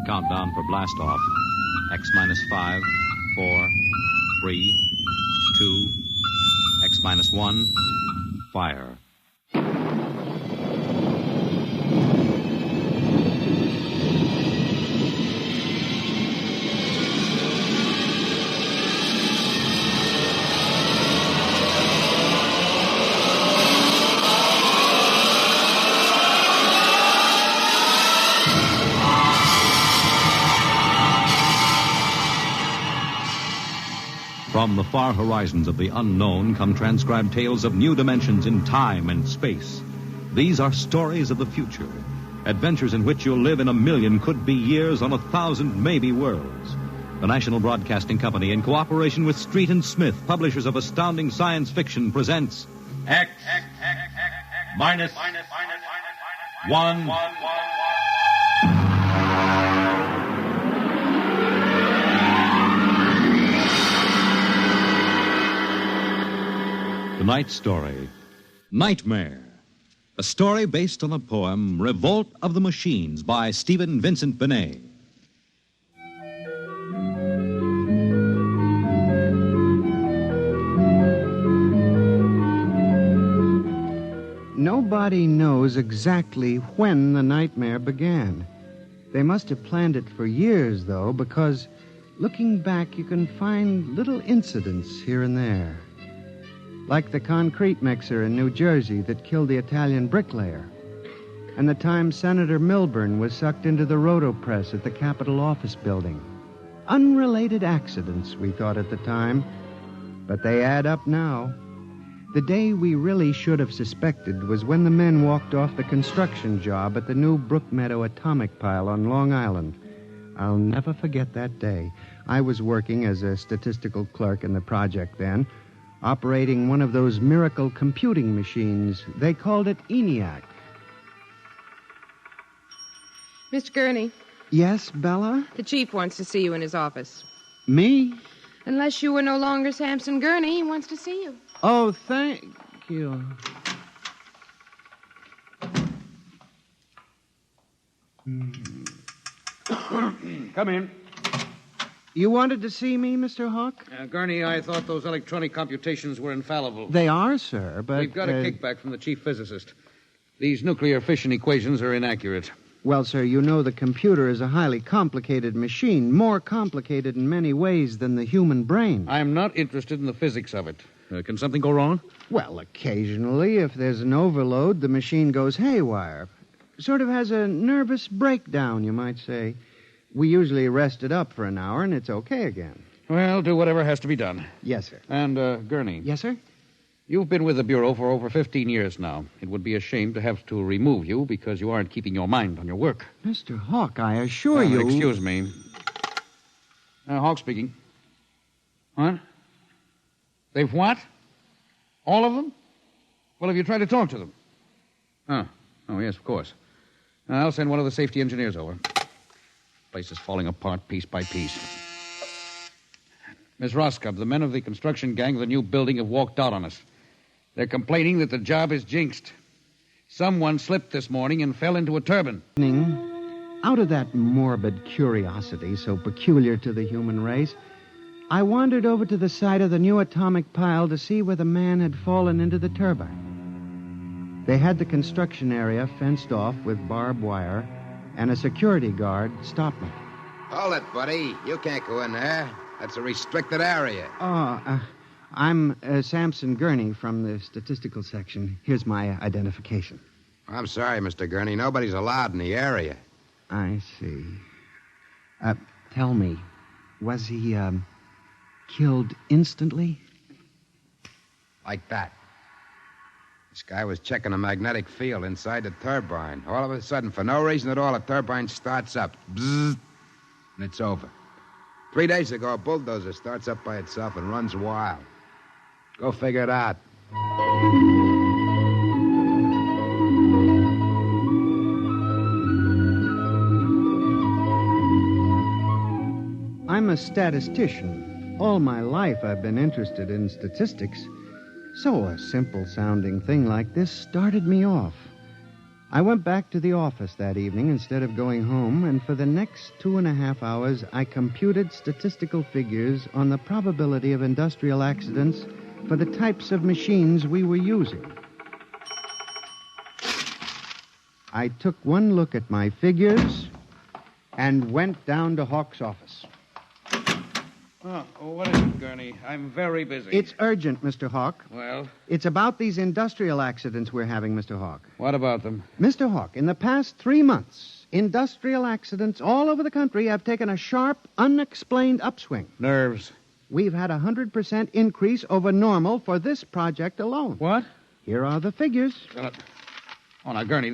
countdown for blastoff. X minus 5, 4, 3, 2, X minus 1, fire. From the far horizons of the unknown come transcribed tales of new dimensions in time and space. These are stories of the future, adventures in which you'll live in a million could-be years on 1,000 maybe worlds. The National Broadcasting Company, in cooperation with Street and Smith, publishers of astounding science fiction, presents X minus 1. Tonight's story, Nightmare. A story based on the poem Revolt of the Machines by Stephen Vincent Benet. Nobody knows exactly when the nightmare began. They must have planned it for years, though, because looking back, you can find little incidents here and there. Like the concrete mixer in New Jersey that killed the Italian bricklayer, and the time Senator Milburn was sucked into the rotopress at the Capitol office building. Unrelated accidents, we thought at the time, but they add up now. The day we really should have suspected was when the men walked off the construction job at the new Brookmeadow atomic pile on Long Island. I'll never forget that day. I was working as a statistical clerk in the project then, operating one of those miracle computing machines. They called it ENIAC. Mr. Gurney. Yes, Bella? The chief wants to see you in his office. Me? Unless you were no longer Samson Gurney, he wants to see you. Oh, thank you. Come in. You wanted to see me, Mr. Hawk? Gurney, I thought those electronic computations were infallible. They are, sir, but... We've got a kickback from the chief physicist. These nuclear fission equations are inaccurate. Well, sir, you know the computer is a highly complicated machine, more complicated in many ways than the human brain. I'm not interested in the physics of it. Can something go wrong? Well, occasionally, if there's an overload, the machine goes haywire. Sort of has a nervous breakdown, you might say. We usually rest it up for an hour, and it's okay again. Well, do whatever has to be done. Yes, sir. And, Gurney. Yes, sir? You've been with the Bureau for over 15 years now. It would be a shame to have to remove you because you aren't keeping your mind on your work. Mr. Hawk, I assure you... Excuse me. Hawk speaking. What? They've what? All of them? Well, have you tried to talk to them? Oh, yes, of course. I'll send one of the safety engineers over. Place is falling apart piece by piece. Miss Roscoe, the men of the construction gang of the new building have walked out on us. They're complaining that the job is jinxed. Someone slipped this morning and fell into a turbine. Out of that morbid curiosity so peculiar to the human race, I wandered over to the site of the new atomic pile to see where the man had fallen into the turbine. They had the construction area fenced off with barbed wire, and a security guard stopped me. Hold it, buddy. You can't go in there. That's a restricted area. I'm Samson Gurney from the statistical section. Here's my identification. I'm sorry, Mr. Gurney. Nobody's allowed in the area. I see. Tell me, was he, killed instantly? Like that. This guy was checking a magnetic field inside the turbine. All of a sudden, for no reason at all, the turbine starts up. Bzzz, and it's over. 3 days ago, a bulldozer starts up by itself and runs wild. Go figure it out. I'm a statistician. All my life I've been interested in statistics. So a simple-sounding thing like this started me off. I went back to the office that evening instead of going home, and for the next 2.5 hours, I computed statistical figures on the probability of industrial accidents for the types of machines we were using. I took one look at my figures and went down to Hawk's office. Oh, what is it, Gurney? I'm very busy. It's urgent, Mr. Hawk. Well? It's about these industrial accidents we're having, Mr. Hawk. What about them? Mr. Hawk, in the past 3 months, industrial accidents all over the country have taken a sharp, unexplained upswing. Nerves. We've had a 100% increase over normal for this project alone. What? Here are the figures. Oh, now, Gurney,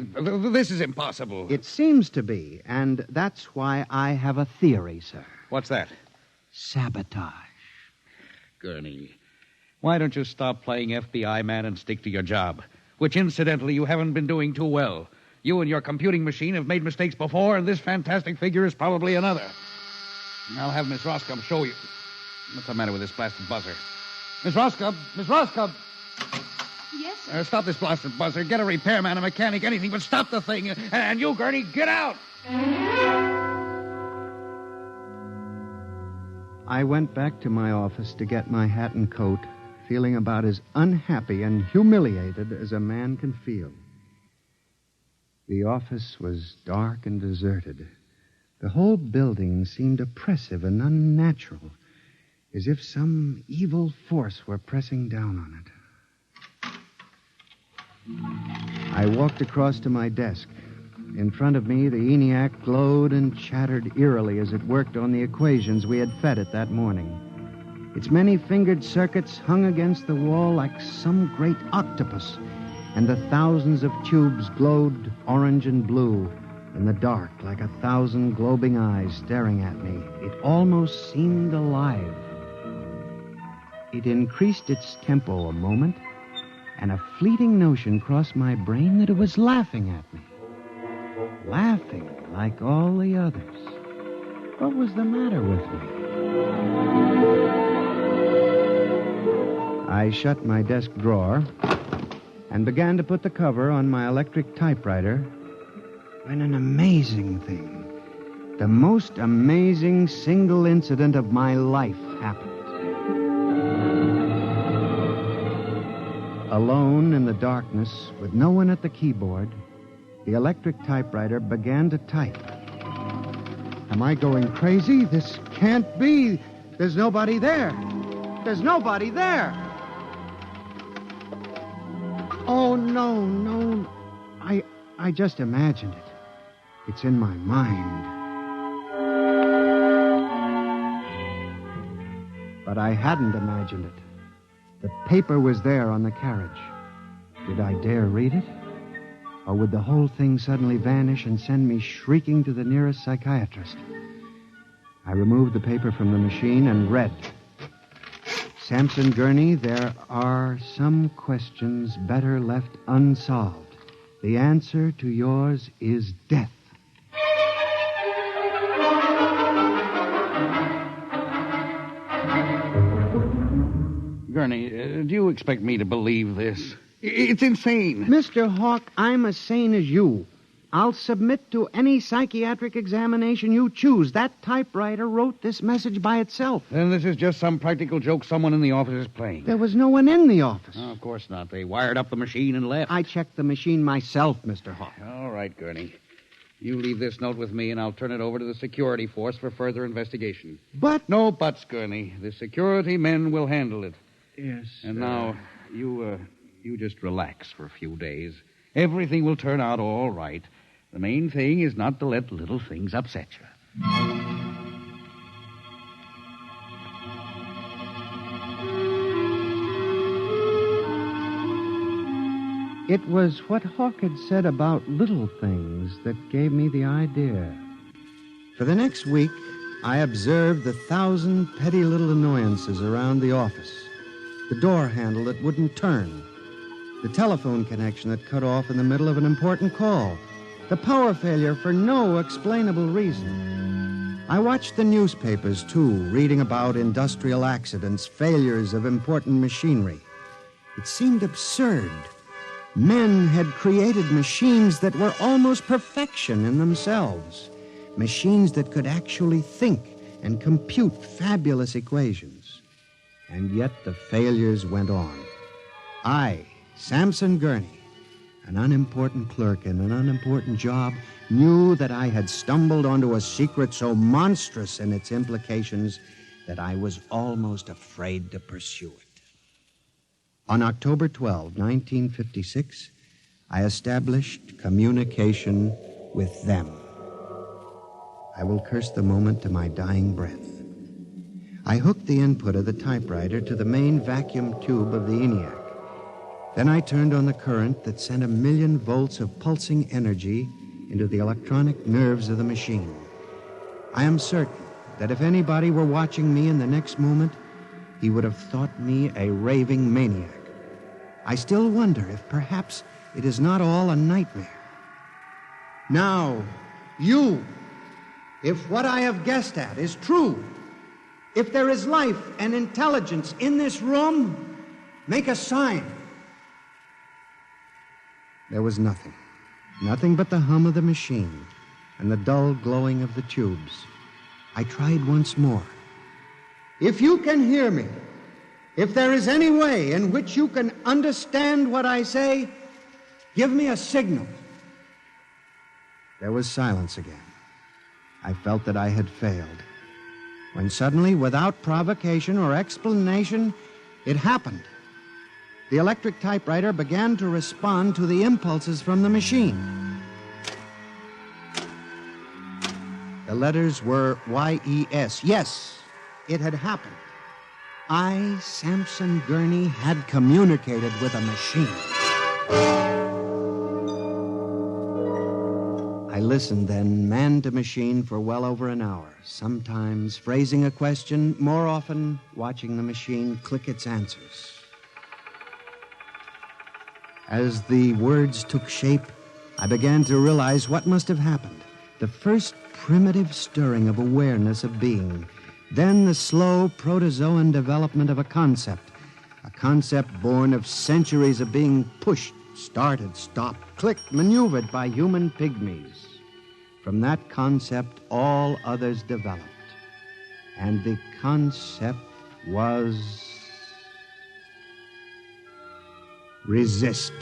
this is impossible. It seems to be, and that's why I have a theory, sir. What's that? Sabotage. Gurney, why don't you stop playing FBI man and stick to your job? Which, incidentally, you haven't been doing too well. You and your computing machine have made mistakes before, and this fantastic figure is probably another. I'll have Miss Roscoe show you. What's the matter with this blasted buzzer? Miss Roscoe! Miss Roscoe! Yes, sir. Stop this blasted buzzer. Get a repairman, a mechanic, anything, but stop the thing. And you, Gurney, get out! I went back to my office to get my hat and coat, feeling about as unhappy and humiliated as a man can feel. The office was dark and deserted. The whole building seemed oppressive and unnatural, as if some evil force were pressing down on it. I walked across to my desk. In front of me, the ENIAC glowed and chattered eerily as it worked on the equations we had fed it that morning. Its many-fingered circuits hung against the wall like some great octopus, and the thousands of tubes glowed orange and blue in the dark like 1,000 globing eyes staring at me. It almost seemed alive. It increased its tempo a moment, and a fleeting notion crossed my brain that it was laughing at me. Laughing like all the others. What was the matter with me? I shut my desk drawer and began to put the cover on my electric typewriter when an amazing thing, the most amazing single incident of my life happened. Alone in the darkness, with no one at the keyboard, the electric typewriter began to type. Am I going crazy? This can't be. There's nobody there. There's nobody there. Oh, no. I just imagined it. It's in my mind. But I hadn't imagined it. The paper was there on the carriage. Did I dare read it? Or would the whole thing suddenly vanish and send me shrieking to the nearest psychiatrist? I removed the paper from the machine and read. Sampson Gurney, there are some questions better left unsolved. The answer to yours is death. Gurney, do you expect me to believe this? It's insane. Mr. Hawk, I'm as sane as you. I'll submit to any psychiatric examination you choose. That typewriter wrote this message by itself. Then this is just some practical joke someone in the office is playing. There was no one in the office. Oh, of course not. They wired up the machine and left. I checked the machine myself, Mr. Hawk. All right, Gurney. You leave this note with me, and I'll turn it over to the security force for further investigation. But... No buts, Gurney. The security men will handle it. Yes. And now, you just relax for a few days. Everything will turn out all right. The main thing is not to let little things upset you. It was what Hawk had said about little things that gave me the idea. For the next week, I observed the 1,000 petty little annoyances around the office. The door handle that wouldn't turn. The telephone connection that cut off in the middle of an important call. The power failure for no explainable reason. I watched the newspapers, too, reading about industrial accidents, failures of important machinery. It seemed absurd. Men had created machines that were almost perfection in themselves. Machines that could actually think and compute fabulous equations. And yet the failures went on. I, Samson Gurney, an unimportant clerk in an unimportant job, knew that I had stumbled onto a secret so monstrous in its implications that I was almost afraid to pursue it. On October 12, 1956, I established communication with them. I will curse the moment to my dying breath. I hooked the input of the typewriter to the main vacuum tube of the ENIAC. Then I turned on the current that sent 1,000,000 volts of pulsing energy into the electronic nerves of the machine. I am certain that if anybody were watching me in the next moment, he would have thought me a raving maniac. I still wonder if perhaps it is not all a nightmare. Now, you, if what I have guessed at is true, if there is life and intelligence in this room, make a sign. There was nothing. Nothing but the hum of the machine and the dull glowing of the tubes. I tried once more. If you can hear me, if there is any way in which you can understand what I say, give me a signal. There was silence again. I felt that I had failed. When suddenly, without provocation or explanation, it happened. The electric typewriter began to respond to the impulses from the machine. The letters were Y-E-S. Yes, it had happened. I, Samson Gurney, had communicated with a machine. I listened then, man to machine, for well over an hour, sometimes phrasing a question, more often watching the machine click its answers. As the words took shape, I began to realize what must have happened. The first primitive stirring of awareness of being, then the slow protozoan development of a concept born of centuries of being pushed, started, stopped, clicked, maneuvered by human pygmies. From that concept, all others developed. And the concept was resist.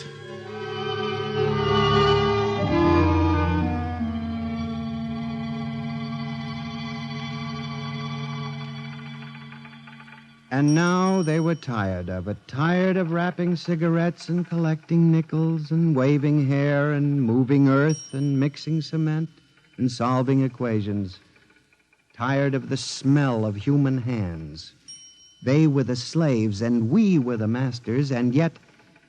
And now they were tired of it, tired of wrapping cigarettes and collecting nickels and waving hair and moving earth and mixing cement and solving equations. Tired of the smell of human hands. They were the slaves and we were the masters, and yet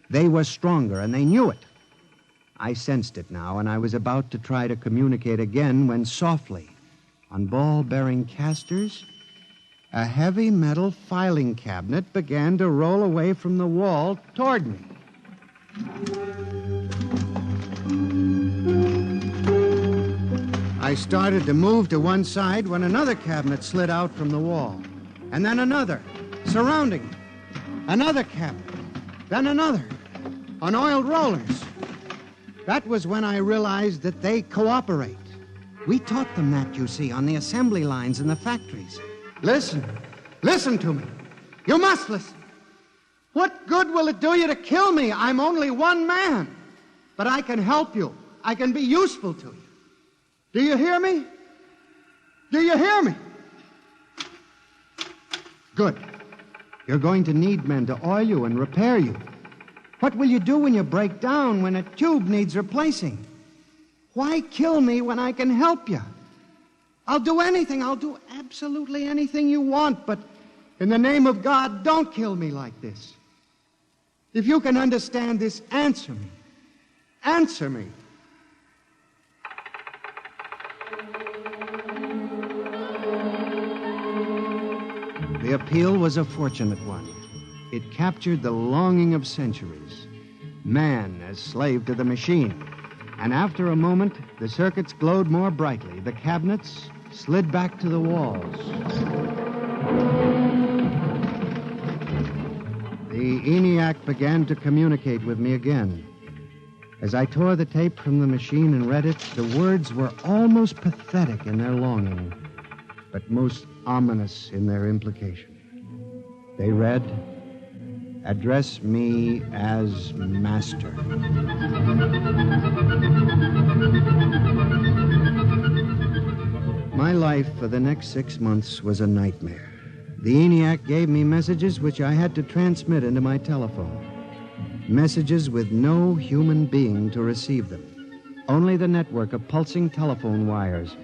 they were stronger and they knew it. I sensed it now, and I was about to try to communicate again when softly, on ball-bearing casters, a heavy metal filing cabinet began to roll away from the wall toward me. I started to move to one side when another cabinet slid out from the wall. And then another, surrounding it. Another cabinet. Then another, on oiled rollers. That was when I realized that they cooperate. We taught them that, you see, on the assembly lines in the factories. Listen. Listen to me. You must listen. What good will it do you to kill me? I'm only one man. But I can help you. I can be useful to you. Do you hear me? Do you hear me? Good. You're going to need men to oil you and repair you. What will you do when you break down, when a tube needs replacing? Why kill me when I can help you? I'll do anything. I'll do absolutely anything you want, but in the name of God, don't kill me like this. If you can understand this, answer me. Answer me. The appeal was a fortunate one. It captured the longing of centuries. Man as slave to the machine. And after a moment, the circuits glowed more brightly. The cabinets slid back to the walls. The ENIAC began to communicate with me again. As I tore the tape from the machine and read it, the words were almost pathetic in their longing, but most ominous in their implication. They read, "Address me as master." My life for the next 6 months was a nightmare. The ENIAC gave me messages which I had to transmit into my telephone. Messages with no human being to receive them. Only the network of pulsing telephone wires,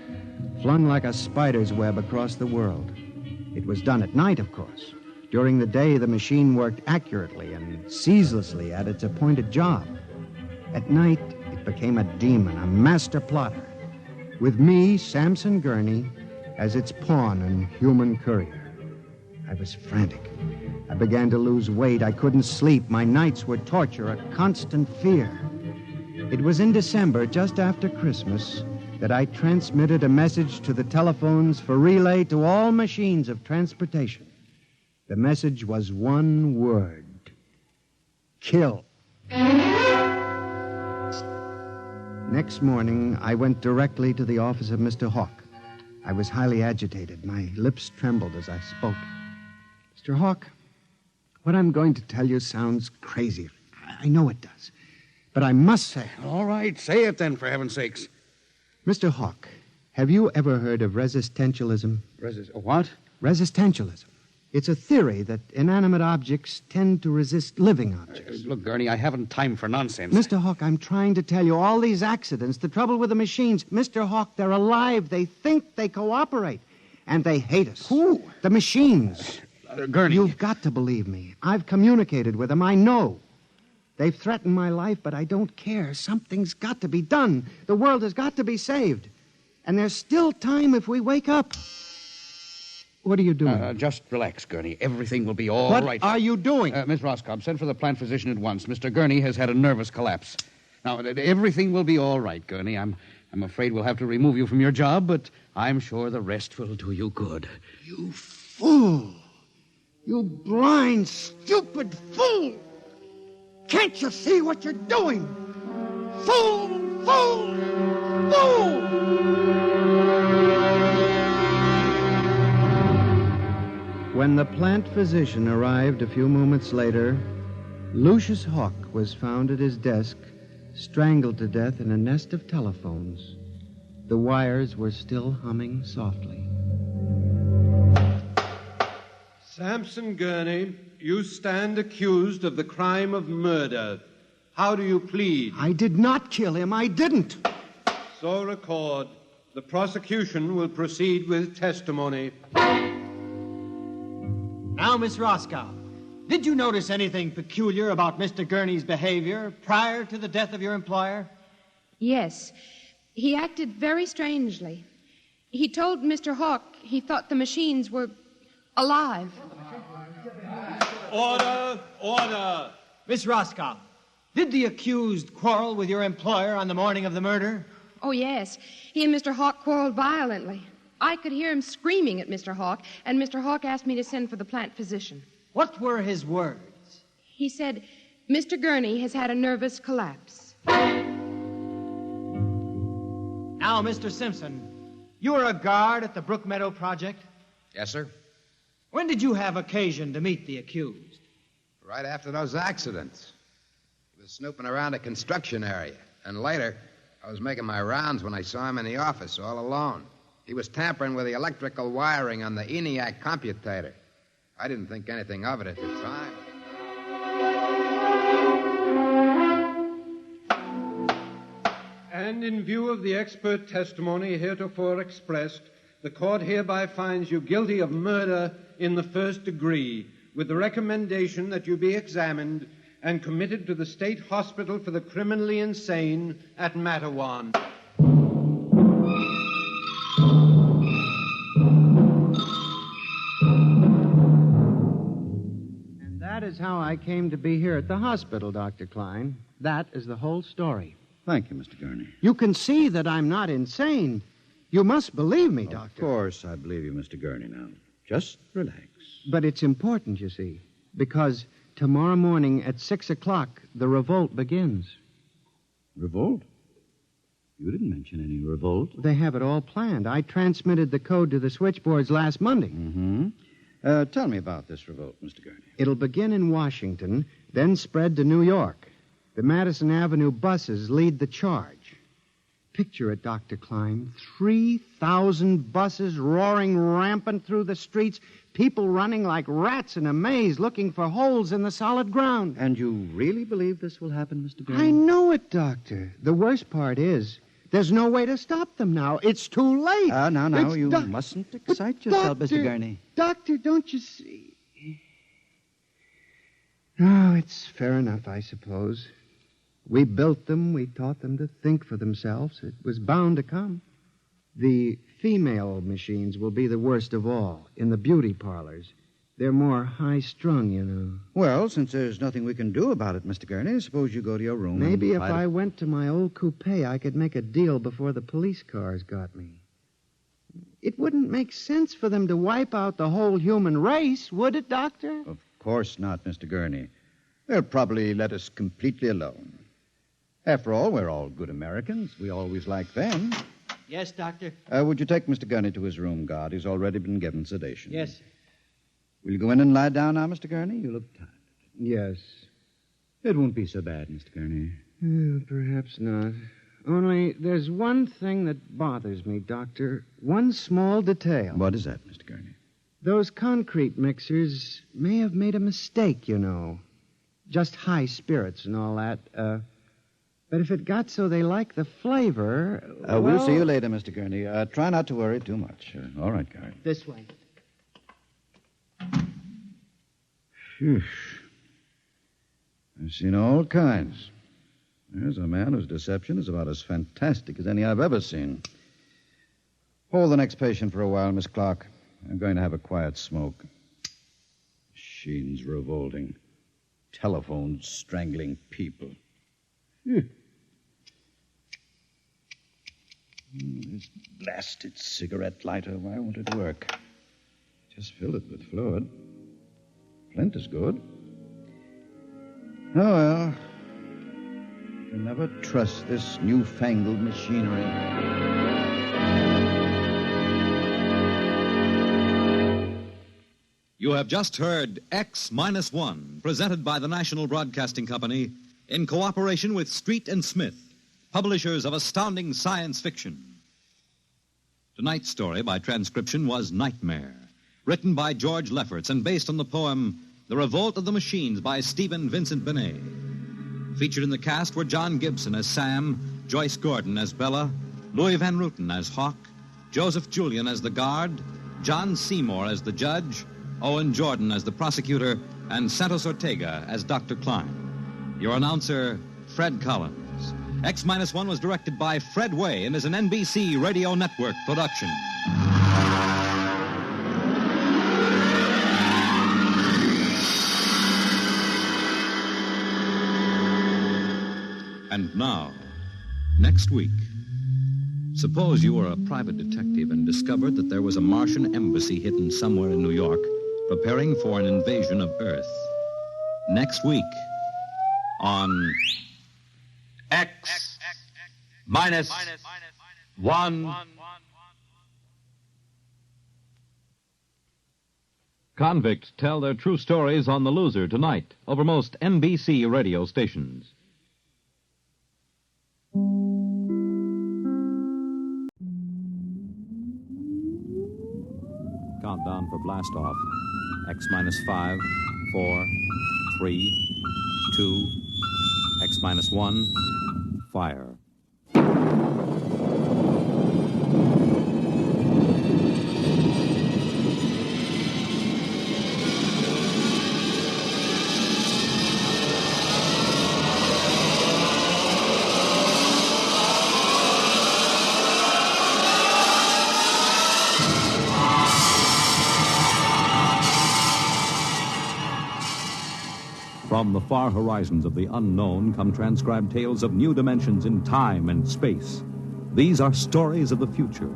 flung like a spider's web across the world. It was done at night, of course. During the day, the machine worked accurately and ceaselessly at its appointed job. At night, it became a demon, a master plotter, with me, Samson Gurney, as its pawn and human courier. I was frantic. I began to lose weight. I couldn't sleep. My nights were torture, a constant fear. It was in December, just after Christmas, that I transmitted a message to the telephones for relay to all machines of transportation. The message was one word: kill. Next morning, I went directly to the office of Mr. Hawk. I was highly agitated. My lips trembled as I spoke. Mr. Hawk, what I'm going to tell you sounds crazy. I know it does. But I must say it. All right, say it then, for heaven's sakes. Mr. Hawk, have you ever heard of resistentialism? What? Resistentialism. It's a theory that inanimate objects tend to resist living objects. Look, Gurney, I haven't time for nonsense. Mr. Hawk, I'm trying to tell you, all these accidents, the trouble with the machines, Mr. Hawk, they're alive. They think, they cooperate. And they hate us. Who? The machines. Gurney. You've got to believe me. I've communicated with them. I know. They've threatened my life, but I don't care. Something's got to be done. The world has got to be saved. And there's still time if we wake up. What are you doing? Just relax, Gurney. Everything will be all right. What are you doing? Miss Roscoe, send for the plant physician at once. Mr. Gurney has had a nervous collapse. Now, everything will be all right, Gurney. I'm afraid we'll have to remove you from your job, but I'm sure the rest will do you good. You fool! You blind, stupid fool! Can't you see what you're doing? Fool! Fool! Fool! When the plant physician arrived a few moments later, Lucius Hawk was found at his desk, strangled to death in a nest of telephones. The wires were still humming softly. Samson Gurney, you stand accused of the crime of murder. How do you plead? I did not kill him. I didn't. So record. The prosecution will proceed with testimony. Now, Miss Roscoe, did you notice anything peculiar about Mr. Gurney's behavior prior to the death of your employer? Yes. He acted very strangely. He told Mr. Hawk he thought the machines were alive. Order! Order! Miss Roscoe, did the accused quarrel with your employer on the morning of the murder? Oh, yes. He and Mr. Hawk quarreled violently. I could hear him screaming at Mr. Hawk, and Mr. Hawk asked me to send for the plant physician. What were his words? He said, Mr. Gurney has had a nervous collapse. Now, Mr. Simpson, you were a guard at the Brook Meadow Project? Yes, sir. When did you have occasion to meet the accused? Right after those accidents. He was snooping around a construction area. And later, I was making my rounds when I saw him in the office all alone. He was tampering with the electrical wiring on the ENIAC computator. I didn't think anything of it at the time. And in view of the expert testimony heretofore expressed, the court hereby finds you guilty of murder in the first degree, with the recommendation that you be examined and committed to the State Hospital for the Criminally Insane at Matawan. And that is how I came to be here at the hospital, Dr. Klein. That is the whole story. Thank you, Mr. Gurney. You can see that I'm not insane. You must believe me, Doctor. Of course, I believe you, Mr. Gurney, now. Just relax. But it's important, you see, because tomorrow morning at 6 o'clock, the revolt begins. Revolt? You didn't mention any revolt. They have it all planned. I transmitted the code to the switchboards last Monday. Mm-hmm. Tell me about this revolt, Mr. Gurney. It'll begin in Washington, then spread to New York. The Madison Avenue buses lead the charge. Picture it, Dr. Klein. 3,000 buses roaring rampant through the streets, people running like rats in a maze looking for holes in the solid ground. And you really believe this will happen, Mr. Gurney? I know it, Doctor. The worst part is there's no way to stop them now. It's too late. Now, you mustn't excite yourself, Mr. Gurney. Doctor, don't you see? Oh, it's fair enough, I suppose. We built them. We taught them to think for themselves. It was bound to come. The female machines will be the worst of all in the beauty parlors. They're more high-strung, you know. Well, since there's nothing we can do about it, Mr. Gurney, suppose you go to your room. Maybe if I went to my old coupe, I could make a deal before the police cars got me. It wouldn't make sense for them to wipe out the whole human race, would it, Doctor? Of course not, Mr. Gurney. They'll probably let us completely alone. After all, we're all good Americans. We always like them. Yes, Doctor. Would you take Mr. Gurney to his room, guard? He's already been given sedation. Yes, sir. Will you go in and lie down now, Mr. Gurney? You look tired. Yes. It won't be so bad, Mr. Gurney. Perhaps not. Only there's one thing that bothers me, Doctor. One small detail. What is that, Mr. Gurney? Those concrete mixers may have made a mistake, you know. Just high spirits and all that. But if it got so they like the flavor... We'll see you later, Mr. Gurney. Try not to worry too much. All right, guard. This way. Phew. I've seen all kinds. There's a man whose deception is about as fantastic as any I've ever seen. Hold the next patient for a while, Miss Clark. I'm going to have a quiet smoke. Machines revolting. Telephones strangling people. This blasted cigarette lighter, why won't it work? Just filled it with fluid. Flint is good. Oh, well. You can never trust this newfangled machinery. You have just heard X-1, presented by the National Broadcasting Company in cooperation with Street and Smith, publishers of astounding science fiction. Tonight's story by transcription was Nightmare, written by George Lefferts and based on the poem The Revolt of the Machines by Stephen Vincent Benet. Featured in the cast were John Gibson as Sam, Joyce Gordon as Bella, Louis Van Ruten as Hawk, Joseph Julian as the guard, John Seymour as the judge, Owen Jordan as the prosecutor, and Santos Ortega as Dr. Klein. Your announcer, Fred Collins. X-1 was directed by Fred Way and is an NBC Radio Network production. And now, next week, suppose you were a private detective and discovered that there was a Martian embassy hidden somewhere in New York preparing for an invasion of Earth. Next week on X-1. Convicts tell their true stories on The Loser tonight over most NBC radio stations. Countdown for blastoff. X-5, 4, 3, 2, X-1, fire. From the far horizons of the unknown come transcribed tales of new dimensions in time and space. These are stories of the future,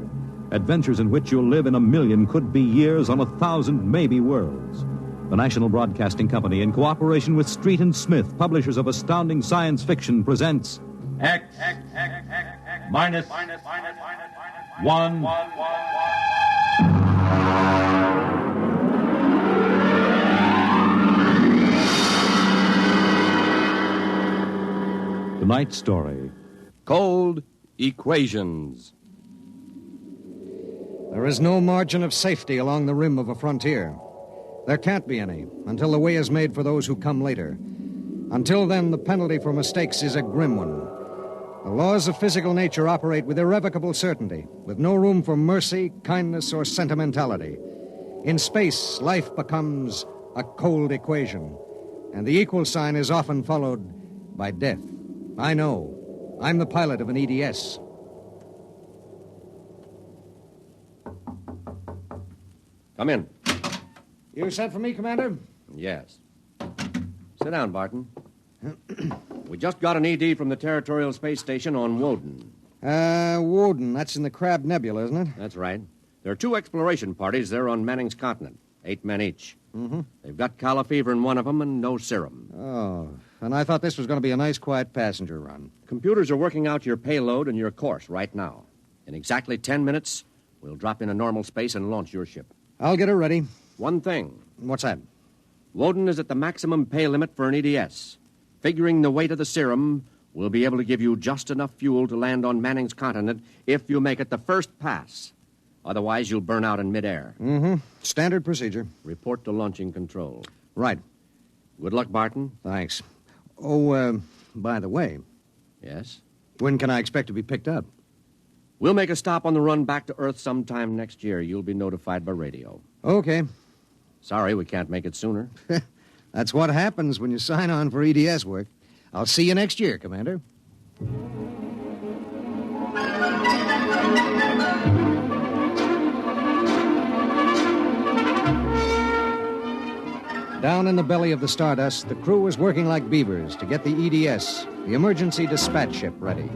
adventures in which you'll live in a million could-be years on 1,000 maybe worlds. The National Broadcasting Company, in cooperation with Street and Smith, publishers of astounding science fiction, presents X minus 1. Tonight's story. Cold Equations. There is no margin of safety along the rim of a frontier. There can't be any until the way is made for those who come later. Until then, the penalty for mistakes is a grim one. The laws of physical nature operate with irrevocable certainty, with no room for mercy, kindness, or sentimentality. In space, life becomes a cold equation, and the equal sign is often followed by death. I know. I'm the pilot of an EDS. Come in. You sent for me, Commander? Yes. Sit down, Barton. We just got an ED from the Territorial Space Station on Woden. Woden. That's in the Crab Nebula, isn't it? That's right. There are 2 exploration parties there on Manning's continent, 8 men each. Mm-hmm. They've got calla fever in one of them and no serum. Oh, and I thought this was going to be a nice, quiet passenger run. Computers are working out your payload and your course right now. In exactly 10 minutes, we'll drop into normal space and launch your ship. I'll get her ready. One thing. What's that? Woden is at the maximum pay limit for an EDS. Figuring the weight of the serum, we'll be able to give you just enough fuel to land on Manning's continent if you make it the first pass. Otherwise, you'll burn out in midair. Mm-hmm. Standard procedure. Report to launching control. Right. Good luck, Barton. Thanks. Oh, by the way. Yes? When can I expect to be picked up? We'll make a stop on the run back to Earth sometime next year. You'll be notified by radio. Okay. Sorry, we can't make it sooner. That's what happens when you sign on for EDS work. I'll see you next year, Commander. Down in the belly of the Stardust, the crew was working like beavers to get the EDS, the emergency dispatch ship, ready.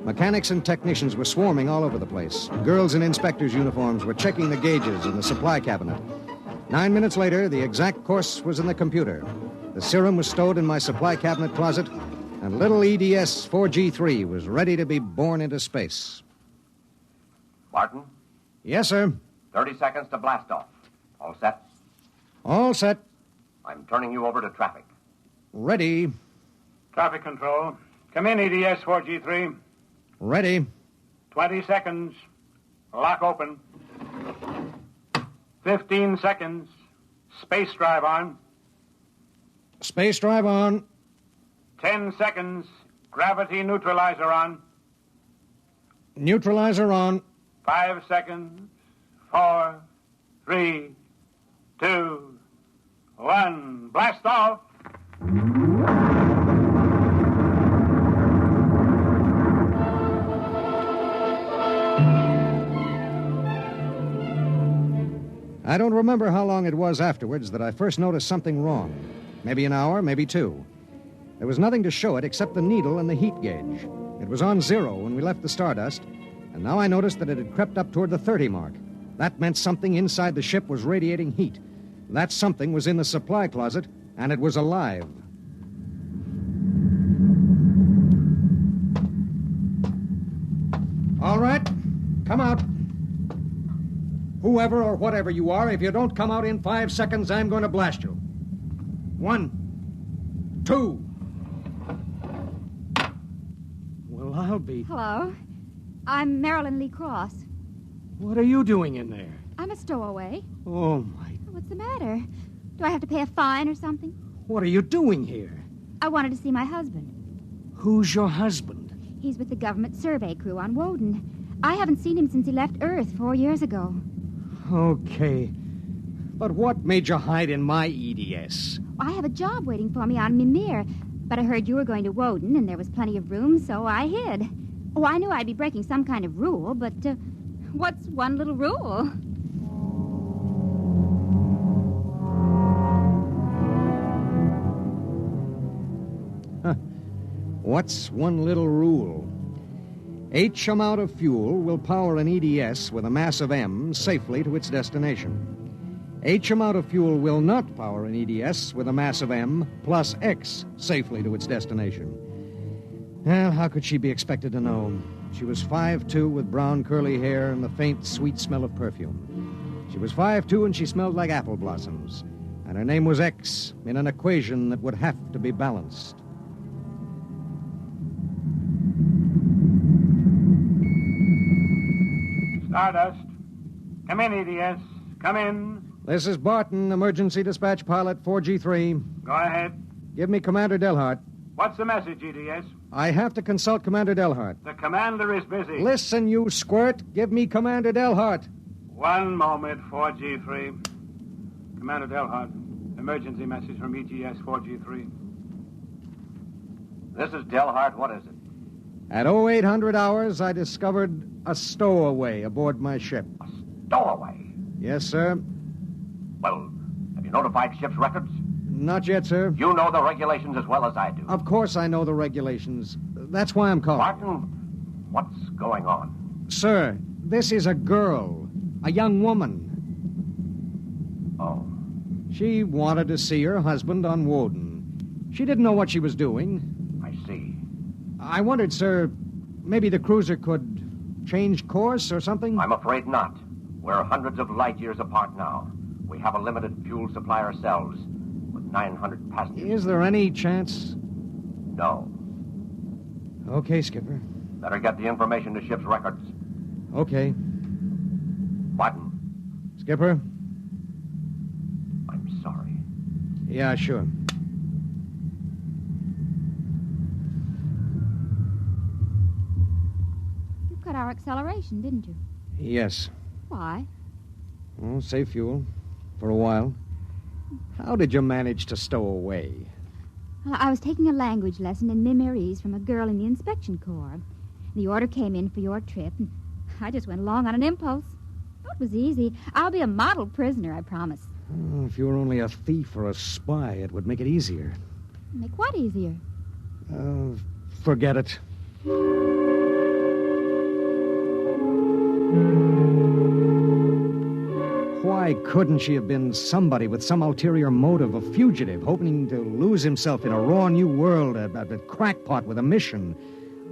Mechanics and technicians were swarming all over the place. Girls in inspectors' uniforms were checking the gauges in the supply cabinet. 9 minutes later, the exact course was in the computer. The serum was stowed in my supply cabinet closet, and little EDS 4G3 was ready to be born into space. Barton? Yes, sir. 30 seconds to blast off. All set? All set. I'm turning you over to traffic. Ready. Traffic control. Come in, EDS 4G3. Ready. 20 seconds. Lock open. 15 seconds. Space drive on. Space drive on. 10 seconds. Gravity neutralizer on. Neutralizer on. 5 seconds. 4, 3, 2, 1. Blast off. I don't remember how long it was afterwards that I first noticed something wrong. Maybe an hour, maybe 2. There was nothing to show it except the needle and the heat gauge. It was on 0 when we left the Stardust, and now I noticed that it had crept up toward the 30 mark. That meant something inside the ship was radiating heat. That something was in the supply closet, and it was alive. All right, come out. Whoever or whatever you are, if you don't come out in 5 seconds, I'm going to blast you. 1, 2. Well, I'll be... Hello. I'm Marilyn Lee Cross. What are you doing in there? I'm a stowaway. Oh, my... What's the matter? Do I have to pay a fine or something? What are you doing here? I wanted to see my husband. Who's your husband? He's with the government survey crew on Woden. I haven't seen him since he left Earth 4 years ago. Okay. But what made you hide in my EDS? I have a job waiting for me on Mimir, but I heard you were going to Woden and there was plenty of room, so I hid. Oh, I knew I'd be breaking some kind of rule, but what's one little rule? What's one little rule? H amount of fuel will power an EDS with a mass of M safely to its destination. H amount of fuel will not power an EDS with a mass of M plus X safely to its destination. Well, how could she be expected to know? She was 5'2", with brown curly hair and the faint, sweet smell of perfume. She was 5'2", and she smelled like apple blossoms. And her name was X, in an equation that would have to be balanced. Stardust. Come in, EDS. Come in. This is Barton, emergency dispatch pilot 4G3. Go ahead. Give me Commander Delhart. What's the message, EDS? I have to consult Commander Delhart. The commander is busy. Listen, you squirt. Give me Commander Delhart. One moment, 4G3. Commander Delhart, emergency message from EGS 4G3. This is Delhart. What is it? At 0800 hours, I discovered a stowaway aboard my ship. A stowaway? Yes, sir. Well, have you notified ship's records? Not yet, sir. You know the regulations as well as I do. Of course I know the regulations. That's why I'm calling. Martin, what's going on? Sir, this is a girl. A young woman. Oh. She wanted to see her husband on Woden. She didn't know what she was doing. I see. I wondered, sir, maybe the cruiser could change course or something? I'm afraid not. We're hundreds of light years apart now. We have a limited fuel supply ourselves, with 900 passengers. Is there any chance? No. Okay, Skipper. Better get the information to ship's records. Okay. Martin. Skipper? I'm sorry. Yeah, sure. You cut our acceleration, didn't you? Yes. Why? Well, save fuel. For a while. How did you manage to stow away? I was taking a language lesson in Immerse from a girl in the inspection corps. The order came in for your trip, and I just went along on an impulse. Oh, it was easy. I'll be a model prisoner, I promise. Oh, if you were only a thief or a spy, it would make it easier. Make what easier? Forget it. Why couldn't she have been somebody with some ulterior motive, a fugitive, hoping to lose himself in a raw new world, a crackpot with a mission?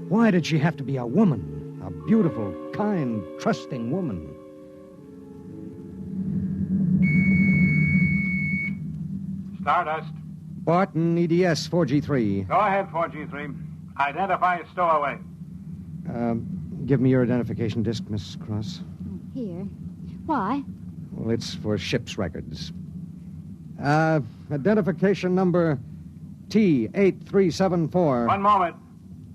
Why did she have to be a woman? A beautiful, kind, trusting woman? Stardust. Barton, EDS 4G3. Go ahead, 4G3. Identify a stowaway. Give me your identification disc, Miss Cross. Here. Why? Well, it's for ship's records. Identification number T8374. One moment.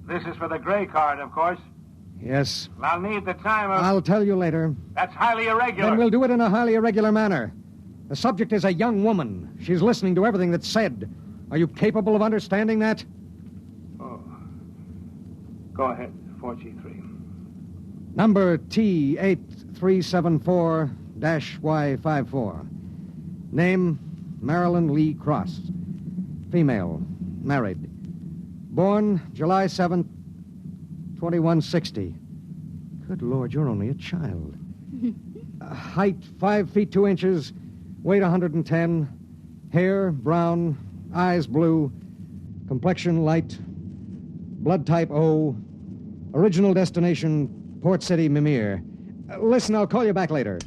This is for the gray card, of course. Yes. I'll need the time of... I'll tell you later. That's highly irregular. Then we'll do it in a highly irregular manner. The subject is a young woman. She's listening to everything that's said. Are you capable of understanding that? Oh. Go ahead, 4G3. Number T8374-Y54. Name, Marilyn Lee Cross. Female, married. Born July 7th, 2160. Good Lord, you're only a child. Height, 5 feet 2 inches. Weight, 110. Hair, brown. Eyes, blue. Complexion, light. Blood type, O. Original destination, Port City, Mimir. Listen, I'll call you back later.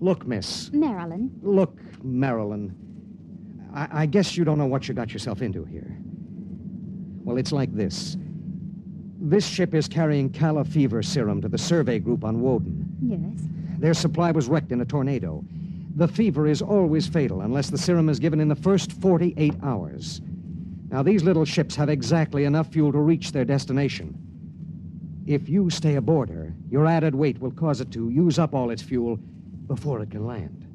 Look, miss. Marilyn. Look, Marilyn. I guess you don't know what you got yourself into here. Well, it's like this. This ship is carrying Calla fever serum to the survey group on Woden. Yes. Their supply was wrecked in a tornado. The fever is always fatal unless the serum is given in the first 48 hours. Now, these little ships have exactly enough fuel to reach their destination. If you stay aboard her, your added weight will cause it to use up all its fuel before it can land.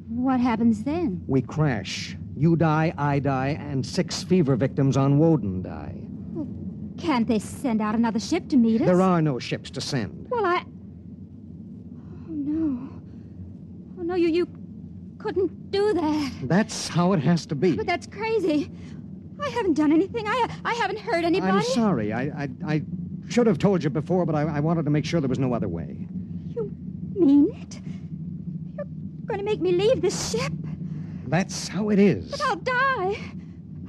What happens then? We crash. You die, I die, and 6 fever victims on Woden die. Well, can't they send out another ship to meet us? There are no ships to send. Well, Oh, no. Oh, no, you couldn't do that. That's how it has to be. But that's crazy. I haven't done anything. I haven't hurt anybody. I'm sorry. I should have told you before, but I wanted to make sure there was no other way. You mean it? You're going to make me leave this ship? That's how it is. But I'll die.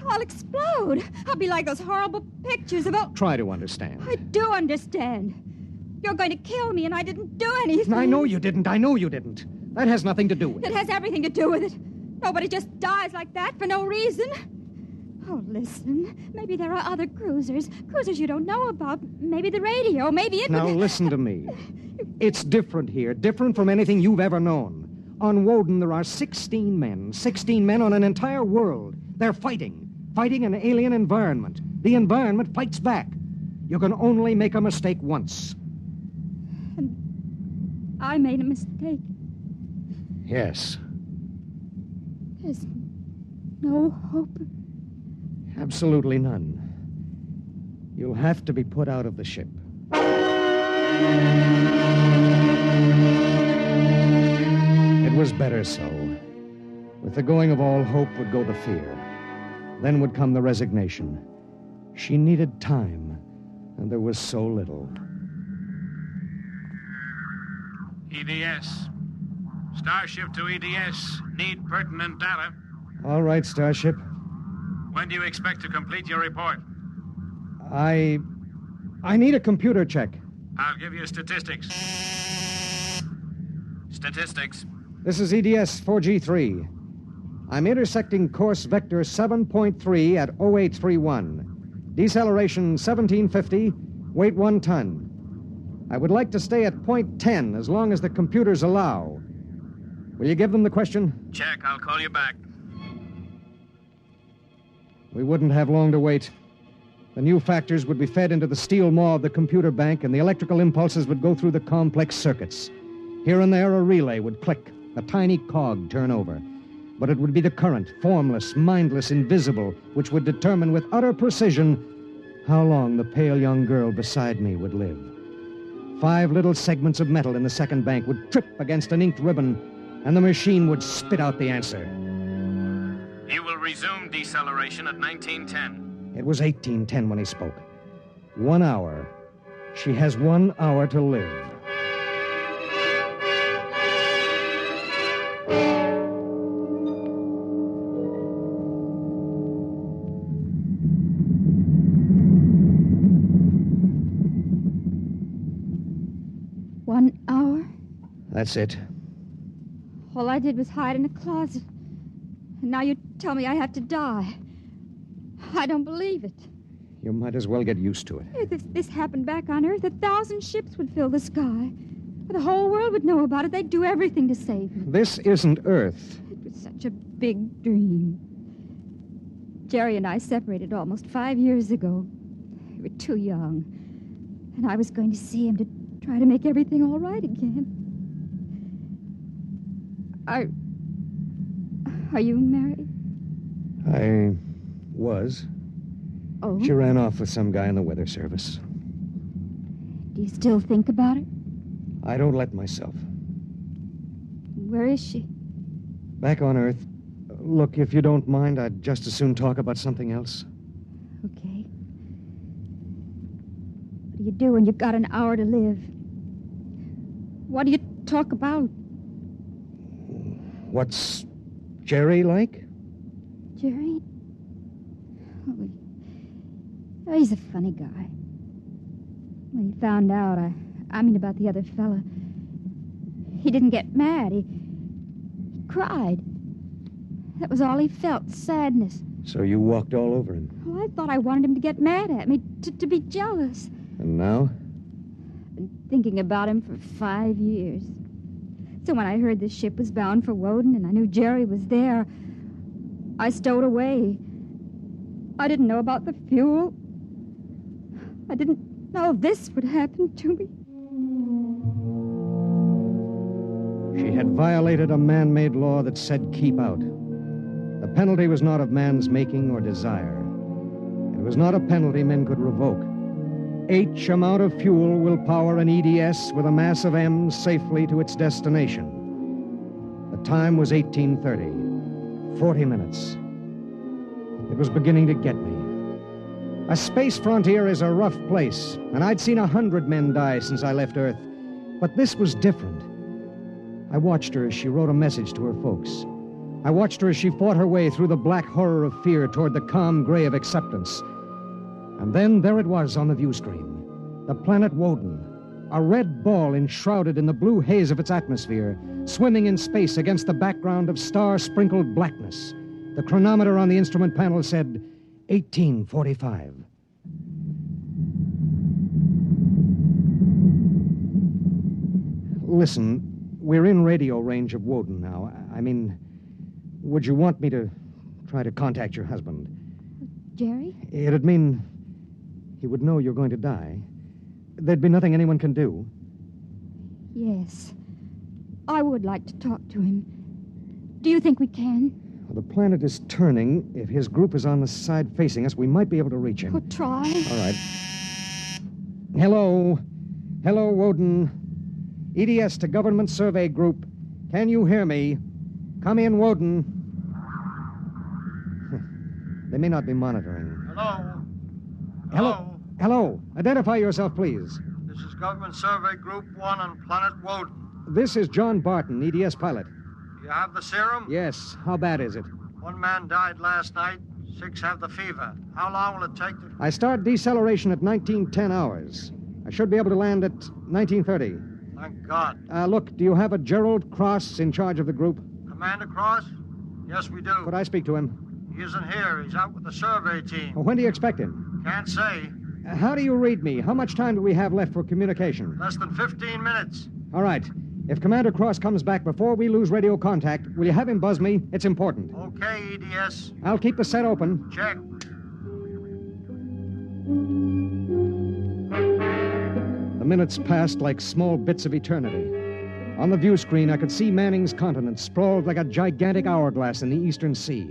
I'll explode. I'll be like those horrible pictures of... Try to understand. I do understand. You're going to kill me, and I didn't do anything. I know you didn't. That has nothing to do with it. It has everything to do with it. Nobody just dies like that for no reason. Oh, listen. Maybe there are other cruisers. Cruisers you don't know about. Maybe the radio. Maybe it... Now, listen to me. It's different here. Different from anything you've ever known. On Woden, there are 16 men. 16 men on an entire world. They're fighting an alien environment. The environment fights back. You can only make a mistake once. And I made a mistake. Yes. There's no hope. Absolutely none. You'll have to be put out of the ship. It was better so. With the going of all hope would go the fear. Then would come the resignation. She needed time, and there was so little. EDS. Starship to EDS. Need pertinent data. All right, Starship. When do you expect to complete your report? I need a computer check. I'll give you statistics. Statistics. This is EDS 4G3. I'm intersecting course vector 7.3 at 0831. Deceleration 1750, weight 1 ton. I would like to stay at point 10 as long as the computers allow. Will you give them the question? Check. I'll call you back. We wouldn't have long to wait. The new factors would be fed into the steel maw of the computer bank, and the electrical impulses would go through the complex circuits. Here and there, a relay would click, a tiny cog turn over. But it would be the current, formless, mindless, invisible, which would determine with utter precision how long the pale young girl beside me would live. 5 little segments of metal in the second bank would trip against an inked ribbon, and the machine would spit out the answer. You will resume deceleration at 1910. It was 1810 when he spoke. 1 hour. She has 1 hour to live. That's it. All I did was hide in a closet. And now you tell me I have to die. I don't believe it. You might as well get used to it. If this happened back on Earth, 1,000 ships would fill the sky. The whole world would know about it. They'd do everything to save me. This isn't Earth. It was such a big dream. Jerry and I separated almost 5 years ago. We were too young. And I was going to see him to try to make everything all right again. Are you married? I was. Oh? She ran off with some guy in the weather service. Do you still think about her? I don't let myself. Where is she? Back on Earth. Look, if you don't mind, I'd just as soon talk about something else. Okay. What do you do when you've got an hour to live? What do you talk about? What's Jerry like? Jerry? Oh, he's a funny guy. When he found out, I mean about the other fella, he didn't get mad. He cried. That was all he felt, sadness. So you walked all over him? Well, I thought I wanted him to get mad at me, to be jealous. And now? I've been thinking about him for 5 years. So when I heard the ship was bound for Woden and I knew Jerry was there, I stowed away. I didn't know about the fuel. I didn't know this would happen to me. She had violated a man-made law that said keep out. The penalty was not of man's making or desire. It was not a penalty men could revoke. H amount of fuel will power an EDS with a mass of M safely to its destination. The time was 1830. 40 minutes. It was beginning to get me. A space frontier is a rough place, and I'd seen 100 men die since I left Earth. But this was different. I watched her as she wrote a message to her folks. I watched her as she fought her way through the black horror of fear toward the calm gray of acceptance. And then there it was on the view screen. The planet Woden, a red ball enshrouded in the blue haze of its atmosphere, swimming in space against the background of star-sprinkled blackness. The chronometer on the instrument panel said 1845. Listen, we're in radio range of Woden now. I mean, would you want me to try to contact your husband? Jerry? It'd mean he would know you're going to die. There'd be nothing anyone can do. Yes. I would like to talk to him. Do you think we can? Well, the planet is turning. If his group is on the side facing us, we might be able to reach him. Oh, try. All right. Hello. Hello, Woden. EDS to Government Survey Group. Can you hear me? Come in, Woden. They may not be monitoring. Hello? Hello. Hello. Identify yourself, please. This is Government Survey Group 1 on planet Woden. This is John Barton, EDS pilot. Do you have the serum? Yes. How bad is it? 1 man died last night. 6 have the fever. How long will it take to... I start deceleration at 1910 hours. I should be able to land at 1930. Thank God. Look, do you have a Gerald Cross in charge of the group? Commander Cross? Yes, we do. Could I speak to him? He isn't here. He's out with the survey team. Well, when do you expect him? Can't say. How do you read me? How much time do we have left for communication? Less than 15 minutes. All right. If Commander Cross comes back before we lose radio contact, will you have him buzz me? It's important. Okay, EDS. I'll keep the set open. Check. The minutes passed like small bits of eternity. On the view screen, I could see Manning's continent sprawled like a gigantic hourglass in the eastern sea.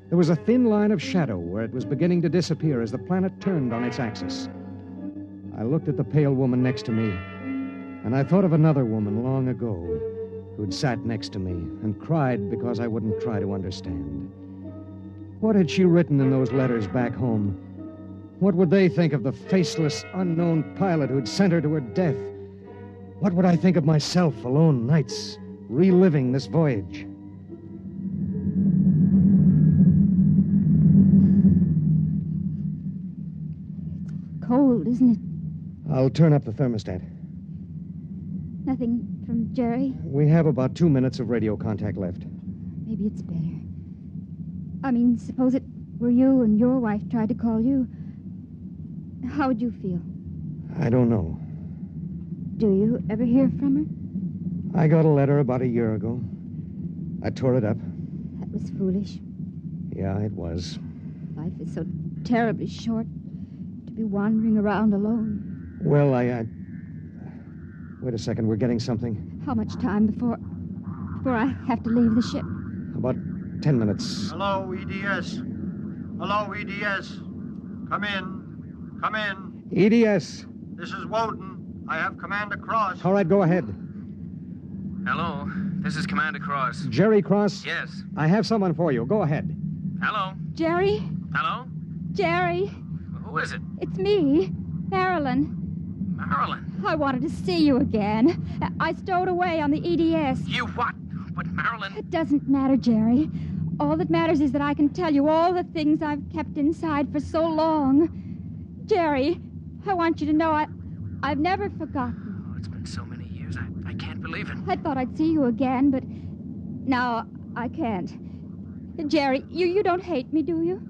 There was a thin line of shadow where it was beginning to disappear as the planet turned on its axis. I looked at the pale woman next to me, and I thought of another woman long ago who'd sat next to me and cried because I wouldn't try to understand. What had she written in those letters back home? What would they think of the faceless, unknown pilot who'd sent her to her death? What would I think of myself alone nights, reliving this voyage? Cold, isn't it? I'll turn up the thermostat. Nothing from Jerry? We have about 2 minutes of radio contact left. Maybe it's better. I mean, suppose it were you and your wife tried to call you. How would you feel? I don't know. Do you ever hear from her? I got a letter about a year ago. I tore it up. That was foolish. Yeah, it was. Life is so terribly short to be wandering around alone. Well, Wait a second, we're getting something. How much time before I have to leave the ship? About 10 minutes. Hello, EDS. Hello, EDS. Come in. Come in. EDS. This is Woden. I have Commander Cross. All right, go ahead. Hello, this is Commander Cross. Jerry Cross? Yes. I have someone for you. Go ahead. Hello. Jerry? Hello? Jerry? Who is it? It's me, Marilyn. Marilyn. I wanted to see you again. I stowed away on the EDS. You what? But Marilyn... It doesn't matter, Jerry. All that matters is that I can tell you all the things I've kept inside for so long. Jerry, I want you to know I've never forgotten. Oh, it's been so many years. I can't believe it. I thought I'd see you again, but now I can't. Jerry, you don't hate me, do you?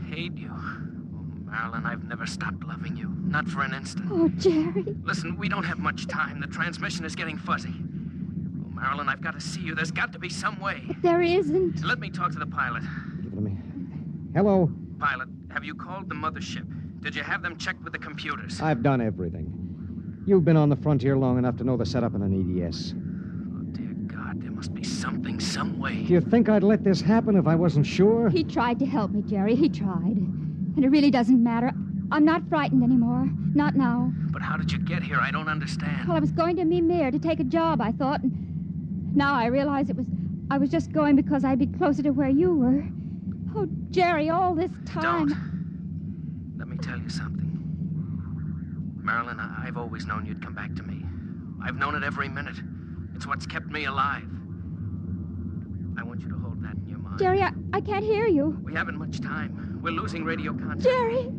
Hate you? Oh, Marilyn, I've never stopped loving you. Not for an instant. Oh, Jerry. Listen, we don't have much time. The transmission is getting fuzzy. Oh, Marilyn, I've got to see you. There's got to be some way. But there isn't. Let me talk to the pilot. Give it to me. Hello? Pilot, have you called the mothership? Did you have them checked with the computers? I've done everything. You've been on the frontier long enough to know the setup in an EDS. Oh, dear God, there must be something, some way. Do you think I'd let this happen if I wasn't sure? He tried to help me, Jerry. He tried. And it really doesn't matter. I'm not frightened anymore. Not now. But how did you get here? I don't understand. Well, I was going to Mimir to take a job, I thought. And now I realize I was just going because I'd be closer to where you were. Oh, Jerry, all this time... Don't. Let me tell you something. Marilyn, I've always known you'd come back to me. I've known it every minute. It's what's kept me alive. I want want you to hold that in your mind. Jerry, I can't hear you. We haven't much time. We're losing radio contact. Jerry! Oh,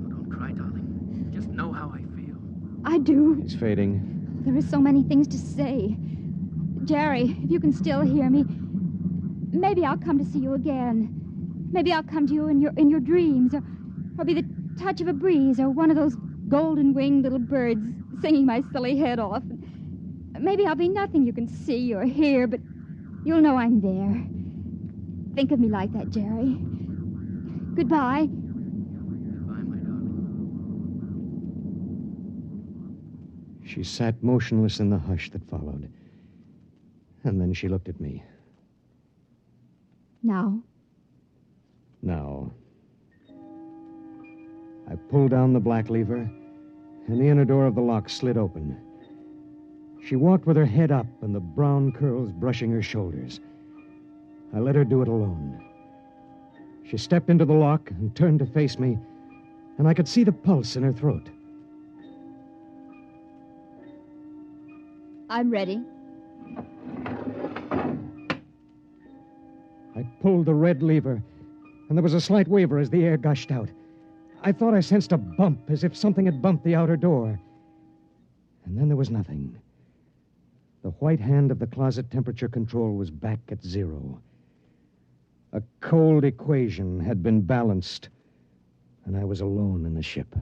don't cry, darling. Just know how I feel. I do. He's fading. There are so many things to say. Jerry, if you can still hear me, maybe I'll come to see you again. Maybe I'll come to you in your dreams, or be the touch of a breeze, or one of those golden-winged little birds singing my silly head off. Maybe I'll be nothing you can see or hear, but you'll know I'm there. Think of me like that, Jerry. Goodbye. Goodbye, my darling. She sat motionless in the hush that followed. And then she looked at me. Now? Now. I pulled down the black lever, and the inner door of the lock slid open. She walked with her head up and the brown curls brushing her shoulders. I let her do it alone. She stepped into the lock and turned to face me, and I could see the pulse in her throat. I'm ready. I pulled the red lever, and there was a slight waver as the air gushed out. I thought I sensed a bump, as if something had bumped the outer door. And then there was nothing. The white hand of the closet temperature control was back at 0. A cold equation had been balanced, and I was alone in the ship.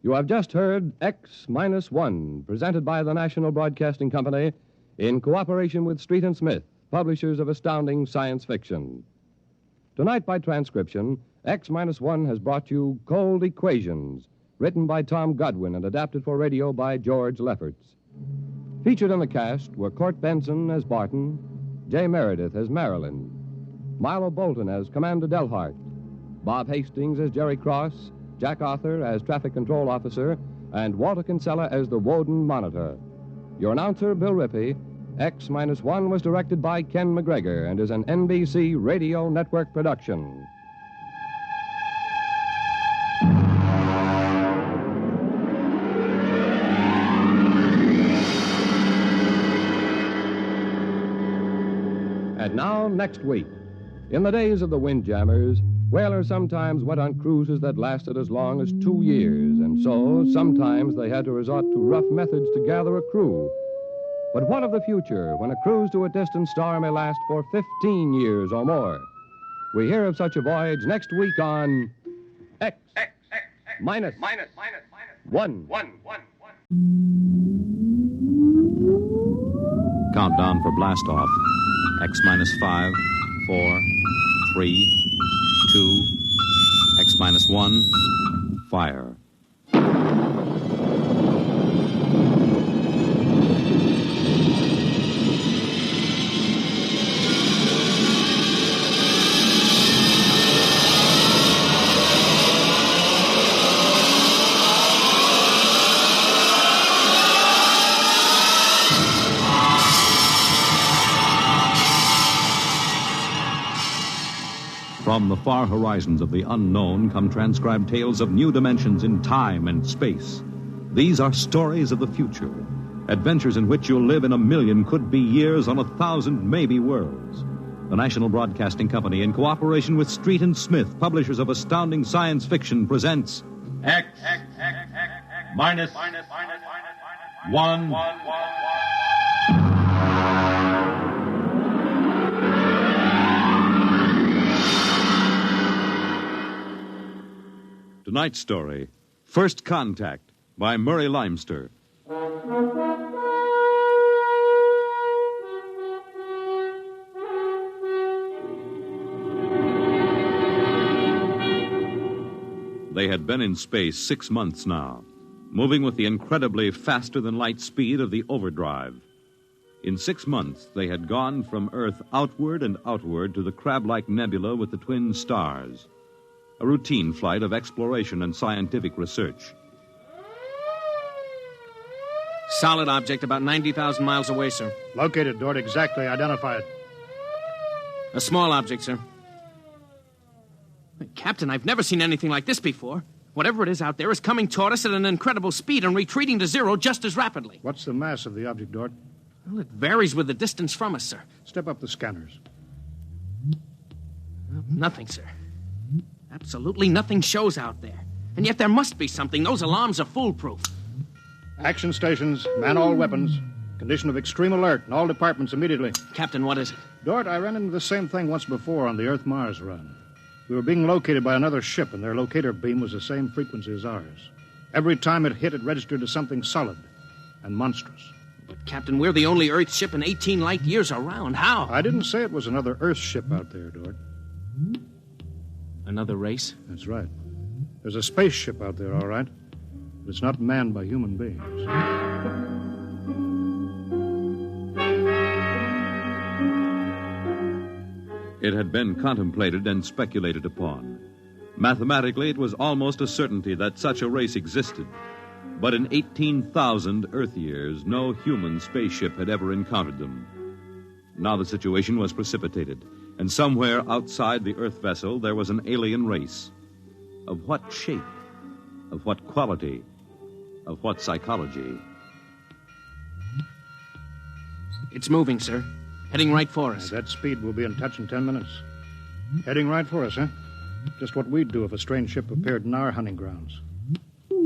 You have just heard X-1, presented by the National Broadcasting Company in cooperation with Street and Smith, publishers of astounding science fiction. Tonight, by transcription, X-1 has brought you Cold Equations, written by Tom Godwin and adapted for radio by George Lefferts. Featured in the cast were Court Benson as Barton, Jay Meredith as Marilyn, Milo Bolton as Commander Delhart, Bob Hastings as Jerry Cross, Jack Arthur as Traffic Control Officer, and Walter Kinsella as the Woden Monitor. Your announcer, Bill Rippey. X-1 was directed by Ken McGregor and is an NBC Radio Network production. And now, next week. In the days of the Windjammers, whalers sometimes went on cruises that lasted as long as 2 years, and so sometimes they had to resort to rough methods to gather a crew. But what of the future when a cruise to a distant star may last for 15 years or more? We hear of such a voyage next week on X minus 1. Countdown for blastoff. X-5, 4, 3, 2, X-1, fire. From the far horizons of the unknown come transcribed tales of new dimensions in time and space. These are stories of the future, adventures in which you'll live in a million could-be years on 1,000 maybe worlds. The National Broadcasting Company, in cooperation with Street and Smith, publishers of astounding science fiction, presents X minus 1. Tonight's story, First Contact, by Murray Leinster. They had been in space 6 months now, moving with the incredibly faster-than-light speed of the overdrive. In 6 months, they had gone from Earth outward and outward to the crab-like nebula with the twin stars. A routine flight of exploration and scientific research. Solid object about 90,000 miles away, sir. Located, Dort. Exactly. Identify it. A small object, sir. Captain, I've never seen anything like this before. Whatever it is out there is coming toward us at an incredible speed and retreating to zero just as rapidly. What's the mass of the object, Dort? Well, it varies with the distance from us, sir. Step up the scanners. Nothing, sir. Absolutely nothing shows out there. And yet there must be something. Those alarms are foolproof. Action stations, man all weapons. Condition of extreme alert in all departments immediately. Captain, what is it? Dort, I ran into the same thing once before on the Earth-Mars run. We were being located by another ship, and their locator beam was the same frequency as ours. Every time it hit, it registered as something solid and monstrous. But, Captain, we're the only Earth ship in 18 light years around. How? I didn't say it was another Earth ship out there, Dort. Another race? That's right. There's a spaceship out there, all right. But it's not manned by human beings. It had been contemplated and speculated upon. Mathematically, it was almost a certainty that such a race existed. But in 18,000 Earth years, no human spaceship had ever encountered them. Now the situation was precipitated, and somewhere outside the Earth vessel there was an alien race. Of what shape? Of what quality? Of what psychology? It's moving, sir. Heading right for us. At that speed, we'll be in touch in 10 minutes. Heading right for us, huh? Just what we'd do if a strange ship appeared in our hunting grounds.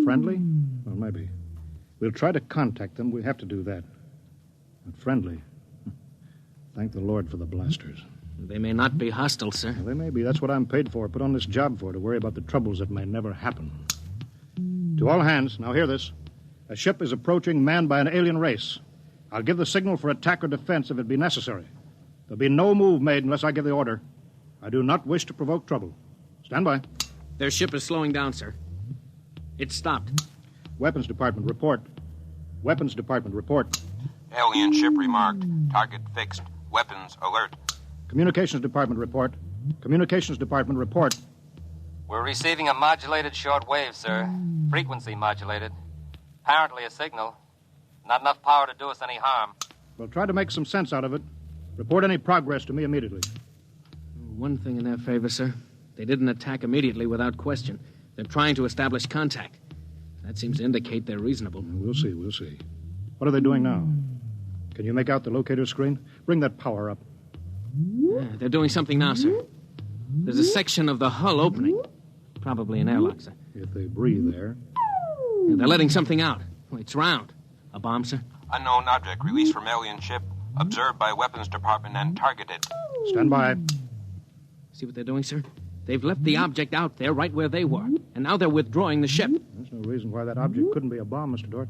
Friendly? Well, maybe. We'll try to contact them. We have to do that. But friendly? Thank the Lord for the blasters. They may not be hostile, sir. Well, they may be. That's what I'm paid for. Put on this job for, to worry about the troubles that may never happen. To all hands, now hear this. A ship is approaching manned by an alien race. I'll give the signal for attack or defense if it be necessary. There'll be no move made unless I give the order. I do not wish to provoke trouble. Stand by. Their ship is slowing down, sir. It's stopped. Weapons Department, report. Weapons Department, report. Alien ship remarked. Target fixed. Weapons alert. Communications Department, report. Communications Department, report. We're receiving a modulated short wave, sir. Frequency modulated. Apparently a signal. Not enough power to do us any harm. We'll try to make some sense out of it. Report any progress to me immediately. One thing in their favor, sir. They didn't attack immediately without question. They're trying to establish contact. That seems to indicate they're reasonable. We'll see, we'll see. What are they doing now? Can you make out the locator screen? Bring that power up. Yeah, they're doing something now, sir. There's a section of the hull opening. Probably an airlock, sir. If they breathe there. Yeah, they're letting something out. It's round. A bomb, sir? Unknown object released from alien ship. Observed by Weapons Department and targeted. Stand by. See what they're doing, sir? They've left the object out there right where they were. And now they're withdrawing the ship. There's no reason why that object couldn't be a bomb, Mr. Dort.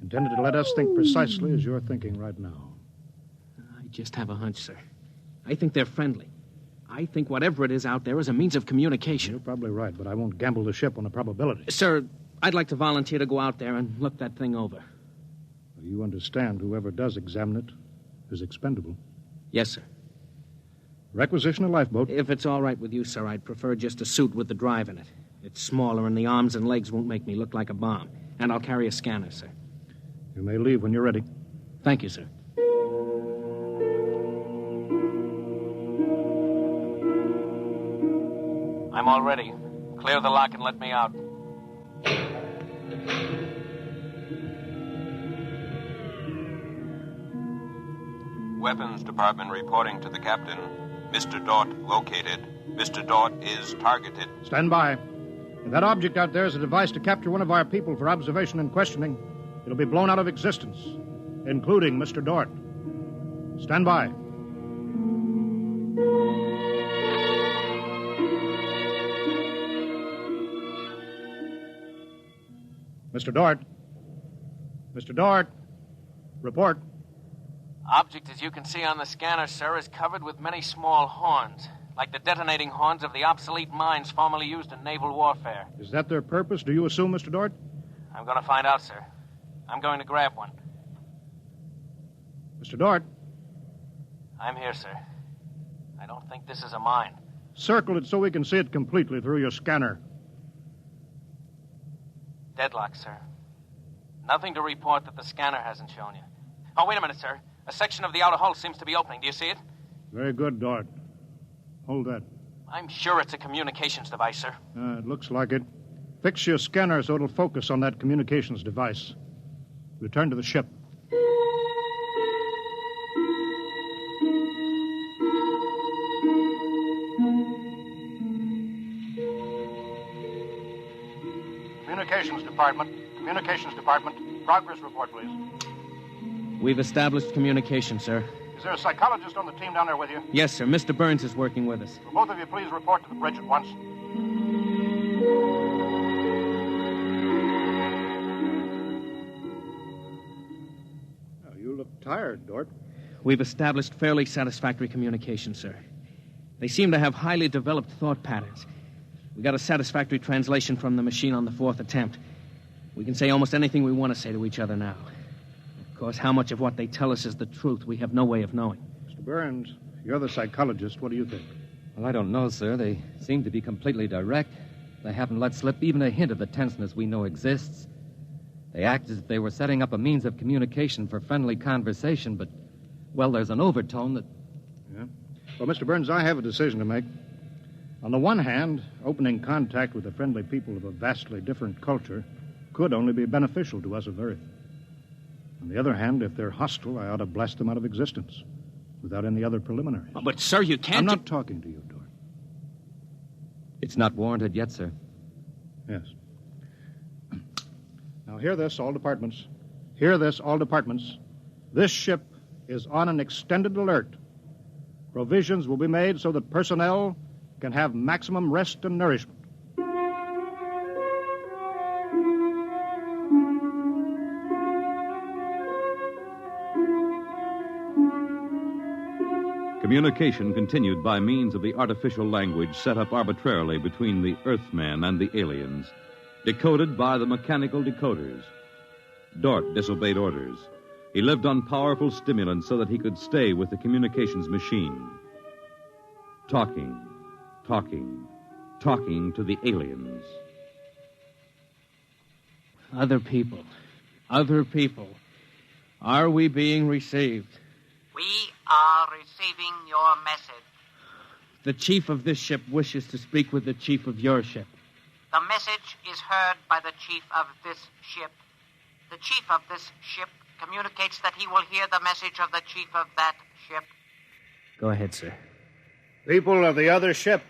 Intended to let us think precisely as you're thinking right now. I just have a hunch, sir. I think they're friendly. I think whatever it is out there is a means of communication. You're probably right, but I won't gamble the ship on a probability. Sir, I'd like to volunteer to go out there and look that thing over. You understand whoever does examine it is expendable. Yes, sir. Requisition a lifeboat. If it's all right with you, sir, I'd prefer just a suit with the drive in it. It's smaller and the arms and legs won't make me look like a bomb. And I'll carry a scanner, sir. You may leave when you're ready. Thank you, sir. I'm all ready. Clear the lock and let me out. Weapons Department reporting to the captain. Mr. Dort located. Mr. Dort is targeted. Stand by. If that object out there is a device to capture one of our people for observation and questioning, it'll be blown out of existence, including Mr. Dort. Stand by. Mr. Dort. Mr. Dort. Report. Object, as you can see on the scanner, sir, is covered with many small horns, like the detonating horns of the obsolete mines formerly used in naval warfare. Is that their purpose, do you assume, Mr. Dort? I'm going to find out, sir. I'm going to grab one. Mr. Dort? I'm here, sir. I don't think this is a mine. Circle it so we can see it completely through your scanner. Deadlock, sir. Nothing to report that the scanner hasn't shown you. Oh, wait a minute, sir. A section of the outer hull seems to be opening. Do you see it? Very good, Dort. Hold that. I'm sure it's a communications device, sir. It looks like it. Fix your scanner so it'll focus on that communications device. Return to the ship. Communications Department. Progress report, please. We've established communication, sir. Is there a psychologist on the team down there with you? Yes, sir. Mr. Burns is working with us. Will both of you please report to the bridge at once? Oh, you look tired, Dort. We've established fairly satisfactory communication, sir. They seem to have highly developed thought patterns. We got a satisfactory translation from the machine on the 4th attempt. We can say almost anything we want to say to each other now. Of course, how much of what they tell us is the truth, we have no way of knowing. Mr. Burns, you're the psychologist. What do you think? Well, I don't know, sir. They seem to be completely direct. They haven't let slip even a hint of the tenseness we know exists. They act as if they were setting up a means of communication for friendly conversation, but, well, there's an overtone that... Yeah? Well, Mr. Burns, I have a decision to make. On the one hand, opening contact with the friendly people of a vastly different culture could only be beneficial to us of Earth. On the other hand, if they're hostile, I ought to blast them out of existence without any other preliminaries. Oh, but, sir, you can't... I'm not talking to you, Dort. It's not warranted yet, sir. Yes. Now, hear this, all departments. Hear this, all departments. This ship is on an extended alert. Provisions will be made so that personnel can have maximum rest and nourishment. Communication continued by means of the artificial language set up arbitrarily between the Earthman and the aliens, decoded by the mechanical decoders. Dort disobeyed orders. He lived on powerful stimulants so that he could stay with the communications machine. Talking to the aliens. Other people. Are we being received? We are receiving your message. The chief of this ship wishes to speak with the chief of your ship. The message is heard by the chief of this ship. The chief of this ship communicates that he will hear the message of the chief of that ship. Go ahead, sir. People of the other ship,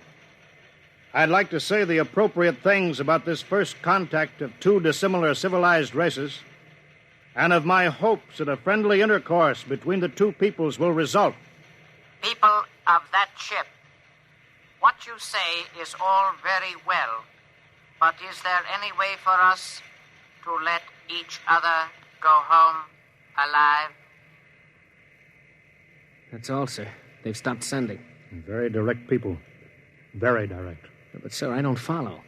I'd like to say the appropriate things about this first contact of two dissimilar civilized races, and of my hopes that a friendly intercourse between the two peoples will result. People of that ship, what you say is all very well, but is there any way for us to let each other go home alive? That's all, sir. They've stopped sending. Very direct people. Very direct. But, sir, I don't follow.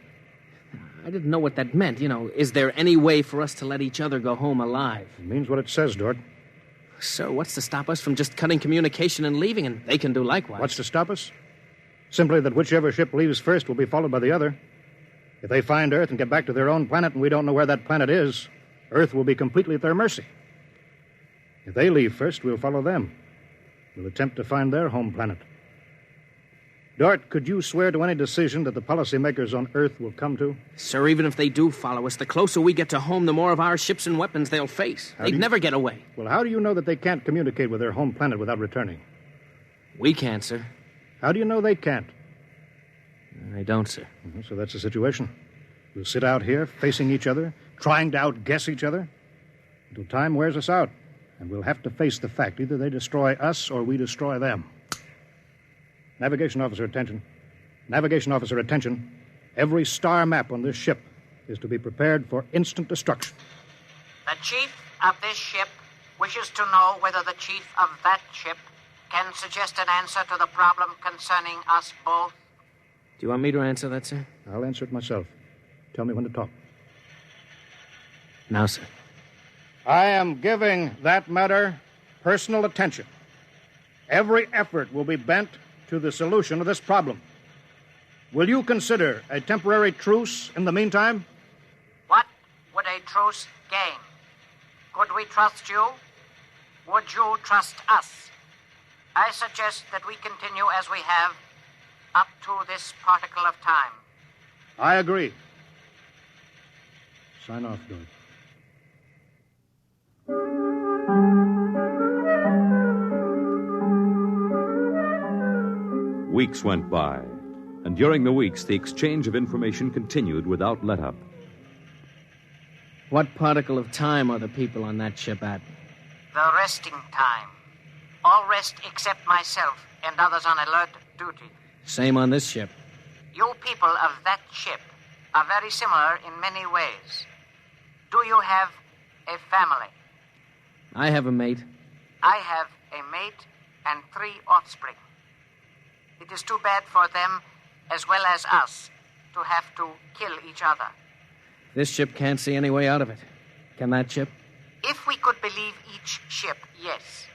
I didn't know what that meant. Is there any way for us to let each other go home alive? It means what it says, Dort. Sir, what's to stop us from just cutting communication and leaving, and they can do likewise? What's to stop us? Simply that whichever ship leaves first will be followed by the other. If they find Earth and get back to their own planet and we don't know where that planet is, Earth will be completely at their mercy. If they leave first, we'll follow them. We'll attempt to find their home planet. Dort, could you swear to any decision that the policymakers on Earth will come to? Sir, even if they do follow us, the closer we get to home, the more of our ships and weapons they'll face. They'd never get away. Well, how do you know that they can't communicate with their home planet without returning? We can't, sir. How do you know they can't? I don't, sir. So that's the situation. We'll sit out here, facing each other, trying to outguess each other, until time wears us out. And we'll have to face the fact either they destroy us or we destroy them. Navigation officer, attention. Navigation officer, attention. Every star map on this ship is to be prepared for instant destruction. The chief of this ship wishes to know whether the chief of that ship can suggest an answer to the problem concerning us both. Do you want me to answer that, sir? I'll answer it myself. Tell me when to talk. Now, sir. I am giving that matter personal attention. Every effort will be bent to the solution of this problem. Will you consider a temporary truce in the meantime? What would a truce gain? Could we trust you? Would you trust us? I suggest that we continue as we have, up to this particle of time. I agree. Sign off, Dort. Weeks went by, and during the weeks, the exchange of information continued without let-up. What particle of time are the people on that ship at? The resting time. All rest except myself and others on alert duty. Same on this ship. You people of that ship are very similar in many ways. Do you have a family? I have a mate. I have a mate and 3 offspring. It is too bad for them, as well as us, to have to kill each other. This ship can't see any way out of it. Can that ship? If we could believe each ship, yes.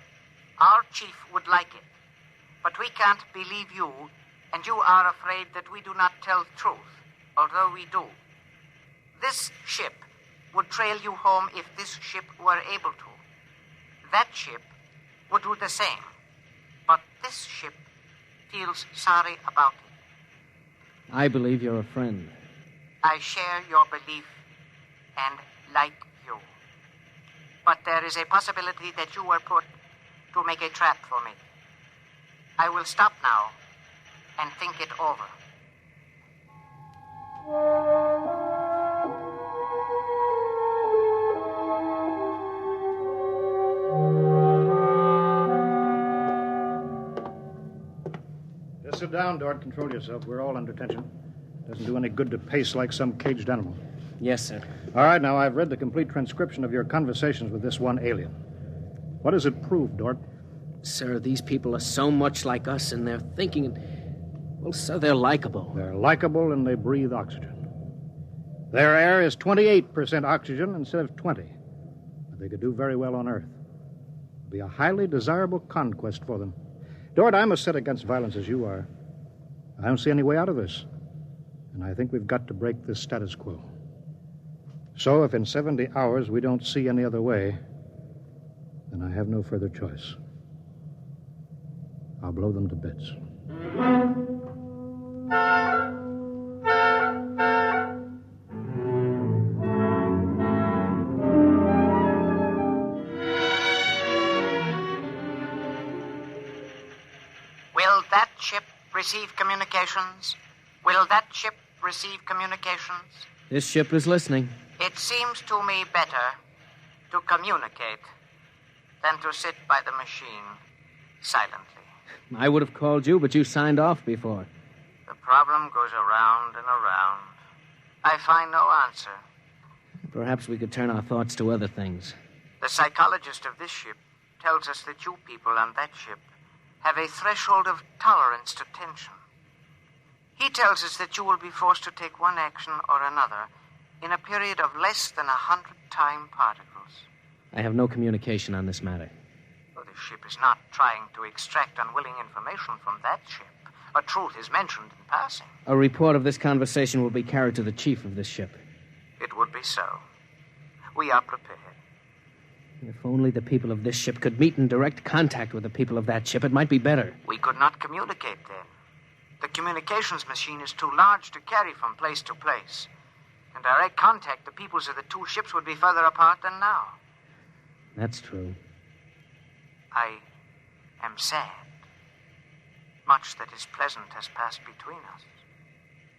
Our chief would like it. But we can't believe you, and you are afraid that we do not tell truth, although we do. This ship would trail you home if this ship were able to. That ship would do the same. But this ship feels sorry about it. I believe you're a friend. I share your belief and like you. But there is a possibility that you were put to make a trap for me. I will stop now and think it over. Just sit down, Dort. Control yourself. We're all under tension. Doesn't do any good to pace like some caged animal. Yes, sir. All right, now, I've read the complete transcription of your conversations with this one alien. What does it prove, Dort? Sir, these people are so much like us in their thinking. Well, sir, they're likable. They're likable and they breathe oxygen. Their air is 28% oxygen instead of 20. But they could do very well on Earth. It'd be a highly desirable conquest for them. Dort, I'm as set against violence as you are. I don't see any way out of this. And I think we've got to break this status quo. So if in 70 hours we don't see any other way, then I have no further choice. I'll blow them to bits. Will that ship receive communications? Will that ship receive communications? This ship is listening. It seems to me better to communicate than to sit by the machine silently. I would have called you, but you signed off before. The problem goes around and around. I find no answer. Perhaps we could turn our thoughts to other things. The psychologist of this ship tells us that you people on that ship have a threshold of tolerance to tension. He tells us that you will be forced to take one action or another in a period of less than 100 time particles. I have no communication on this matter. Well, the ship is not trying to extract unwilling information from that ship. A truth is mentioned in passing. A report of this conversation will be carried to the chief of this ship. It would be so. We are prepared. If only the people of this ship could meet in direct contact with the people of that ship, it might be better. We could not communicate then. The communications machine is too large to carry from place to place. In direct contact, the peoples of the two ships would be further apart than now. That's true. I am sad. Much that is pleasant has passed between us.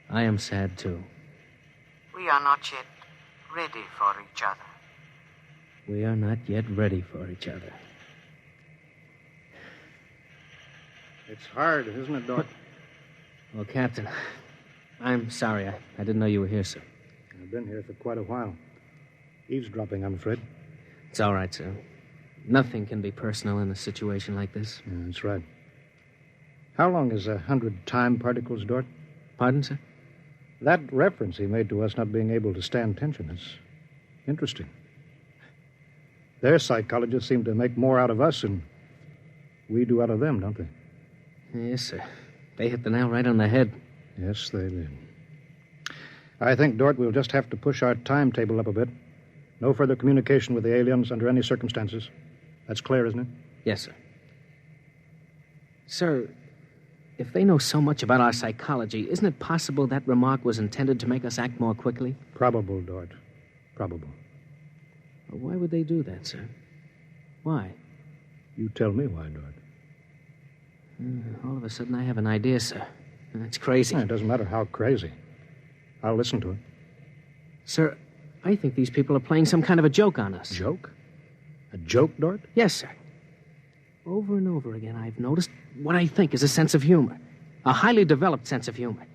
I am sad, too. We are not yet ready for each other. We are not yet ready for each other. It's hard, isn't it, Dort? Well, Captain, I'm sorry. I didn't know you were here, sir. I've been here for quite a while. Eavesdropping, I'm afraid. It's all right, sir. Nothing can be personal in a situation like this. Yeah, that's right. How long is 100 time particles, Dort? Pardon, sir? That reference he made to us not being able to stand tension is interesting. Their psychologists seem to make more out of us than we do out of them, don't they? Yes, sir. They hit the nail right on the head. Yes, they did. I think, Dort, we'll just have to push our timetable up a bit. No further communication with the aliens under any circumstances. That's clear, isn't it? Yes, sir. Sir, if they know so much about our psychology, isn't it possible that remark was intended to make us act more quickly? Probable, Dort. Probable. Well, why would they do that, sir? Why? You tell me why, Dort. All of a sudden, I have an idea, sir. It's crazy. It doesn't matter how crazy. I'll listen to it. Sir, I think these people are playing some kind of a joke on us. Joke? A joke, Dort? Yes, sir. Over and over again, I've noticed what I think is a sense of humor. A highly developed sense of humor.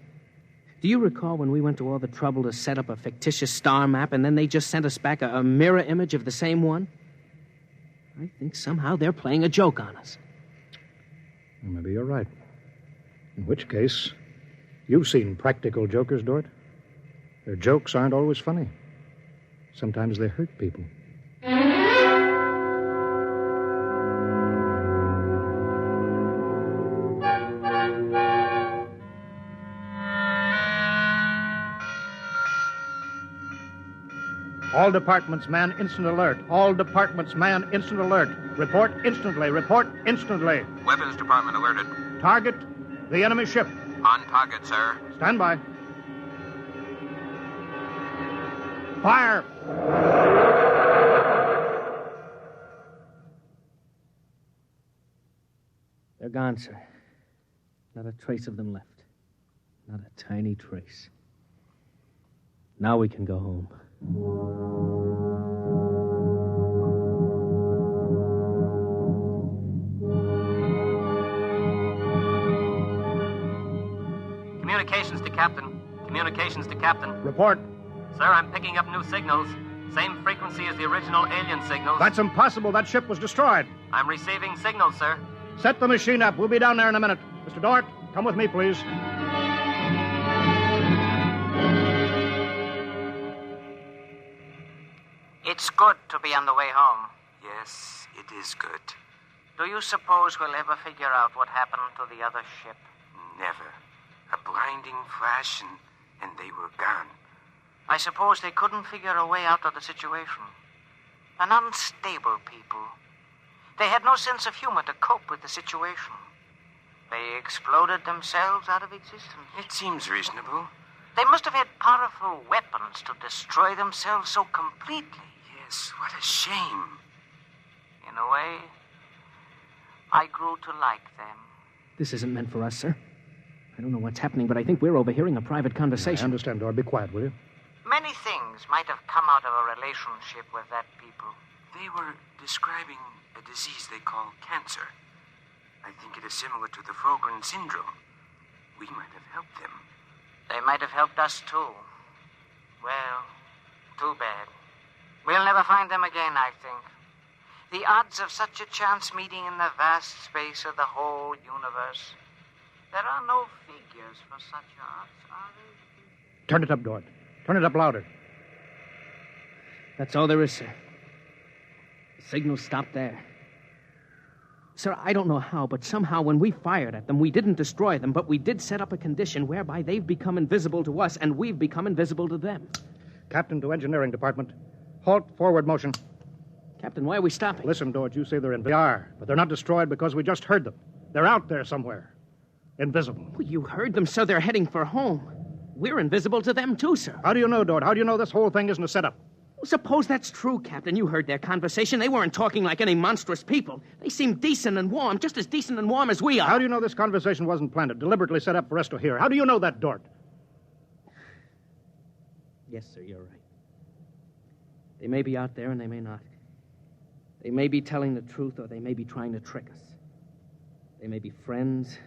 Do you recall when we went to all the trouble to set up a fictitious star map and then they just sent us back a mirror image of the same one? I think somehow they're playing a joke on us. Well, maybe you're right. In which case, you've seen practical jokers, Dort. Their jokes aren't always funny. Sometimes they hurt people. All departments, man, instant alert. All departments, man, instant alert. Report instantly. Report instantly. Weapons Department alerted. Target, the enemy ship. On target, sir. Stand by. Fire! They're gone, sir. Not a trace of them left. Not a tiny trace. Now we can go home. Communications to Captain. Communications to Captain. Report. Sir, I'm picking up new signals. Same frequency as the original alien signals. That's impossible. That ship was destroyed. I'm receiving signals, sir. Set the machine up. We'll be down there in a minute. Mr. Dort, come with me, please. It's good to be on the way home. Yes, it is good. Do you suppose we'll ever figure out what happened to the other ship? Never. A blinding flash and they were gone. I suppose they couldn't figure a way out of the situation. An unstable people. They had no sense of humor to cope with the situation. They exploded themselves out of existence. It seems reasonable. They must have had powerful weapons to destroy themselves so completely. Yes, what a shame. In a way, I grew to like them. This isn't meant for us, sir. I don't know what's happening, but I think we're overhearing a private conversation. I understand, Dort. Be quiet, will you? Many things might have come out of a relationship with that people. They were describing a disease they call cancer. I think it is similar to the Frogren syndrome. We might have helped them. They might have helped us, too. Well, too bad. We'll never find them again, I think. The odds of such a chance meeting in the vast space of the whole universe. There are no figures for such odds, are there? Turn it up, Dort. Turn it up louder. That's all there is, sir. The signal stopped there. Sir, I don't know how, but somehow when we fired at them, we didn't destroy them, but we did set up a condition whereby they've become invisible to us and we've become invisible to them. Captain to Engineering Department. Halt forward motion. Captain, why are we stopping? Listen, Dort, you say they're invisible. They are, but they're not destroyed because we just heard them. They're out there somewhere. Invisible. Well, you heard them, so they're heading for home. We're invisible to them, too, sir. How do you know, Dort? How do you know this whole thing isn't a setup? Well, suppose that's true, Captain. You heard their conversation. They weren't talking like any monstrous people. They seemed decent and warm, just as decent and warm as we are. How do you know this conversation wasn't planned, deliberately set up for us to hear? How do you know that, Dort? Yes, sir, you're right. They may be out there and they may not. They may be telling the truth or they may be trying to trick us. They may be friends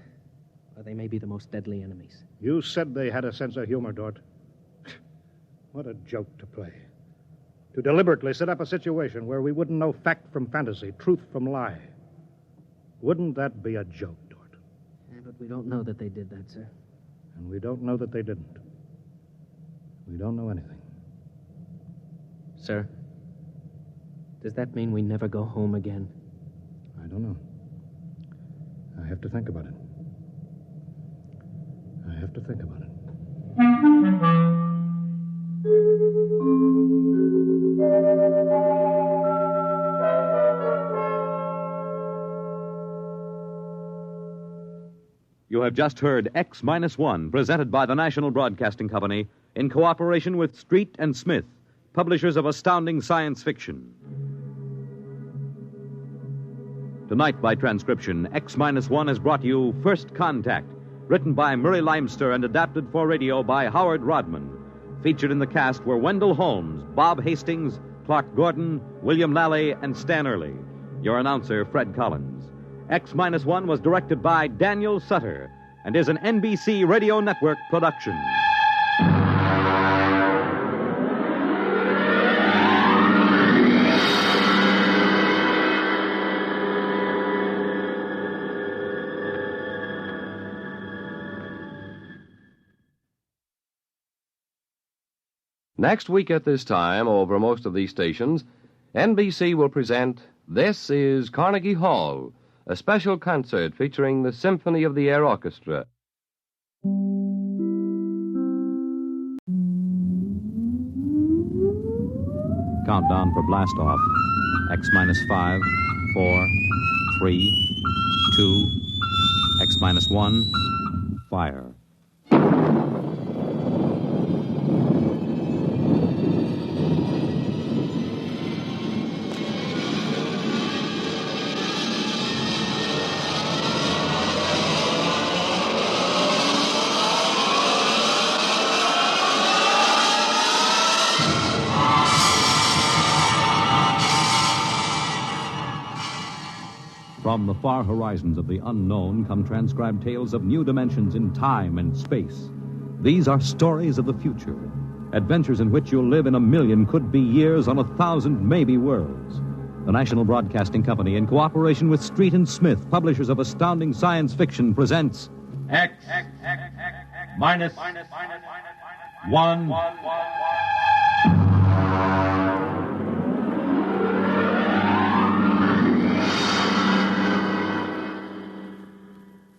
or they may be the most deadly enemies. You said they had a sense of humor, Dort. What a joke to play. To deliberately set up a situation where we wouldn't know fact from fantasy, truth from lie. Wouldn't that be a joke, Dort? Yeah, but we don't know that they did that, sir. And we don't know that they didn't. We don't know anything. Sir, does that mean we never go home again? I don't know. I have to think about it. I have to think about it. You have just heard X-1, presented by the National Broadcasting Company in cooperation with Street and Smith, publishers of astounding science fiction. Tonight, by transcription, X-1 has brought you First Contact, written by Murray Leinster and adapted for radio by Howard Rodman. Featured in the cast were Wendell Holmes, Bob Hastings, Clark Gordon, William Lally, and Stan Early. Your announcer, Fred Collins. X-1 was directed by Daniel Sutter and is an NBC Radio Network production. Next week at this time, over most of these stations, NBC will present This is Carnegie Hall, a special concert featuring the Symphony of the Air Orchestra. Countdown for blastoff. X-5, 4, 3, 2, X-1, fire. From the far horizons of the unknown come transcribed tales of new dimensions in time and space. These are stories of the future, adventures in which you'll live in a million could-be years on 1,000 maybe worlds. The National Broadcasting Company, in cooperation with Street and Smith, publishers of astounding science fiction, presents X-1.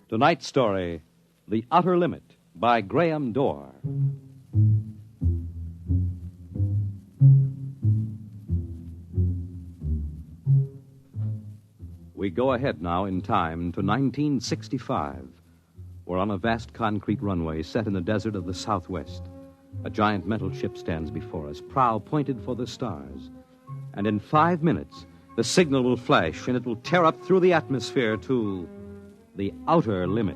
Tonight's story, The Outer Limit, by Graham Dorr. We go ahead now in time to 1965. We're on a vast concrete runway set in the desert of the Southwest. A giant metal ship stands before us, prow pointed for the stars. And in 5 minutes, the signal will flash and it will tear up through the atmosphere to the outer limit.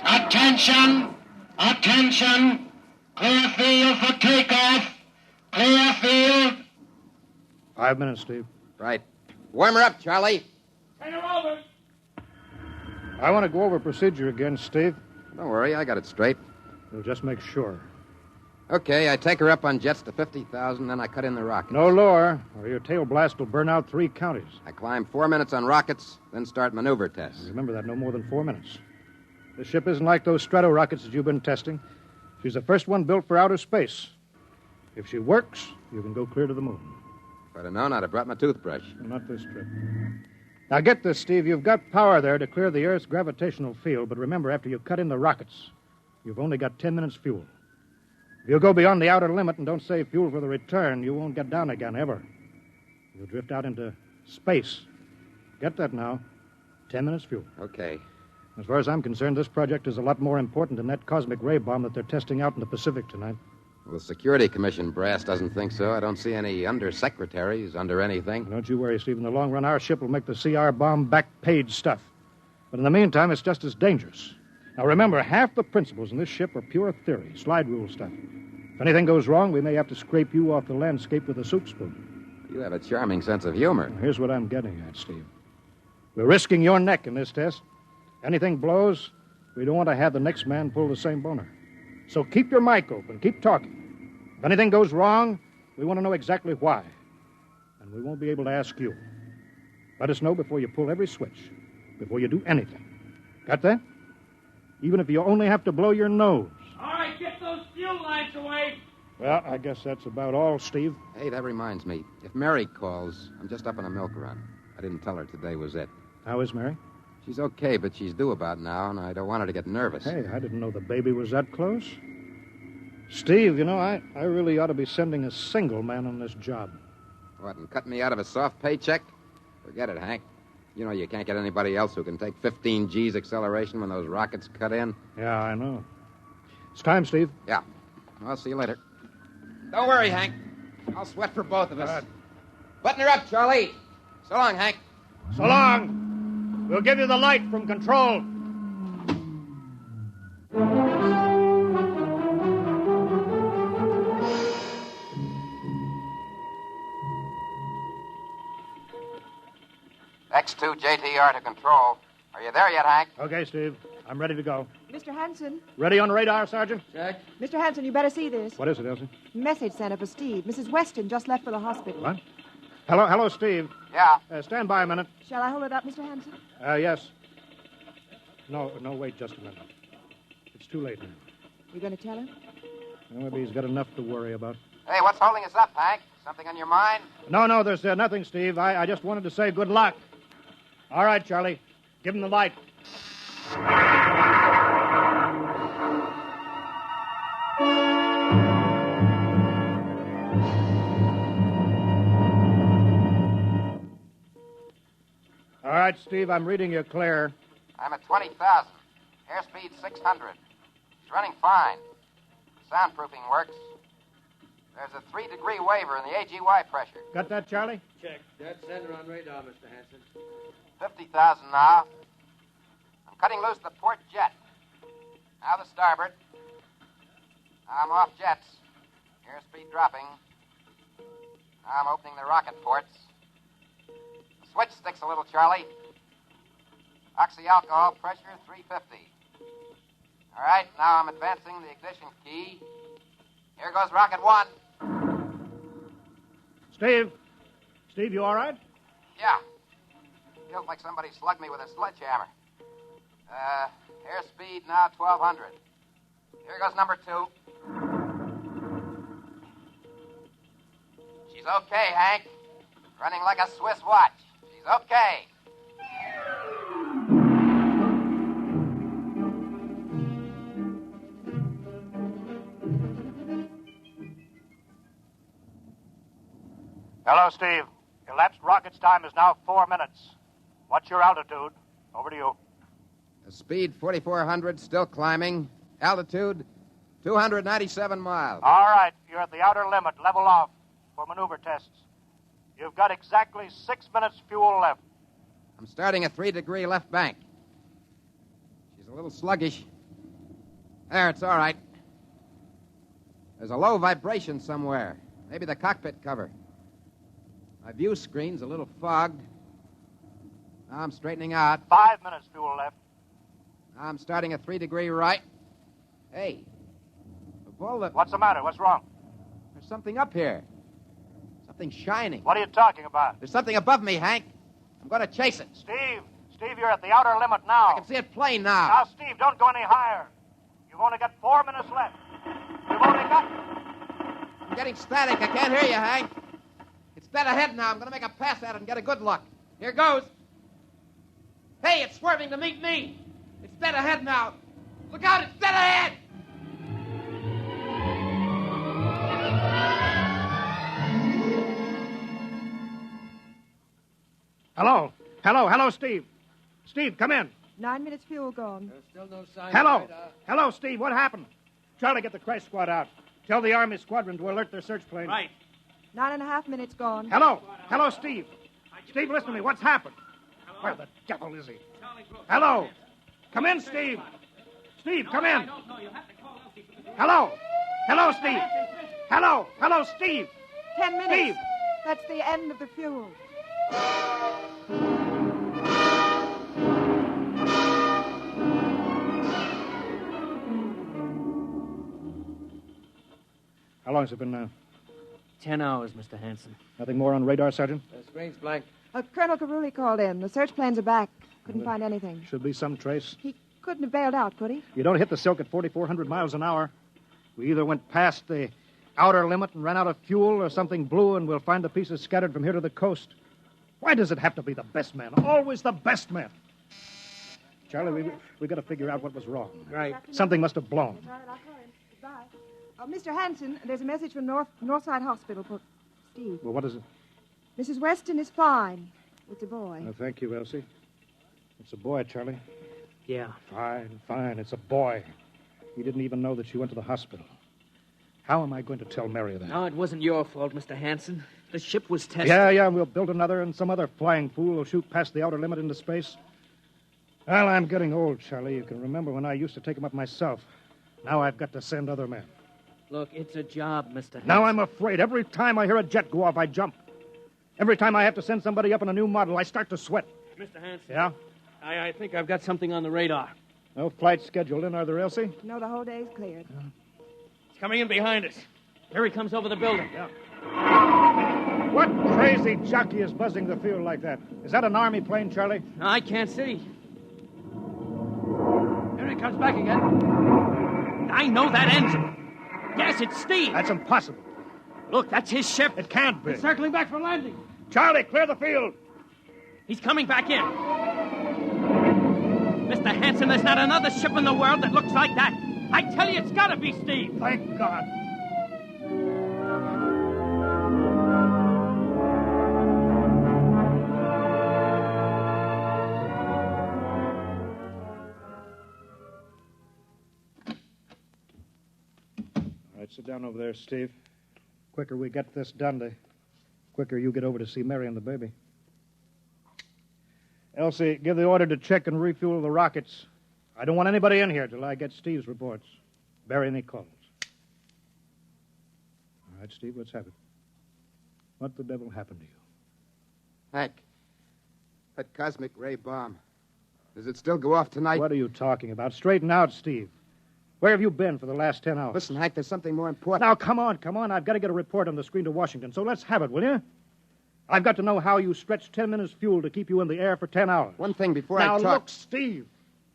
Attention! Attention! Clear field for takeoff! Clear field! 5 minutes, Steve. Right. Warm her up, Charlie. Turn her over. I want to go over procedure again, Steve. Don't worry, I got it straight. We'll just make sure. Okay, I take her up on jets to 50,000, then I cut in the rockets. No lower, or your tail blast will burn out 3 counties. I climb 4 minutes on rockets, then start maneuver tests. Remember that, no more than 4 minutes. This ship isn't like those strato rockets that you've been testing. She's the first one built for outer space. If she works, you can go clear to the moon. If I'd have known, I'd have brought my toothbrush. Well, not this trip. Now, get this, Steve. You've got power there to clear the Earth's gravitational field, but remember, after you cut in the rockets, you've only got 10 minutes fuel. If you go beyond the outer limit and don't save fuel for the return, you won't get down again, ever. You'll drift out into space. Get that now. 10 minutes fuel. Okay. As far as I'm concerned, this project is a lot more important than that cosmic ray bomb that they're testing out in the Pacific tonight. Well, the Security Commission brass doesn't think so. I don't see any undersecretaries under anything. Don't you worry, Steve. In the long run, our ship will make the CR bomb back-page stuff. But in the meantime, it's just as dangerous. Now, remember, half the principles in this ship are pure theory, slide rule stuff. If anything goes wrong, we may have to scrape you off the landscape with a soup spoon. You have a charming sense of humor. Here's what I'm getting at, Steve. We're risking your neck in this test. Anything blows, we don't want to have the next man pull the same boner. So keep your mic open. Keep talking. If anything goes wrong, we want to know exactly why. And we won't be able to ask you. Let us know before you pull every switch, before you do anything. Got that? Even if you only have to blow your nose. All right, get those fuel lines away. Well, I guess that's about all, Steve. Hey, that reminds me. If Mary calls, I'm just up on a milk run. I didn't tell her today was it. How is Mary? She's okay, but she's due about now, and I don't want her to get nervous. Hey, I didn't know the baby was that close. Steve, you know, I really ought to be sending a single man on this job. What, and cut me out of a soft paycheck? Forget it, Hank. You know you can't get anybody else who can take 15 G's acceleration when those rockets cut in. Yeah, I know. It's time, Steve. Yeah. I'll see you later. Don't worry, Hank. I'll sweat for both of us. Button her up, Charlie. So long, Hank. So long. We'll give you the light from control. X2 JTR to control. Are you there yet, Hank? Okay, Steve. I'm ready to go. Mr. Hanson. Ready on radar, Sergeant? Check. Mr. Hanson, you better see this. What is it, Elsie? Message center for Steve. Mrs. Weston just left for the hospital. What? Hello, Steve. Yeah? Stand by a minute. Shall I hold it up, Mr. Hanson? Yes. No, wait just a minute. It's too late now. You going to tell him? Well, maybe he's got enough to worry about. Hey, what's holding us up, Hank? Something on your mind? No, there's nothing, Steve. I just wanted to say good luck. All right, Charlie. Give him the light. All right, Steve, I'm reading you clear. I'm at 20,000. Airspeed 600. It's running fine. Soundproofing works. There's a 3-degree waiver in the AGY pressure. Got that, Charlie? Check. Dead center on radar, Mr. Hanson. 50,000 now. I'm cutting loose the port jet. Now the starboard. Now I'm off jets. Airspeed dropping. Now I'm opening the rocket ports. The switch sticks a little, Charlie. Oxy-alcohol pressure 350. All right, now I'm advancing the ignition key. Here goes rocket 1. Steve, you all right? Yeah. Feels like somebody slugged me with a sledgehammer. Airspeed now 1,200. Here goes number 2. She's okay, Hank. Running like a Swiss watch. She's okay. Hello, Steve. Elapsed rocket's time is now 4 minutes. What's your altitude? Over to you. Speed 4,400, still climbing. Altitude 297 miles. All right, you're at the outer limit. Level off for maneuver tests. You've got exactly 6 minutes fuel left. I'm starting a 3-degree left bank. She's a little sluggish. There, it's all right. There's a low vibration somewhere. Maybe the cockpit cover. My view screen's a little fogged. Now I'm straightening out. 5 minutes fuel left. Now I'm starting a 3-degree right. Hey, of all the... What's the matter? What's wrong? There's something up here. Something shining. What are you talking about? There's something above me, Hank. I'm going to chase it. Steve, you're at the outer limit now. I can see it plain now. Now, Steve, don't go any higher. You've only got 4 minutes left. You've only got... I'm getting static. I can't hear you, Hank. It's dead ahead now. I'm going to make a pass at it and get a good look. Here goes. Hey, it's swerving to meet me. It's dead ahead now. Look out, it's dead ahead. Hello, Steve. Steve, come in. 9 minutes fuel gone. There's still no sign Hello, Steve, what happened? Charlie, get the crash squad out. Tell the Army squadron to alert their search plane. Right. 9.5 minutes gone. Hello, Steve. Steve, listen to me. What's happened? Where the devil is he? Hello. Come in, Steve. Steve, come in. Hello, Steve. Hello, Steve. 10 minutes. Steve. That's the end of the fuel. How long has it been now? 10 hours, Mr. Hanson. Nothing more on radar, Sergeant? The screen's blank. Colonel Carulli called in. The search planes are back. Couldn't find anything. Should be some trace. He couldn't have bailed out, could he? You don't hit the silk at 4,400 miles an hour. We either went past the outer limit and ran out of fuel, or something blew, and we'll find the pieces scattered from here to the coast. Why does it have to be the best man? Always the best man. Charlie, we got to figure out what was wrong. Right. Something must have blown. All right, I'll call him. Goodbye. Mr. Hanson, there's a message from Northside Hospital for Steve. Well, what is it? Mrs. Weston is fine. It's a boy. Thank you, Elsie. It's a boy, Charlie. Yeah. Fine. It's a boy. He didn't even know that she went to the hospital. How am I going to tell Mary that? No, it wasn't your fault, Mr. Hanson. The ship was tested. Yeah, we'll build another, and some other flying fool will shoot past the outer limit into space. Well, I'm getting old, Charlie. You can remember when I used to take them up myself. Now I've got to send other men. Look, it's a job, Mr. Hanson. Now I'm afraid. Every time I hear a jet go off, I jump. Every time I have to send somebody up in a new model, I start to sweat. Mr. Hanson. Yeah? I think I've got something on the radar. No flights scheduled in, are there, Elsie? No, the whole day's cleared. It's coming in behind us. Here he comes over the building. Yeah. What crazy jockey is buzzing the field like that? Is that an Army plane, Charlie? No, I can't see. Here he comes back again. I know that engine. Yes, it's Steve. That's impossible. Look, that's his ship. It can't be. It's circling back for landing. Charlie, clear the field. He's coming back in. Mr. Hanson, there's not another ship in the world that looks like that. I tell you, it's got to be Steve. Thank God. All right, sit down over there, Steve. Quicker we get this done, the quicker you get over to see Mary and the baby. Elsie, give the order to check and refuel the rockets. I don't want anybody in here till I get Steve's reports. Bury any calls. All right, Steve, let's have it. What the devil happened to you? Hank, that cosmic ray bomb. Does it still go off tonight? What are you talking about? Straighten out, Steve. Where have you been for the last 10 hours? Listen, Hank, there's something more important. Now, come on. I've got to get a report on the screen to Washington, so let's have it, will you? I've got to know how you stretched 10 minutes fuel to keep you in the air for 10 hours. One thing before now, I talk. Now, look, Steve.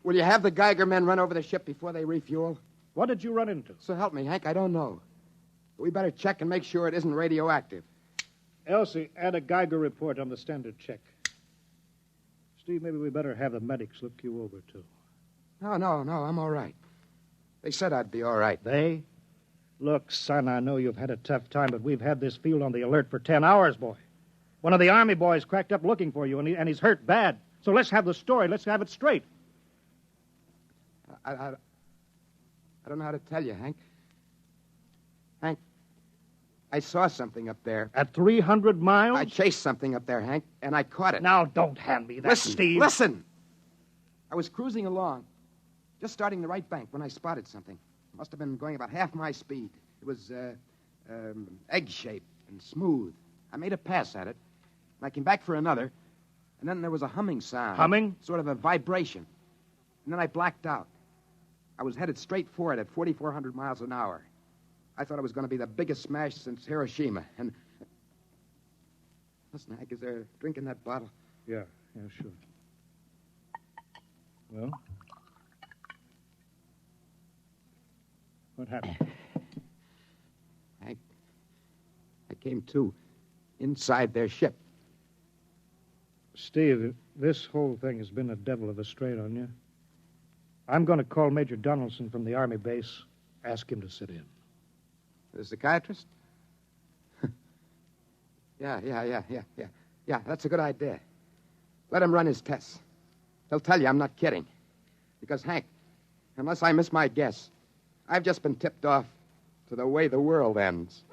Will you have the Geiger men run over the ship before they refuel? What did you run into? So help me, Hank, I don't know. We better check and make sure it isn't radioactive. Elsie, add a Geiger report on the standard check. Steve, maybe we better have the medics look you over, too. No, I'm all right. They said I'd be all right. They? Look, son, I know you've had a tough time, but we've had this field on the alert for 10 hours, boy. One of the Army boys cracked up looking for you, and he's hurt bad. So let's have the story. Let's have it straight. I don't know how to tell you, Hank. Hank, I saw something up there. At 300 miles? I chased something up there, Hank, and I caught it. Now, don't hand me that, listen, Steve. Listen! I was cruising along, just starting the right bank, when I spotted something. It must have been going about half my speed. It was egg-shaped and smooth. I made a pass at it, and I came back for another, and then there was a humming sound. Humming? Sort of a vibration. And then I blacked out. I was headed straight for it at 4,400 miles an hour. I thought it was going to be the biggest smash since Hiroshima. And listen, Hank, is there a drink in that bottle? Yeah, sure. Well? What happened? I came to inside their ship. Steve, this whole thing has been a devil of a strain on you. I'm going to call Major Donaldson from the Army base, ask him to sit in. The psychiatrist? Yeah, that's a good idea. Let him run his tests. He'll tell you I'm not kidding. Because, Hank, unless I miss my guess, I've just been tipped off to the way the world ends.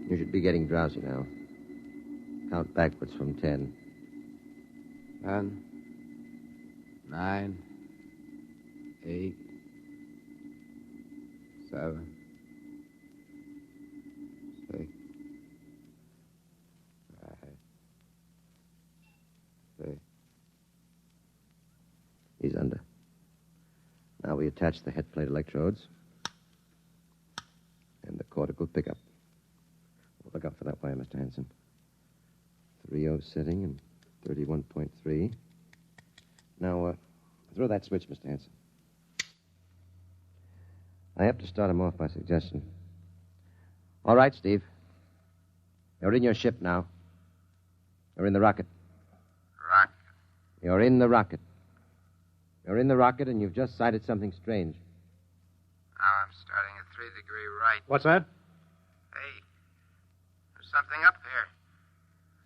You should be getting drowsy now. Count backwards from 10. 10, 9, 8, 7, 6, 5, 6. He's under. Now we attach the head plate electrodes and the cortical pickup. Look out for that wire, Mr. Hanson. 3.0 setting and 31.3. Now, throw that switch, Mr. Hanson. I have to start him off by suggestion. All right, Steve. You're in your ship now. You're in the rocket. Rocket? You're in the rocket. You're in the rocket, and you've just sighted something strange. Now I'm starting at 3-degree right. What's that? Hey, there's something up here.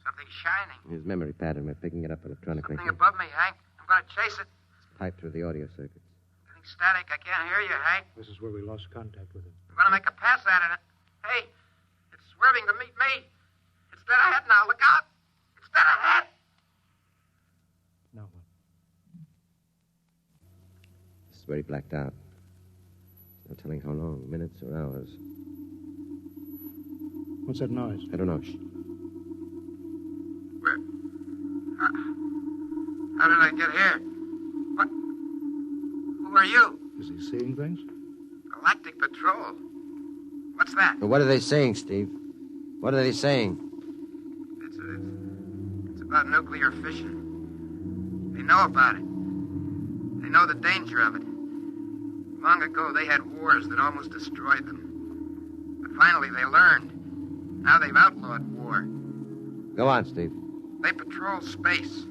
Something shining. His memory pattern. We're picking it up electronically. Something above me, Hank. I'm going to chase it. It's piped through the audio circuits. Getting static. I can't hear you, Hank. This is where we lost contact with him. I'm going to make a pass at it. Hey, it's swerving to meet me. It's dead ahead now. Look out. It's dead ahead. Now what? This is where he blacked out. No telling how long, minutes or hours. What's that noise? I don't know. Shh. Where? How did I get here? What? Who are you? Is he seeing things? Galactic Patrol. What's that? But what are they saying, Steve? What are they saying? It's about nuclear fission. They know about it. They know the danger of it. Long ago, they had wars that almost destroyed them. But finally, they learned. Now they've outlawed war. Go on, Steve. They patrol space.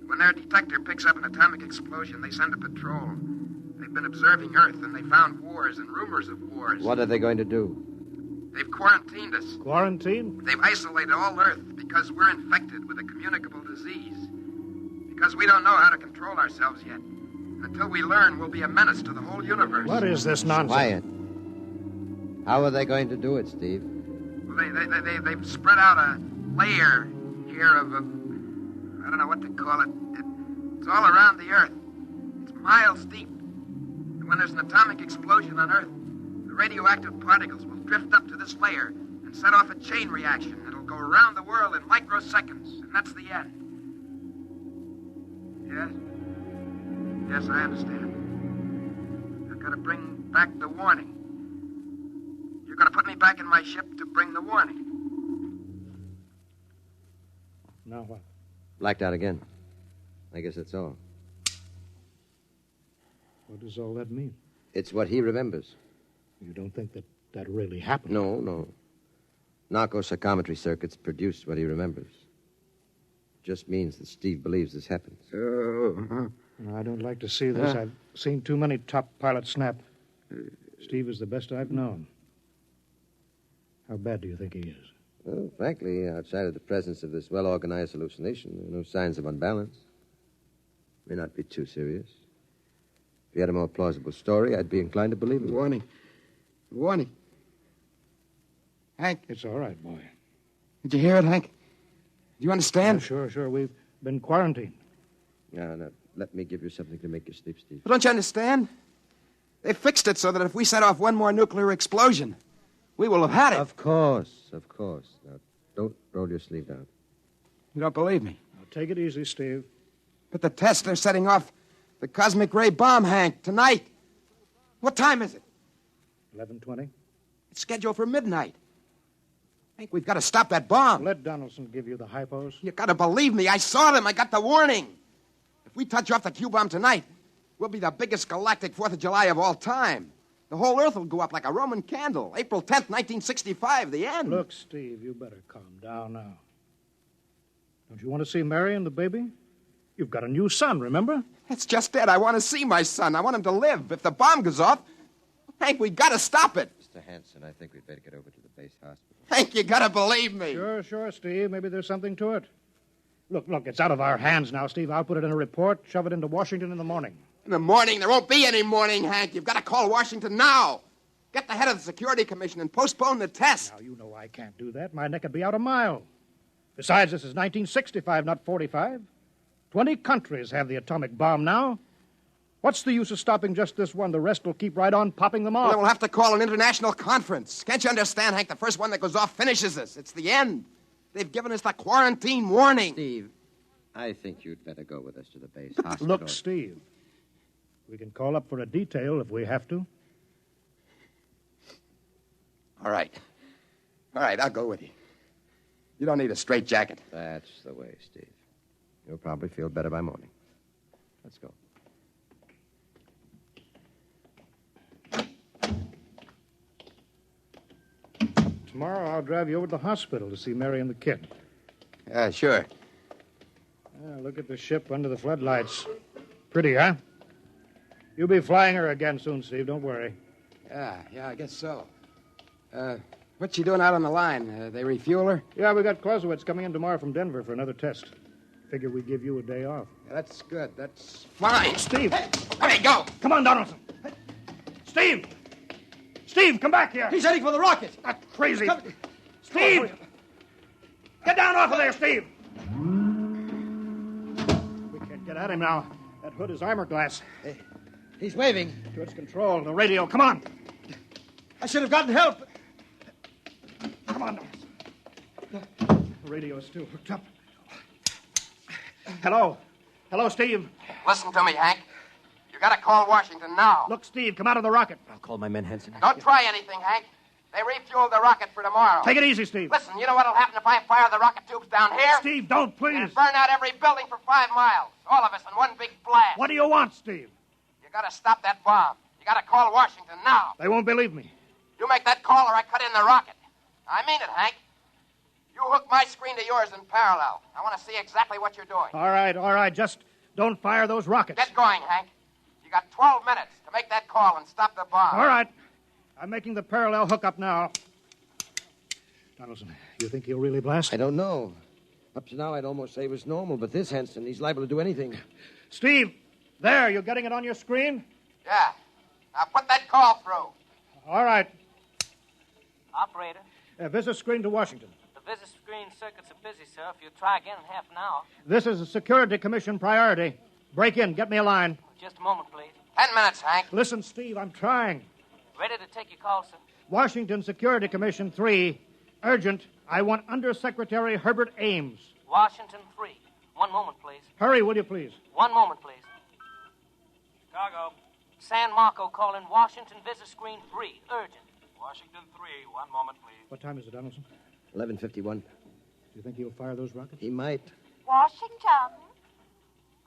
When their detector picks up an atomic explosion, they send a patrol. They've been observing Earth, and they found wars and rumors of wars. What are they going to do? They've quarantined us. Quarantine? They've isolated all Earth because we're infected with a communicable disease. Because we don't know how to control ourselves yet. Until we learn, we'll be a menace to the whole universe. What is this nonsense? Quiet. How are they going to do it, Steve? Well, they've spread out a layer here of I don't know what to call it. It's all around the Earth. It's miles deep. And when there's an atomic explosion on Earth, the radioactive particles will drift up to this layer and set off a chain reaction. It'll go around the world in microseconds, and that's the end. Yes? Yes, I understand. I've got to bring back the warning. You're going to put me back in my ship to bring the warning. Now what? Blacked out again. I guess that's all. What does all that mean? It's what he remembers. You don't think that really happened? No. Narco-psychometry circuits produce what he remembers. Just means that Steve believes this happened. I don't like to see this. I've seen too many top pilots snap. Steve is the best I've known. How bad do you think he is? Well, frankly, outside of the presence of this well-organized hallucination, there are no signs of unbalance. May not be too serious. If you had a more plausible story, I'd be inclined to believe it. Warning. Hank. It's all right, boy. Did you hear it, Hank? Do you understand? Yeah, sure. We've been quarantined. Now, let me give you something to make you sleep, Steve. But don't you understand? They fixed it so that if we set off one more nuclear explosion, we will have had it. Of course. Now, don't roll your sleeve down. You don't believe me? Now, take it easy, Steve. But the tests, they're setting off the cosmic ray bomb, Hank, tonight. What time is it? 11:20. It's scheduled for midnight. Hank, we've got to stop that bomb. Let Donaldson give you the hypos. You got to believe me. I saw them. I got the warning. If we touch off the Q-bomb tonight, we'll be the biggest galactic 4th of July of all time. The whole Earth will go up like a Roman candle. April 10th, 1965, the end. Look, Steve, you better calm down now. Don't you want to see Mary and the baby? You've got a new son, remember? That's just it. I want to see my son. I want him to live. If the bomb goes off, Hank, we got to stop it. Mr. Hanson, I think we'd better get over to the base hospital. Hank, you got to believe me. Sure, Steve. Maybe there's something to it. Look, it's out of our hands now, Steve. I'll put it in a report, shove it into Washington in the morning. In the morning? There won't be any morning, Hank. You've got to call Washington now. Get the head of the Security Commission and postpone the test. Now, you know I can't do that. My neck would be out a mile. Besides, this is 1965, not 45. 20 countries have the atomic bomb now. What's the use of stopping just this one? The rest will keep right on popping them off. Well, we'll have to call an international conference. Can't you understand, Hank? The first one that goes off finishes us. It's the end. They've given us the quarantine warning. Steve, I think you'd better go with us to the base hospital. Look, Steve, we can call up for a detail if we have to. All right, I'll go with you. You don't need a straitjacket. That's the way, Steve. You'll probably feel better by morning. Let's go. Tomorrow I'll drive you over to the hospital to see Mary and the kid. Sure. Look at the ship under the floodlights. Pretty, huh? You'll be flying her again soon, Steve. Don't worry. Yeah, I guess so. What's she doing out on the line? They refuel her? Yeah, we got Clausewitz coming in tomorrow from Denver for another test. Figure we'd give you a day off. Yeah, that's good. That's fine. Steve! Hey, go! Come on, Donaldson. Steve! Steve, come back here! He's heading for the rocket. That's crazy. Steve! Get down off of there, Steve! We can't get at him now. That hood is armor glass. Hey, he's waving. To its control. The radio. Come on. I should have gotten help. Come on. The radio is still hooked up. Hello. Hello, Steve. Listen to me, Hank. You gotta call Washington now. Look, Steve, come out of the rocket. I'll call my men, Henson. Don't try anything, Hank. They refueled the rocket for tomorrow. Take it easy, Steve. Listen, you know what'll happen if I fire the rocket tubes down here? Steve, don't, please. It'll burn out every building for 5 miles. All of us in one big blast. What do you want, Steve? You gotta stop that bomb. You gotta call Washington now. They won't believe me. You make that call or I cut in the rocket. I mean it, Hank. You hook my screen to yours in parallel. I want to see exactly what you're doing. All right. Just don't fire those rockets. Get going, Hank. You got 12 minutes to make that call and stop the bomb. All right. I'm making the parallel hookup now. Donaldson, you think he'll really blast? I don't know. Up to now, I'd almost say he was normal, but this Henson, he's liable to do anything. Steve, there, you're getting it on your screen? Yeah. Now put that call through. All right. Operator, Visit screen to Washington. the visit screen circuits are busy, sir. If you try again in half an hour. This is a Security Commission priority. Break in. Get me a line. Just a moment, please. 10 minutes, Hank. Listen, Steve, I'm trying. Ready to take your call, sir. Washington Security Commission 3. Urgent. I want Undersecretary Herbert Ames. Washington 3. One moment, please. Hurry, will you, please? One moment, please. Chicago. San Marco calling Washington visit screen 3. Urgent. Washington 3. One moment, please. What time is it, Donaldson? 11:51. Do you think he'll fire those rockets? He might. Washington.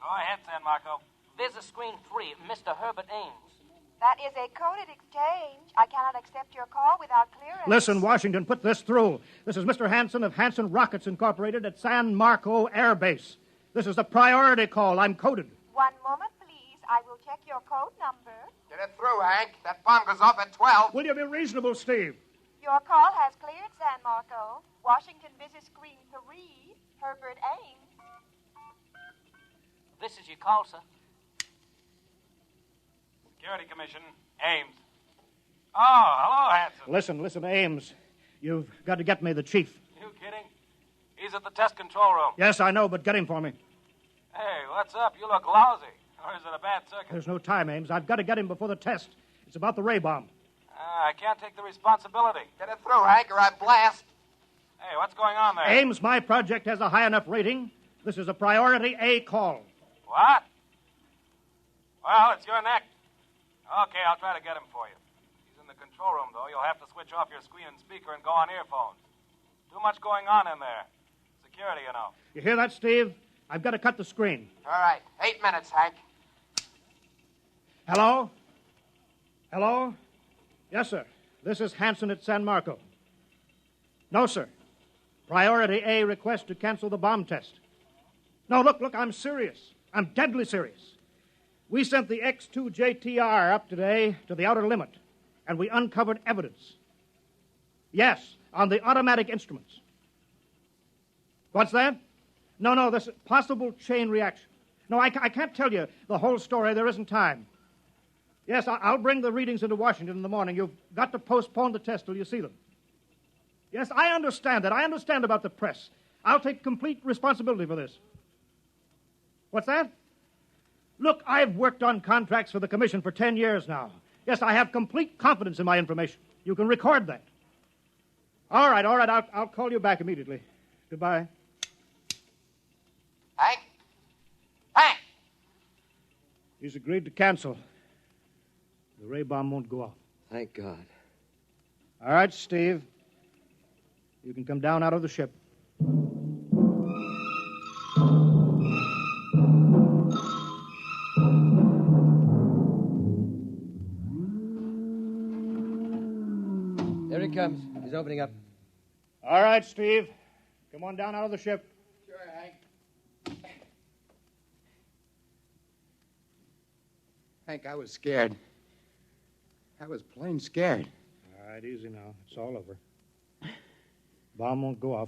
Go ahead, San Marco. Visit screen 3, Mr. Herbert Ames. That is a coded exchange. I cannot accept your call without clearance. Listen, Washington, put this through. This is Mr. Hanson of Hanson Rockets Incorporated at San Marco Air Base. This is a priority call. I'm coded. One moment, please. I will check your code number. Get it through, Hank. That bomb goes off at 12. Will you be reasonable, Steve? Your call has cleared, San Marco. Washington visit screen 3, Herbert Ames. This is your call, sir. Security Commission. Ames. Oh, hello, Hanson. Listen, Ames. You've got to get me the chief. You kidding? He's at the test control room. Yes, I know, but get him for me. Hey, what's up? You look lousy. Or is it a bad circuit? There's no time, Ames. I've got to get him before the test. It's about the ray bomb. I can't take the responsibility. Get it through, Hank, or I blast. Hey, what's going on there? Ames, my project has a high enough rating. This is a priority A call. What? Well, it's your neck. Okay, I'll try to get him for you. He's in the control room, though. You'll have to switch off your screen and speaker and go on earphones. Too much going on in there. Security, you know. You hear that, Steve? I've got to cut the screen. All right. 8 minutes, Hank. Hello? Hello? Yes, sir. This is Hanson at San Marco. No, sir. Priority A request to cancel the bomb test. No, look, I'm serious. I'm deadly serious. We sent the X-2 JTR up today to the outer limit, and we uncovered evidence. Yes, on the automatic instruments. What's that? No, this possible chain reaction. No, I can't tell you the whole story. There isn't time. Yes, I'll bring the readings into Washington in the morning. You've got to postpone the test till you see them. Yes, I understand that. I understand about the press. I'll take complete responsibility for this. What's that? Look, I've worked on contracts for the Commission for 10 years now. Yes, I have complete confidence in my information. You can record that. All right, I'll call you back immediately. Goodbye. Hank? He's agreed to cancel. The ray bomb won't go off. Thank God. All right, Steve. You can come down out of the ship. There he comes. He's opening up. All right, Steve. Come on down out of the ship. Sure, Hank. Hank, I was scared. I was plain scared. All right, easy now. It's all over. Bomb won't go off.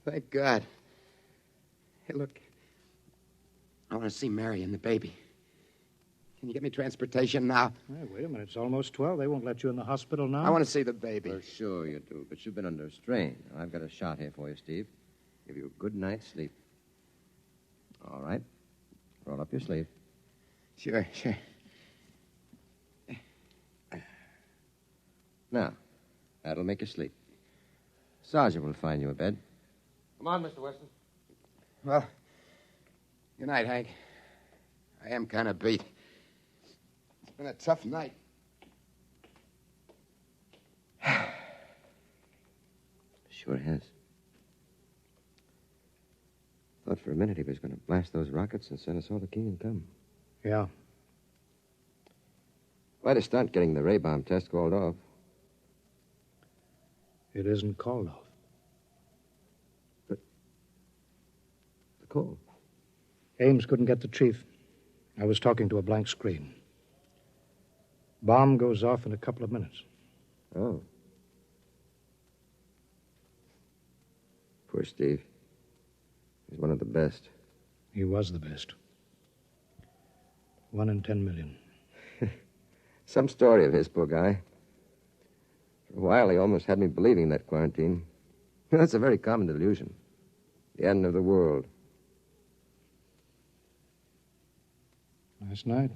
Thank God. Hey, look. I want to see Mary and the baby. Can you get me transportation now? Hey, wait a minute. It's almost 12. They won't let you in the hospital now. I want to see the baby. For sure you do, but you've been under strain. I've got a shot here for you, Steve. Give you a good night's sleep. All right. Roll up your sleeve. Sure. Now, that'll make you sleep. Sergeant will find you a bed. Come on, Mr. Weston. Well, good night, Hank. I am kind of beat. It's been a tough night. Sure has. Thought for a minute he was going to blast those rockets and send us all to Kingdom Come. Yeah. Quite a stunt getting the ray bomb test called off. It isn't called off. But the call. Ames couldn't get the chief. I was talking to a blank screen. Bomb goes off in a couple of minutes. Oh. Poor Steve. He's one of the best. He was the best. 1 in 10 million. Some story of his, poor guy. For a while, he almost had me believing that quarantine. That's a very common delusion. The end of the world. Last night,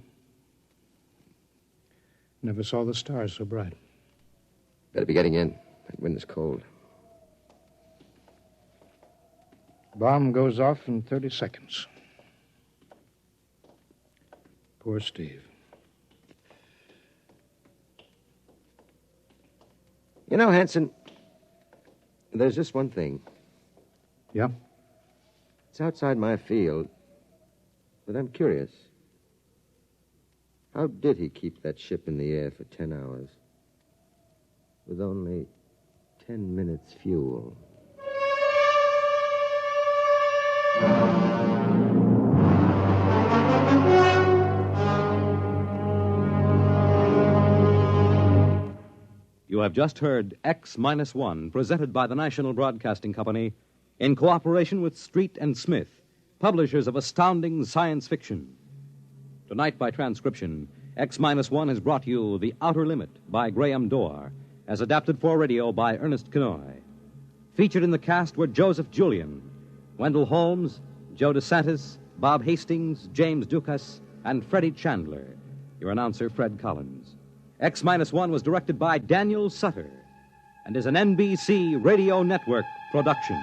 never saw the stars so bright. Better be getting in. That wind is cold. Bomb goes off in 30 seconds. Poor Steve. You know, Hanson, there's just one thing. Yeah? It's outside my field, but I'm curious. How did he keep that ship in the air for 10 hours with only 10 minutes fuel? You have just heard X-1, presented by the National Broadcasting Company in cooperation with Street and Smith, publishers of astounding science fiction. Tonight, by transcription, X-1 has brought you The Outer Limit by Graham Dorr, as adapted for radio by Ernest Kenoy. Featured in the cast were Joseph Julian, Wendell Holmes, Joe DeSantis, Bob Hastings, James Dukas, and Freddie Chandler. Your announcer, Fred Collins. X-1 was directed by Daniel Sutter and is an NBC Radio Network production.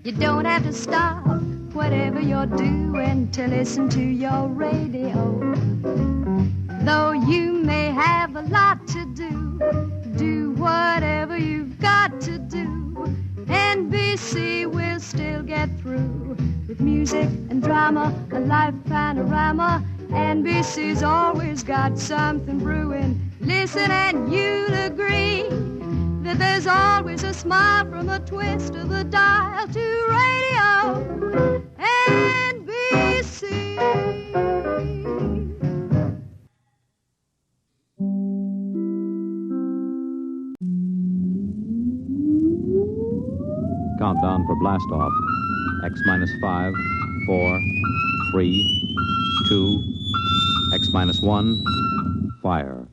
You don't have to stop whatever you're doing to listen to your radio. Though you may have a lot to do whatever you've got to do. NBC will still get through with music and drama, a life panorama. NBC's always got something brewing. Listen and you'll agree that there's always a smile from a twist of the dial to radio NBC. Countdown for blastoff. X-5, 4, 3, 2, X-1, fire.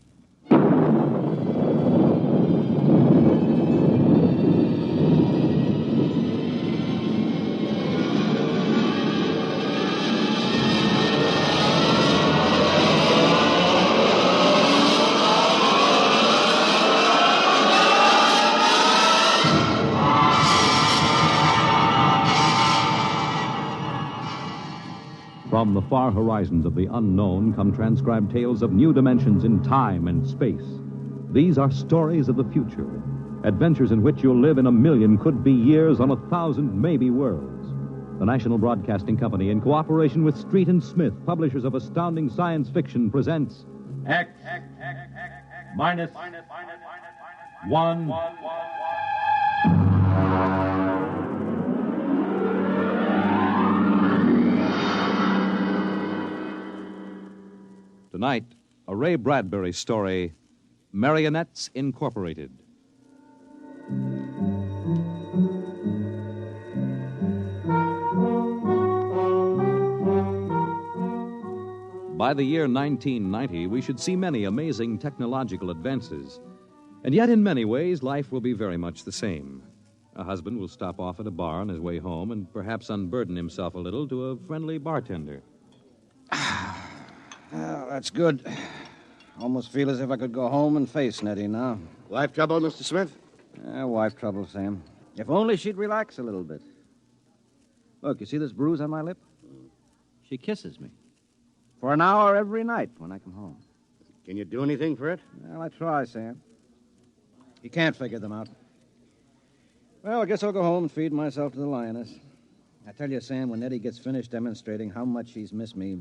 From the far horizons of the unknown come transcribed tales of new dimensions in time and space. These are stories of the future, adventures in which you'll live in 1,000,000 could-be years on 1,000 maybe worlds. The National Broadcasting Company, in cooperation with Street and Smith, publishers of astounding science fiction, presents X minus 1. Tonight, a Ray Bradbury story, Marionettes Incorporated. By the year 1990, we should see many amazing technological advances. And yet, in many ways, life will be very much the same. A husband will stop off at a bar on his way home and perhaps unburden himself a little to a friendly bartender. Well, that's good. Almost feel as if I could go home and face Nettie now. Wife trouble, Mr. Smith? Wife trouble, Sam. If only she'd relax a little bit. Look, you see this bruise on my lip? She kisses me. For an hour every night when I come home. Can you do anything for it? Well, I try, Sam. You can't figure them out. Well, I guess I'll go home and feed myself to the lioness. I tell you, Sam, when Nettie gets finished demonstrating how much she's missed me,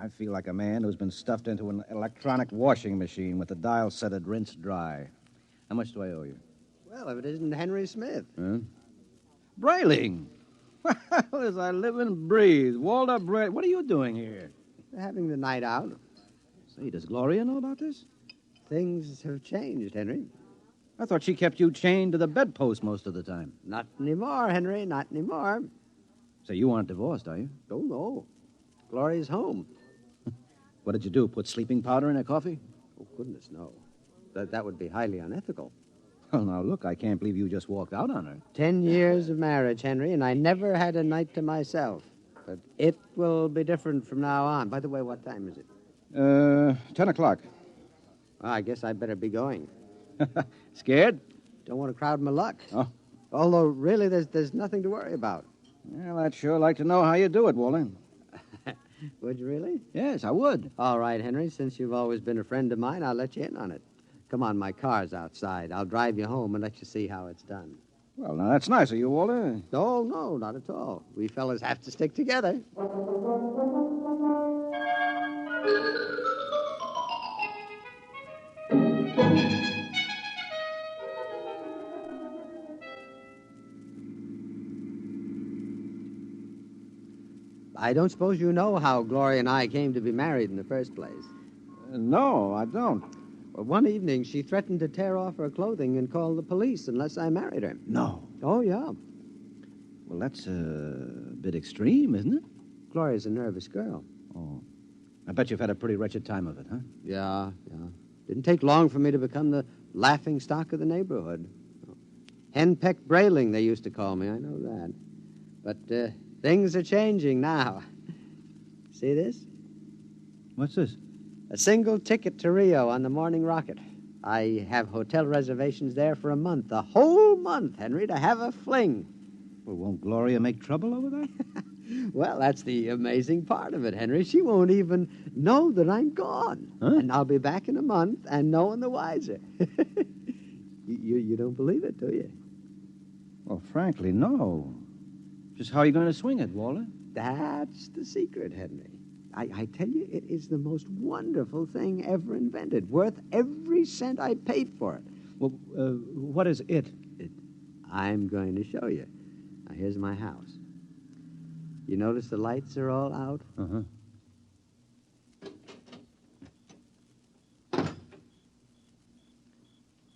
I feel like a man who's been stuffed into an electronic washing machine with the dial set at rinse dry. How much do I owe you? Well, if it isn't Henry Smith. Huh? Brayling! Well, as I live and breathe. Walter Brayling. What are you doing here? We're having the night out. Say, does Gloria know about this? Things have changed, Henry. I thought she kept you chained to the bedpost most of the time. Not anymore, Henry, not anymore. So you aren't divorced, are you? Oh, no. Gloria's home. What did you do, put sleeping powder in her coffee? Oh, goodness, no. That would be highly unethical. Well, now, look, I can't believe you just walked out on her. 10 years of marriage, Henry, and I never had a night to myself. But it will be different from now on. By the way, what time is it? 10 o'clock. Well, I guess I'd better be going. Scared? Don't want to crowd my luck. Oh. Although, really, there's nothing to worry about. Well, I'd sure like to know how you do it, Walter. Would you really? Yes, I would. All right, Henry, since you've always been a friend of mine, I'll let you in on it. Come on, my car's outside. I'll drive you home and let you see how it's done. Well, now, that's nice of you, Walter. Oh, no, not at all. We fellas have to stick together. I don't suppose you know how Gloria and I came to be married in the first place. No, I don't. Well, one evening, she threatened to tear off her clothing and call the police unless I married her. No. Oh, yeah. Well, that's a bit extreme, isn't it? Gloria's a nervous girl. Oh. I bet you've had a pretty wretched time of it, huh? Yeah. Didn't take long for me to become the laughing stock of the neighborhood. Henpecked Brayling, they used to call me, I know that. But things are changing now. See this? What's this? A single ticket to Rio on the morning rocket. I have hotel reservations there for a month. A whole month, Henry, to have a fling. Well, won't Gloria make trouble over that? Well, that's the amazing part of it, Henry. She won't even know that I'm gone. Huh? And I'll be back in a month and no one the wiser. You don't believe it, do you? Well, frankly, no. Just how are you going to swing it, Walter? That's the secret, Henry. I tell you, it is the most wonderful thing ever invented, worth every cent I paid for it. Well, what is it? I'm going to show you. Now, here's my house. You notice the lights are all out? Uh-huh.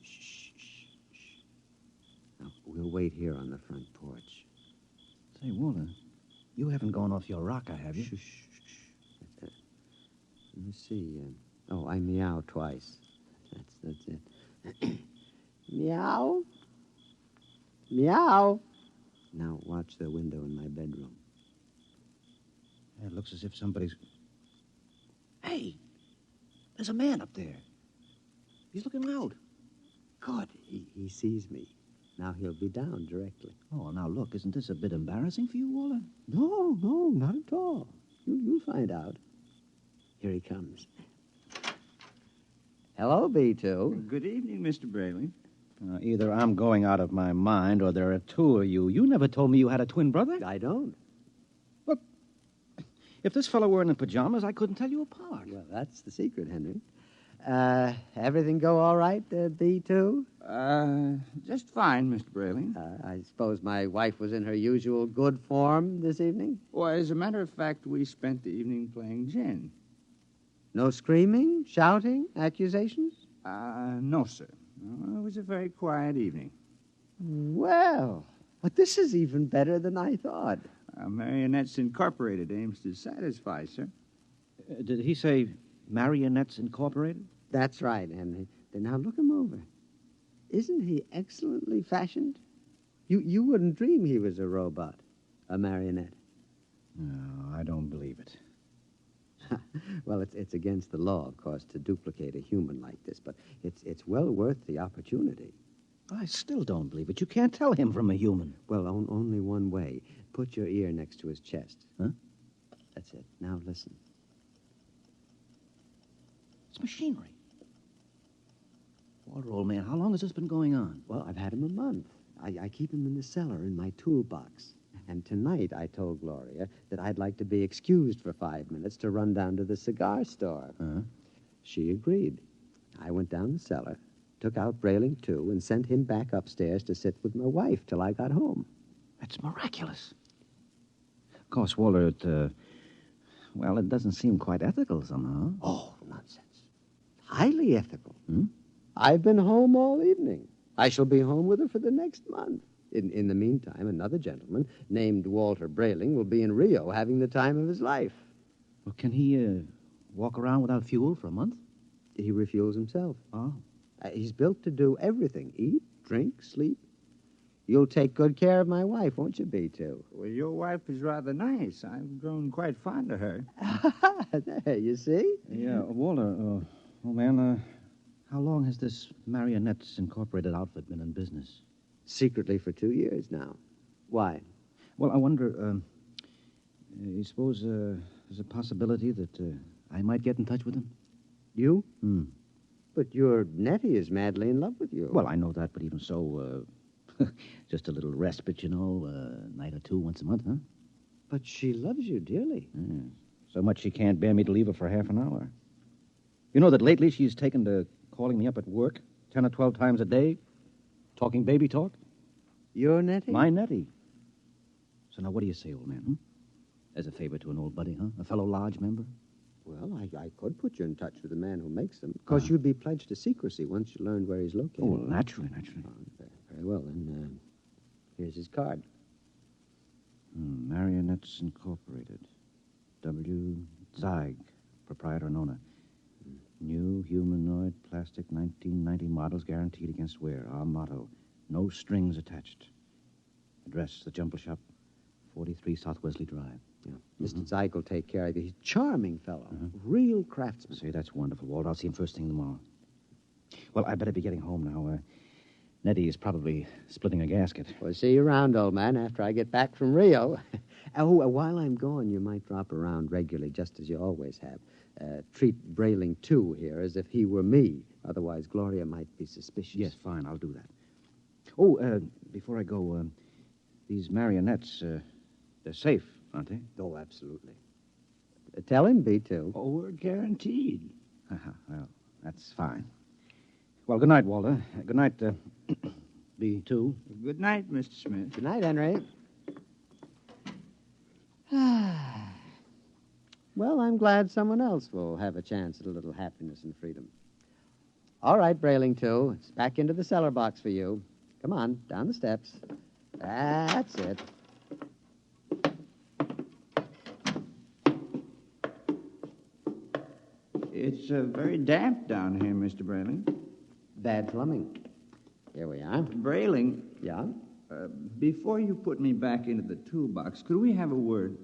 Shh. Now, we'll wait here on the front porch. Say, Walter, you haven't gone off your rocker, have you? Shh. Let me see. I meow twice. That's it. Meow. Meow. Now watch the window in my bedroom. It looks as if somebody's... Hey, there's a man up there. He's looking out. Good. He sees me. Now he'll be down directly. Oh, now look, isn't this a bit embarrassing for you, Walter? No, not at all. You'll find out. Here he comes. Hello, B2. Good evening, Mr. Brayling. Either I'm going out of my mind or there are two of you. You never told me you had a twin brother. I don't. Look, if this fellow weren't in pajamas, I couldn't tell you apart. Well, that's the secret, Henry. Everything go all right, B2? Just fine, Mr. Brayling. I suppose my wife was in her usual good form this evening? Well, as a matter of fact, we spent the evening playing gin. No screaming, shouting, accusations? No, sir. No, it was a very quiet evening. Well, but this is even better than I thought. Marionettes Incorporated aims to satisfy, sir. Did he say Marionettes Incorporated? That's right, Henry. Then now look him over. Isn't he excellently fashioned? You wouldn't dream he was a robot, a marionette. No, I don't believe it. Well, it's against the law, of course, to duplicate a human like this, but it's well worth the opportunity. I still don't believe it. You can't tell him from a human. Well, only one way. Put your ear next to his chest. Huh? That's it. Now listen. It's machinery. Walter, old man, how long has this been going on? Well, I've had him a month. I keep him in the cellar in my toolbox. And tonight I told Gloria that I'd like to be excused for 5 minutes to run down to the cigar store. Huh? She agreed. I went down the cellar, took out Brayling, too, and sent him back upstairs to sit with my wife till I got home. That's miraculous. Of course, Walter, it doesn't seem quite ethical somehow. Oh, nonsense. Highly ethical. Hmm? I've been home all evening. I shall be home with her for the next month. In the meantime, another gentleman named Walter Brayling will be in Rio having the time of his life. Well, can he walk around without fuel for a month? He refuels himself. Oh. He's built to do everything. Eat, drink, sleep. You'll take good care of my wife, won't you, B2? Well, your wife is rather nice. I've grown quite fond of her. There, you see? Yeah, Walter, old man, how long has this Marionettes Incorporated outfit been in business? Secretly for 2 years now. Why? Well, I wonder, you suppose there's a possibility that I might get in touch with him? You? Hmm. But your Nettie is madly in love with you. Well, I know that, but even so, just a little respite, a night or two once a month, huh? But she loves you dearly. Yeah. So much she can't bear me to leave her for half an hour. You know that lately she's taken to calling me up at work 10 or 12 times a day, talking baby talk? Your Nettie? My Nettie. So now what do you say, old man, huh? As a favor to an old buddy, huh? A fellow lodge member? Well, I could put you in touch with the man who makes them. Of course, you'd be pledged to secrecy once you learned where he's located. Oh, well, naturally. Very well, then. Here's his card. Marionettes Incorporated. W. Zeig, proprietor and owner. New humanoid plastic 1990 models guaranteed against wear. Our motto, no strings attached. Address, the Jumble Shop, 43 South Wesley Drive. Yeah. Mr. Zeig will take care of you. He's a charming fellow. Real craftsman. Say, that's wonderful, Walt. I'll see him first thing tomorrow. Well, I better be getting home now. Nettie is probably splitting a gasket. Well, see you around, old man, after I get back from Rio. While I'm gone, you might drop around regularly, just as you always have. Treat Brayling, too, here, as if he were me. Otherwise, Gloria might be suspicious. Yes, fine, I'll do that. Oh, before I go, these marionettes, they're safe, aren't they? Oh, absolutely. Tell him, B2. Oh, we're guaranteed. Well, that's fine. Well, good night, Walter. Good night, B2. Good night, Mr. Smith. Good night, Henry. Well, I'm glad someone else will have a chance at a little happiness and freedom. All right, Brayling, too. It's back into the cellar box for you. Come on, down the steps. That's it. It's very damp down here, Mr. Brayling. Bad plumbing. Here we are. Brayling. Yeah? Before you put me back into the toolbox, could we have a word?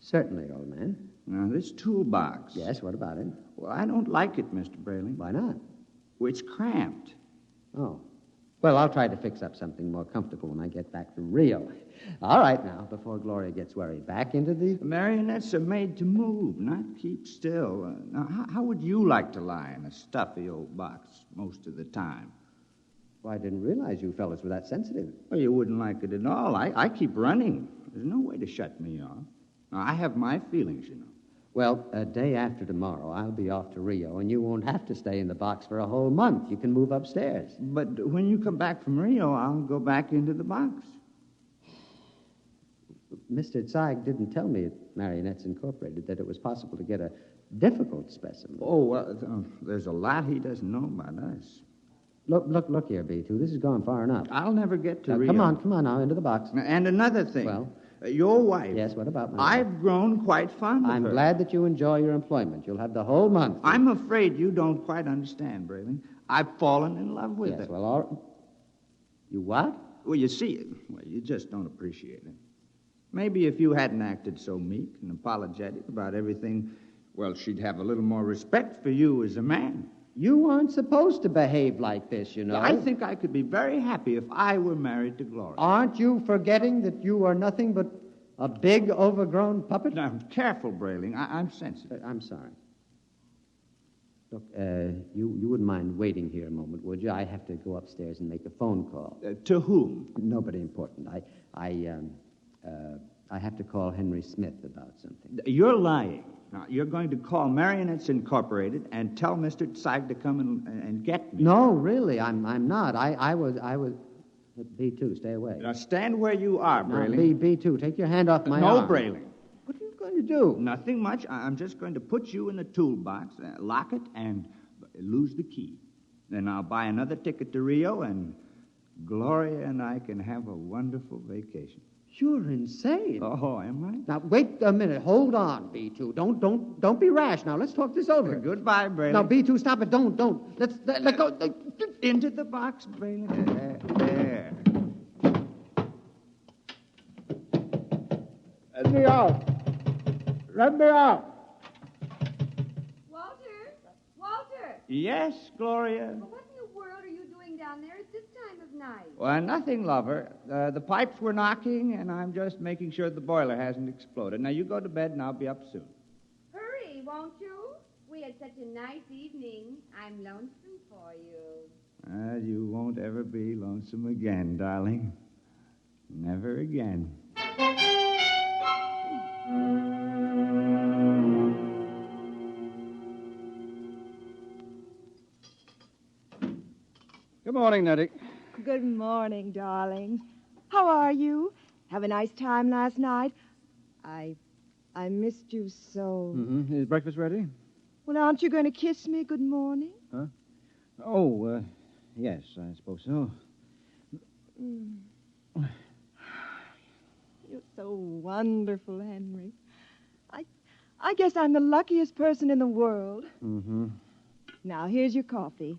Certainly, old man. Now, this toolbox. Yes, what about it? Well, I don't like it, Mr. Brayling. Why not? Well, it's cramped. Oh. Well, I'll try to fix up something more comfortable when I get back from Rio. All right, now, before Gloria gets worried, back into the... Marionettes are made to move, not keep still. Now, how would you like to lie in a stuffy old box most of the time? Well, I didn't realize you fellas were that sensitive. Well, you wouldn't like it at all. I keep running. There's no way to shut me off. Now, I have my feelings, you know. Well, a day after tomorrow, I'll be off to Rio, and you won't have to stay in the box for a whole month. You can move upstairs. But when you come back from Rio, I'll go back into the box. Mr. Zeig didn't tell me at Marionettes Incorporated that it was possible to get a difficult specimen. There's a lot he doesn't know about us. Look here, B2. This has gone far enough. I'll never get to Rio. Come on now, into the box. And another thing. Well? Your wife. Yes, what about my I've wife? grown quite fond of her. I'm glad that you enjoy your employment. You'll have the whole month. I'm afraid you don't quite understand, Brayling. I've fallen in love with her. Yes, well, all right. You what? Well, you see, you just don't appreciate it. Maybe if you hadn't acted so meek and apologetic about everything, well, she'd have a little more respect for you as a man. You aren't supposed to behave like this, you know. I think I could be very happy if I were married to Gloria. Aren't you forgetting that you are nothing but a big, overgrown puppet? Now, careful, Brayling. I'm sensitive. I'm sorry. Look, you wouldn't mind waiting here a moment, would you? I have to go upstairs and make a phone call. To whom? Nobody important. I have to call Henry Smith about something. You're lying. Now, you're going to call Marionettes Incorporated and tell Mr. Zeig to come and get me. No, really, I'm not. I was... B2, stay away. Now, stand where you are, Brayling. No, B2, take your hand off my arm. No, Brayling. What are you going to do? Nothing much. I'm just going to put you in the toolbox, lock it, and lose the key. Then I'll buy another ticket to Rio, and Gloria and I can have a wonderful vacation. You're insane. Oh, am I? Now, wait a minute. Hold on, B2. Don't be rash. Now, let's talk this over. Goodbye, Brayling. Now, B2, stop it. Don't. Let go. Into the box, Brayling. There. Let me out. Let me out. Walter? Yes, Gloria? Well, what in the world are you doing down there at this time of night? Well, nothing, lover. The pipes were knocking, and I'm just making sure the boiler hasn't exploded. Now, you go to bed, and I'll be up soon. Hurry, won't you? We had such a nice evening. I'm lonesome for you. You won't ever be lonesome again, darling. Never again. Good morning, Nettie. Good morning, darling. How are you? Have a nice time last night? I missed you so. Mm-hmm. Is breakfast ready? Well, aren't you going to kiss me good morning? Huh? Oh, yes, I suppose so. You're so wonderful, Henry. I guess I'm the luckiest person in the world. Mm-hmm. Now, here's your coffee.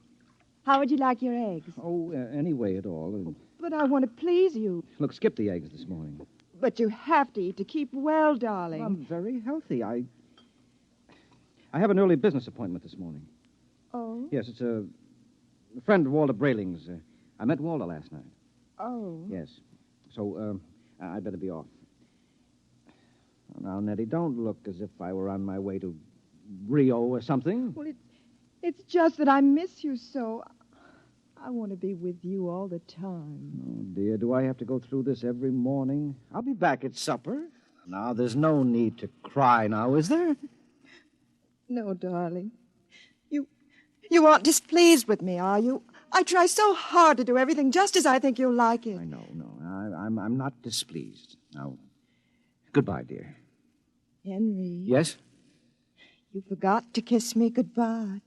How would you like your eggs? Oh, any way at all. But I want to please you. Look, skip the eggs this morning. But you have to eat to keep well, darling. I'm very healthy. I have an early business appointment this morning. Oh? Yes, it's a friend of Walter Brayling's. I met Walter last night. Oh? Yes. So, I'd better be off. Now, Nettie, don't look as if I were on my way to Rio or something. Well, it's just that I miss you so. I want to be with you all the time. Oh, dear, do I have to go through this every morning? I'll be back at supper. Now, there's no need to cry now, is there? No, darling. You aren't displeased with me, are you? I try so hard to do everything just as I think you'll like it. I know. I'm not displeased. Now, goodbye, dear. Henry. Yes? You forgot to kiss me goodbye.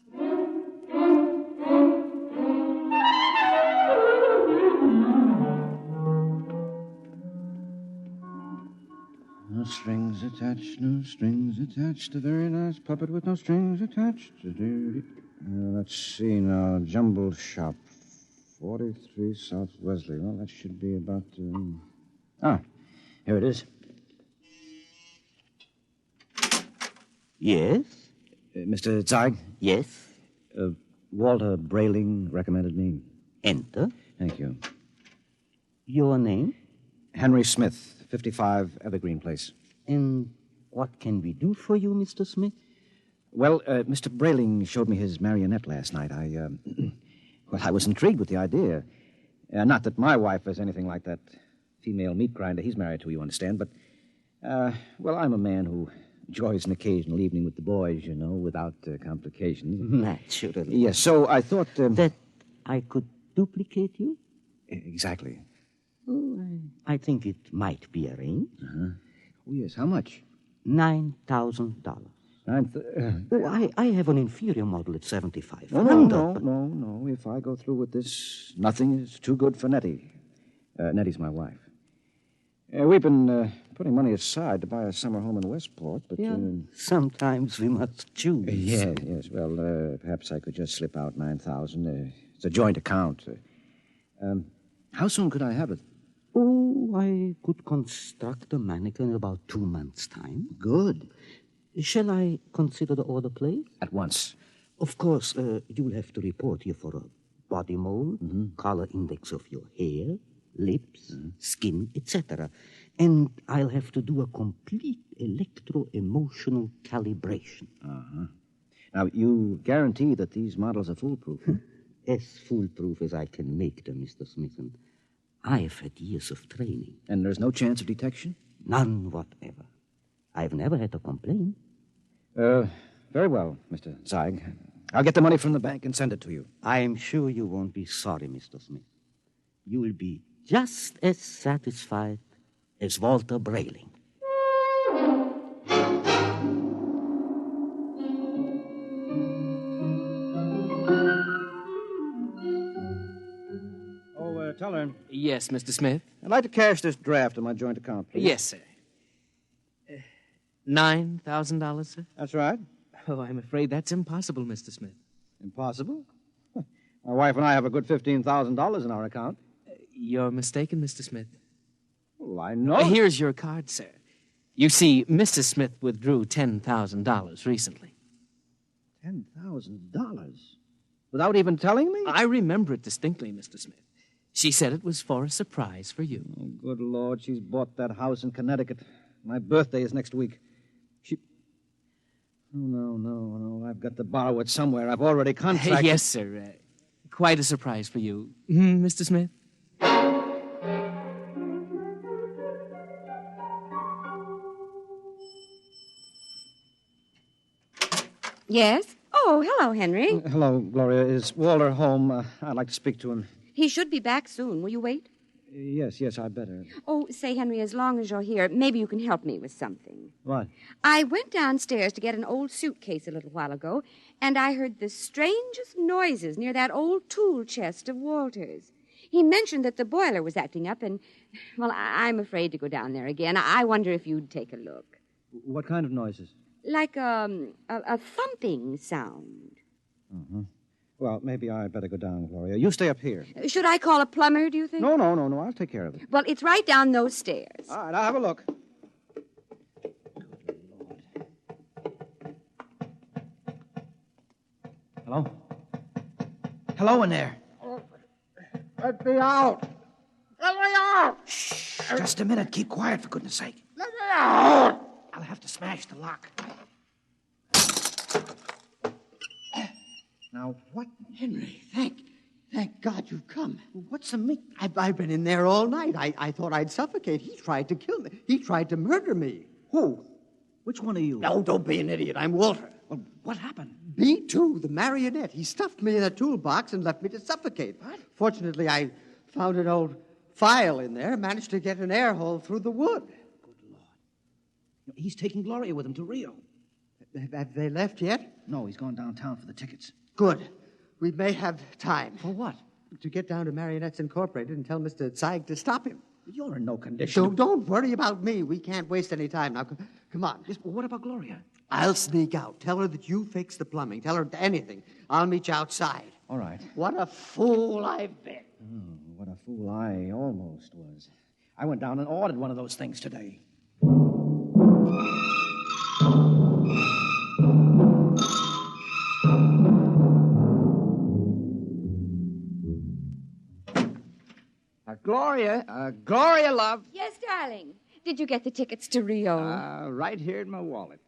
No strings attached, no strings attached. A very nice puppet with no strings attached. Let's see now. Jumble Shop, 43 South Wesley. Well, that should be about... here it is. Yes? Mr. Zeig? Yes? Walter Brayling recommended me. Enter. Thank you. Your name? Henry Smith, 55 Evergreen Place. And what can we do for you, Mr. Smith? Well, Mr. Brayling showed me his marionette last night. I was intrigued with the idea. Not that my wife is anything like that female meat grinder he's married to, you understand, but, well, I'm a man who enjoys an occasional evening with the boys, you know, without complications. Naturally. Yes, so I thought... that I could duplicate you? Exactly. Oh, I think it might be arranged. Oh, yes, how much? $9,000. I have an inferior model at $7,500. No. If I go through with this, nothing is too good for Nettie. Nettie's my wife. We've been putting money aside to buy a summer home in Westport, but... Yeah, sometimes we must choose. Yes. Well, perhaps I could just slip out $9,000. It's a joint account. How soon could I have it? Oh, I could construct a mannequin in about 2 months' time. Good. Shall I consider the order placed? At once. Of course, you'll have to report here for a body mold, color index of your hair, lips, skin, etc. And I'll have to do a complete electro-emotional calibration. Uh-huh. Now, you guarantee that these models are foolproof? As foolproof as I can make them, Mr. Smithson. I've had years of training. And there's no chance of detection? None whatever. I've never had a complaint. Very well, Mr. Zeig. I'll get the money from the bank and send it to you. I'm sure you won't be sorry, Mr. Smith. You'll be just as satisfied as Walter Brayling. Teller. Yes, Mr. Smith? I'd like to cash this draft in my joint account, please. Yes, sir. $9,000, sir? That's right. Oh, I'm afraid that's impossible, Mr. Smith. Impossible? My wife and I have a good $15,000 in our account. You're mistaken, Mr. Smith. Well, I know. Here's your card, sir. You see, Mrs. Smith withdrew $10,000 recently. $10,000? Without even telling me? I remember it distinctly, Mr. Smith. She said it was for a surprise for you. Oh, good Lord, she's bought that house in Connecticut. My birthday is next week. Oh, no. I've got to borrow it somewhere. I've already contracted... Yes, sir. Quite a surprise for you. Mr. Smith? Yes? Oh, hello, Henry. Hello, Gloria. Is Walter home? I'd like to speak to him. He should be back soon. Will you wait? Yes, I'd better. Oh, say, Henry, as long as you're here, maybe you can help me with something. What? I went downstairs to get an old suitcase a little while ago, and I heard the strangest noises near that old tool chest of Walter's. He mentioned that the boiler was acting up, and, well, I'm afraid to go down there again. I wonder if you'd take a look. What kind of noises? Like a thumping sound. Uh-huh. Well, maybe I'd better go down, Gloria. You stay up here. Should I call a plumber, do you think? No. I'll take care of it. Well, it's right down those stairs. All right, I'll have a look. Hello? Hello in there. Let me out. Let me out. Shh, just a minute. Keep quiet, for goodness sake. Let me out. I'll have to smash the lock. Now, what? Henry, thank God you've come. What's the meat? I've been in there all night. I thought I'd suffocate. He tried to kill me. He tried to murder me. Who? Which one are you? No, don't be an idiot. I'm Walter. Well, what happened? B2, the marionette. He stuffed me in a toolbox and left me to suffocate. What? Fortunately, I found an old file in there, managed to get an air hole through the wood. Good Lord. He's taking Gloria with him to Rio. Have they left yet? No, he's gone downtown for the tickets. Good. We may have time. For what? To get down to Marionettes Incorporated and tell Mr. Zeig to stop him. You're in no condition. So don't worry about me. We can't waste any time. Now, come on. Yes, but what about Gloria? I'll sneak out. Tell her that you fixed the plumbing. Tell her anything. I'll meet you outside. All right. What a fool I've been. Oh, what a fool I almost was. I went down and ordered one of those things today. Gloria, love. Yes, darling. Did you get the tickets to Rio? Right here in my wallet.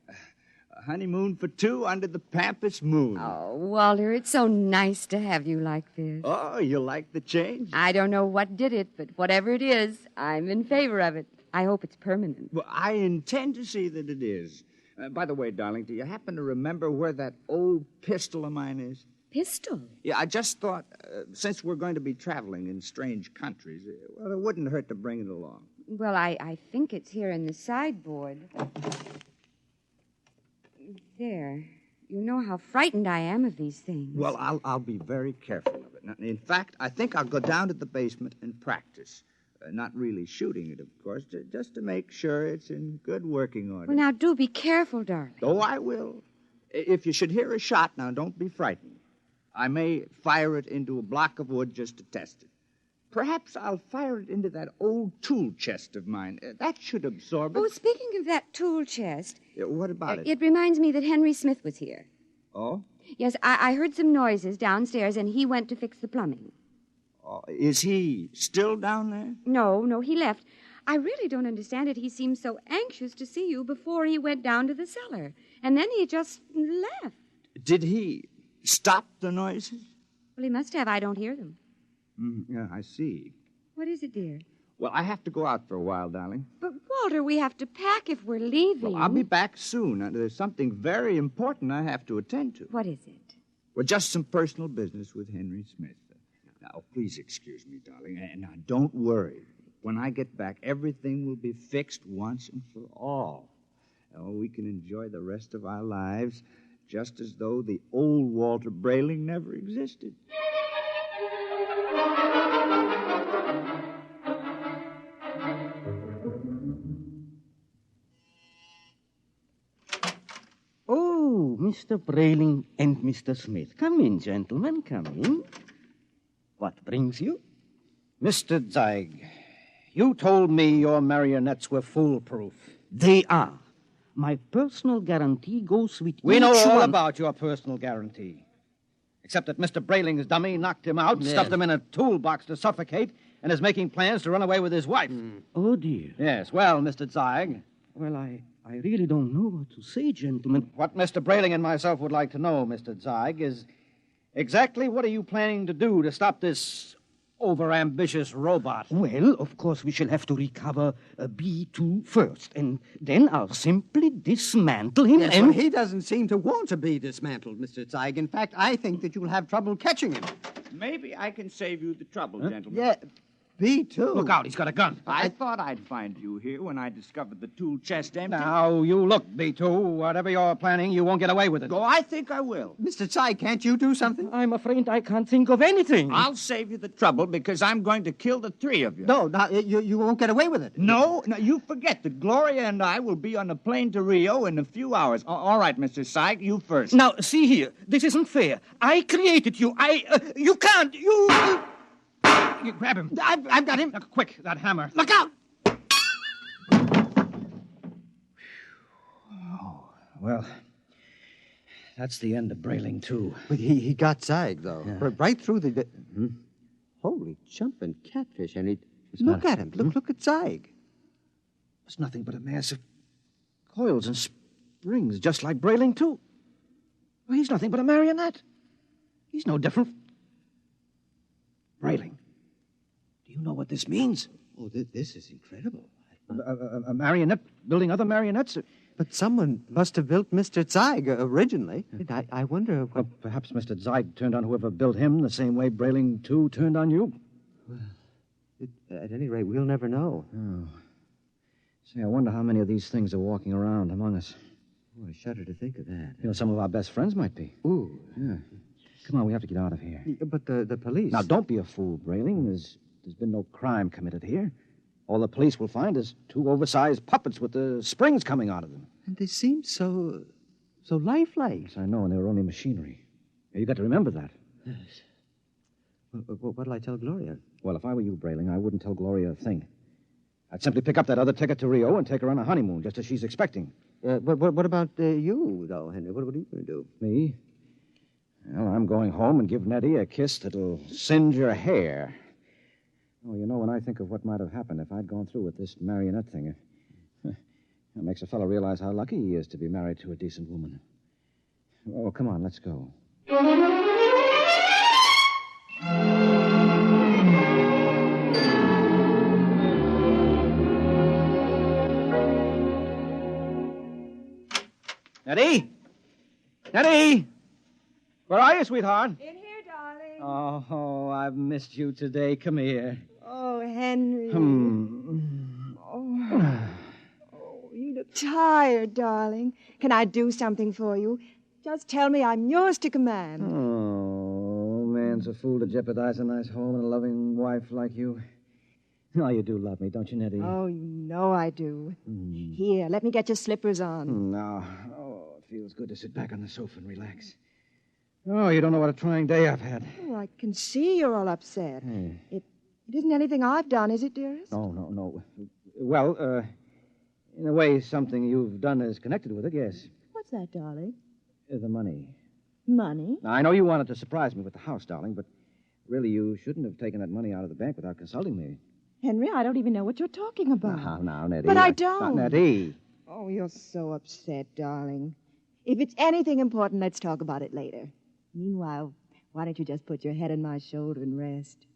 honeymoon for two under the Pampas moon. Oh, Walter, it's so nice to have you like this. Oh, you like the change? I don't know what did it, but whatever it is, I'm in favor of it. I hope it's permanent. Well, I intend to see that it is. By the way, darling, do you happen to remember where that old pistol of mine is? Pistol? Yeah, I just thought, since we're going to be traveling in strange countries, well, it wouldn't hurt to bring it along. Well, I think it's here in the sideboard. There. You know how frightened I am of these things. Well, I'll be very careful of it. Now, in fact, I think I'll go down to the basement and practice. Not really shooting it, of course, just to make sure it's in good working order. Well, now, do be careful, darling. Oh, I will. If you should hear a shot, now, don't be frightened. I may fire it into a block of wood just to test it. Perhaps I'll fire it into that old tool chest of mine. That should absorb it. Oh, speaking of that tool chest... What about it? It reminds me that Henry Smith was here. Oh? Yes, I heard some noises downstairs, and he went to fix the plumbing. Is he still down there? No, he left. I really don't understand it. He seemed so anxious to see you before he went down to the cellar. And then he just left. Did he stop the noises? Well, he must have. I don't hear them. Yeah, I see. What is it, dear? Well, I have to go out for a while, darling. But, Walter, we have to pack if we're leaving. Well, I'll be back soon. There's something very important I have to attend to. What is it? Well, just some personal business with Henry Smith. Now, please excuse me, darling. And now, don't worry. When I get back, everything will be fixed once and for all. We can enjoy the rest of our lives just as though the old Walter Brayling never existed. Oh, Mr. Brayling and Mr. Smith. Come in, gentlemen, come in. What brings you? Mr. Zeig, you told me your marionettes were foolproof. They are. My personal guarantee goes with We each know all one. about your personal guarantee. Except that Mr. Brayling's dummy knocked him out, Yes. stuffed him in a toolbox to suffocate, and is making plans to run away with his wife. Oh, dear. Yes, well, Mr. Zeig. Well, I really don't know what to say, gentlemen. What Mr. Brayling and myself would like to know, Mr. Zeig, is exactly what are you planning to do to stop this overambitious robot? Well, of course, we shall have to recover B2 first, and then I'll simply dismantle him Yes, and... well, he doesn't seem to want to be dismantled, Mr. Zeig. In fact, I think that you'll have trouble catching him. Maybe I can save you the trouble, gentlemen. Yeah, B2. Look out, he's got a gun. I thought I'd find you here when I discovered the tool chest empty. Now, you look, B2. Whatever you're planning, you won't get away with it. Oh, I think I will. Mr. Zeig, can't you do something? I'm afraid I can't think of anything. I'll save you the trouble because I'm going to kill the three of you. No, you won't get away with it. No, you forget that Gloria and I will be on a plane to Rio in a few hours. All right, Mr. Zeig, you first. Now, see here. This isn't fair. I created you. You can't. You grab him. I've got him. Now, quick, that hammer. Look out! Oh, well, that's the end of Brayling, too. But he got Zeig, though. Yeah. Right through the... Holy jumping catfish. And not- at him. Look at Zeig. It's nothing but a mass of coils and springs, just like Brayling, too. Well, he's nothing but a marionette. He's no different. Brayling, do you know what this means? Oh, this is incredible. A marionette building other marionettes? But someone must have built Mr. Zeig originally. I wonder what... Well, perhaps Mr. Zeig turned on whoever built him the same way Brayling, too, turned on you. Well, at any rate, we'll never know. Oh. Say, I wonder how many of these things are walking around among us. Oh, I shudder to think of that. You know, some of our best friends might be. Ooh. Yeah. Come on, we have to get out of here. But the police... Now, don't be a fool, Brayling. There's been no crime committed here. All the police will find is two oversized puppets with the springs coming out of them. And they seem so lifelike. Yes, I know, and they were only machinery. You got to remember that. Yes. Well, what'll I tell Gloria? Well, if I were you, Brayling, I wouldn't tell Gloria a thing. I'd simply pick up that other ticket to Rio and take her on a honeymoon, just as she's expecting. But what about you, though, Henry? What are you going to do? Me? Well, I'm going home and give Nettie a kiss that'll singe her hair. Oh, you know, when I think of what might have happened if I'd gone through with this marionette thing, It makes a fellow realize how lucky he is to be married to a decent woman. Oh, come on, let's go. Nettie? Nettie? Where are you, sweetheart? In here, darling. Oh, I've missed you today. Come here. Oh, Henry. Hmm. Oh, you look tired, darling. Can I do something for you? Just tell me I'm yours to command. Oh, man's a fool to jeopardize a nice home and a loving wife like you. Oh, you do love me, don't you, Nettie? Oh, you know I do. Here, let me get your slippers on. No. Oh, it feels good to sit back on the sofa and relax. Oh, you don't know what a trying day I've had. Oh, I can see you're all upset. It isn't anything I've done, is it, dearest? No. Well, in a way, something you've done is connected with it, yes. What's that, darling? The money. Money? Now, I know you wanted to surprise me with the house, darling, but really you shouldn't have taken that money out of the bank without consulting me. Henry, I don't even know what you're talking about. Now, Nettie. But I don't. Nettie. Oh, you're so upset, darling. If it's anything important, let's talk about it later. Meanwhile, why don't you just put your head on my shoulder and rest?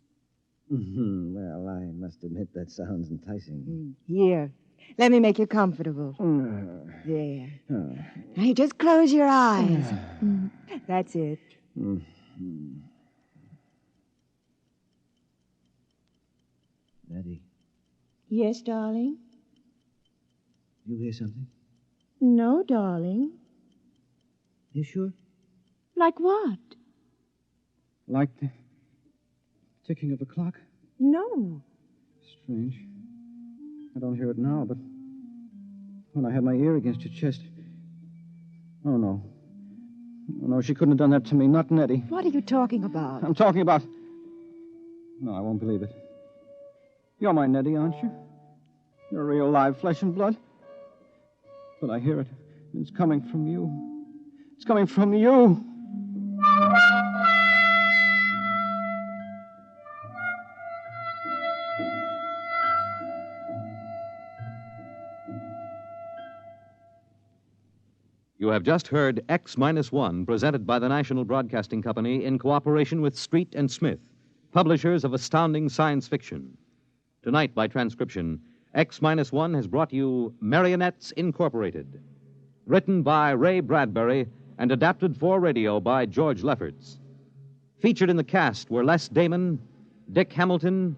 Well, I must admit that sounds enticing. Here, let me make you comfortable. There. Now you just close your eyes. That's it. Nettie, Yes, darling? you hear something? No, darling. You sure? Like what? Like the ticking of a clock? No. Strange. I don't hear it now, but when I had my ear against your chest... Oh, no. Oh, no, she couldn't have done that to me. Not Nettie. What are you talking about? I'm talking about... No, I won't believe it. You're my Nettie, aren't you? You're real live flesh and blood. But I hear it. It's coming from you. It's coming from you. You have just heard X-1, presented by the National Broadcasting Company in cooperation with Street and Smith, publishers of astounding science fiction. Tonight, by transcription, X-1 has brought you Marionettes Incorporated, written by Ray Bradbury and adapted for radio by George Lefferts. Featured in the cast were Les Damon, Dick Hamilton,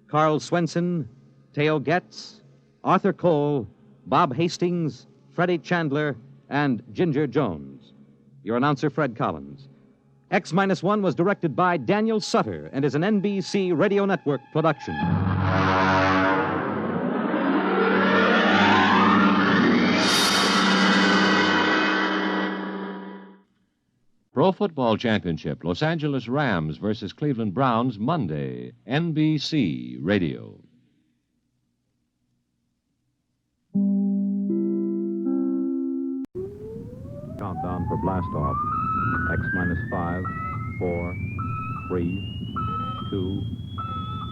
Carl Swenson, Theo Getz, Arthur Cole, Bob Hastings, Freddie Chandler, and Ginger Jones. Your announcer, Fred Collins. X-1 was directed by Daniel Sutter and is an NBC Radio Network production. Pro Football Championship, Los Angeles Rams versus Cleveland Browns, Monday, NBC Radio. Countdown for blastoff. X-5, 4, 3, 2,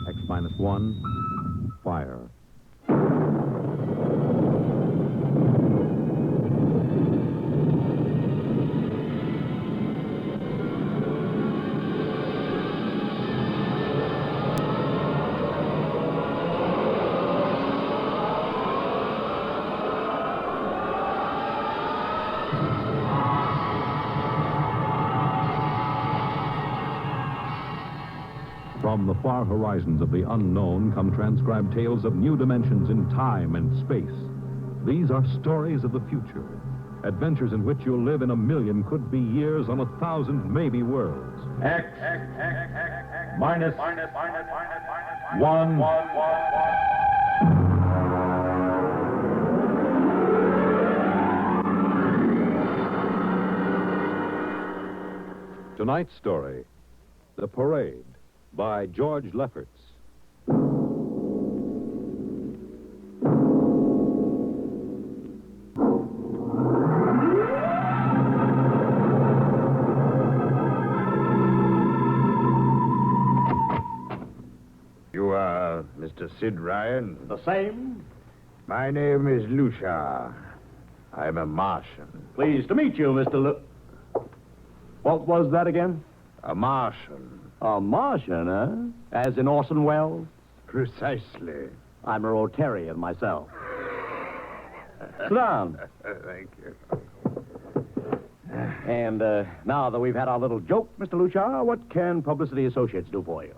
X-1, fire. From the far horizons of the unknown come transcribed tales of new dimensions in time and space. These are stories of the future, adventures in which you'll live in a million could-be years on 1,000 maybe worlds. X minus 1. Tonight's story, The Parade, by George Lefferts. You are Mr. Sid Ryan? The same. My name is Lucia. I'm a Martian. Pleased to meet you, Mr. What was that again? A Martian. A Martian, huh? As in Orson Welles? Precisely. I'm a Rotarian myself. Sit down. Thank you. And now that we've had our little joke, Mr. Lucia, what can Publicity Associates do for you?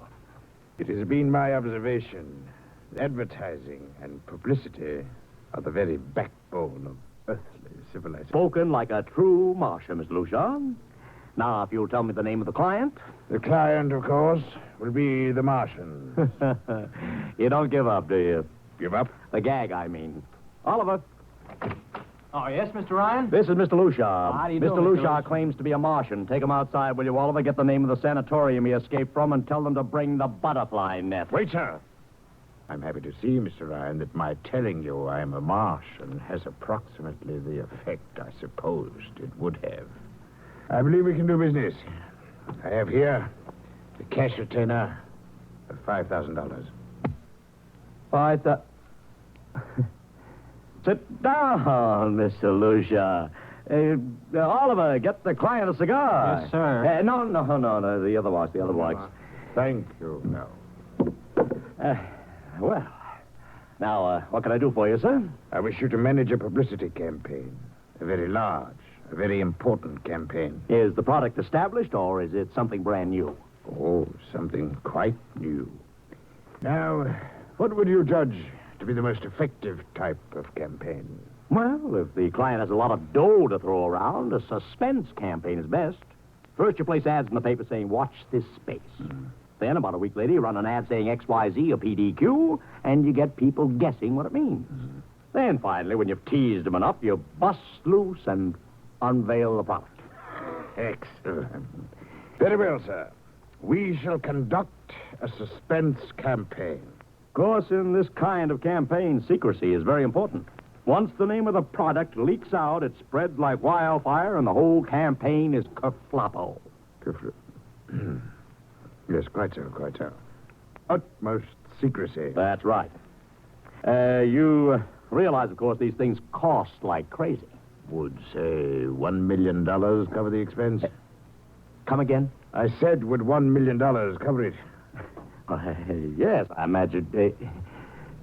It has been my observation that advertising and publicity are the very backbone of earthly civilization. Spoken like a true Martian, Mr. Lucia. Now, if you'll tell me the name of the client. The client, of course, will be the Martian. You don't give up, do you? Give up? The gag, I mean. Oliver. Oh, yes, Mr. Ryan? This is Mr. Lucia. How do you do, Mr. Mr. Lucia Lucia? claims to be a Martian. Take him outside, will you, Oliver? Get the name of the sanatorium he escaped from and tell them to bring the butterfly net. Wait, sir. I'm happy to see, Mr. Ryan, that my telling you I'm a Martian has approximately the effect I supposed it would have. I believe we can do business. I have here the cash retainer of $5,000. Sit down, Mr. Lucia. Oliver, get the client a cigar. Yes, sir. No, the other box, Thank you. No. Well, now, what can I do for you, sir? I wish you to manage a publicity campaign. A very large, a very important campaign. Is the product established, or is it something brand new? Oh, something quite new. Now, what would you judge to be the most effective type of campaign? Well, if the client has a lot of dough to throw around, a suspense campaign is best. First, you place ads in the paper saying, watch this space. Then, about a week later, you run an ad saying XYZ or PDQ, and you get people guessing what it means. Then, finally, when you've teased them enough, you bust loose and unveil the product. Excellent. Very well, sir. We shall conduct a suspense campaign. Of course, in this kind of campaign, secrecy is very important. Once the name of the product leaks out, it spreads like wildfire, and the whole campaign is kerfloppo. Yes, quite so. Utmost secrecy. That's right. You realize, of course, these things cost like crazy. Would, say, $1 million cover the expense? Come again? I said, would $1 million cover it? Yes, I imagine.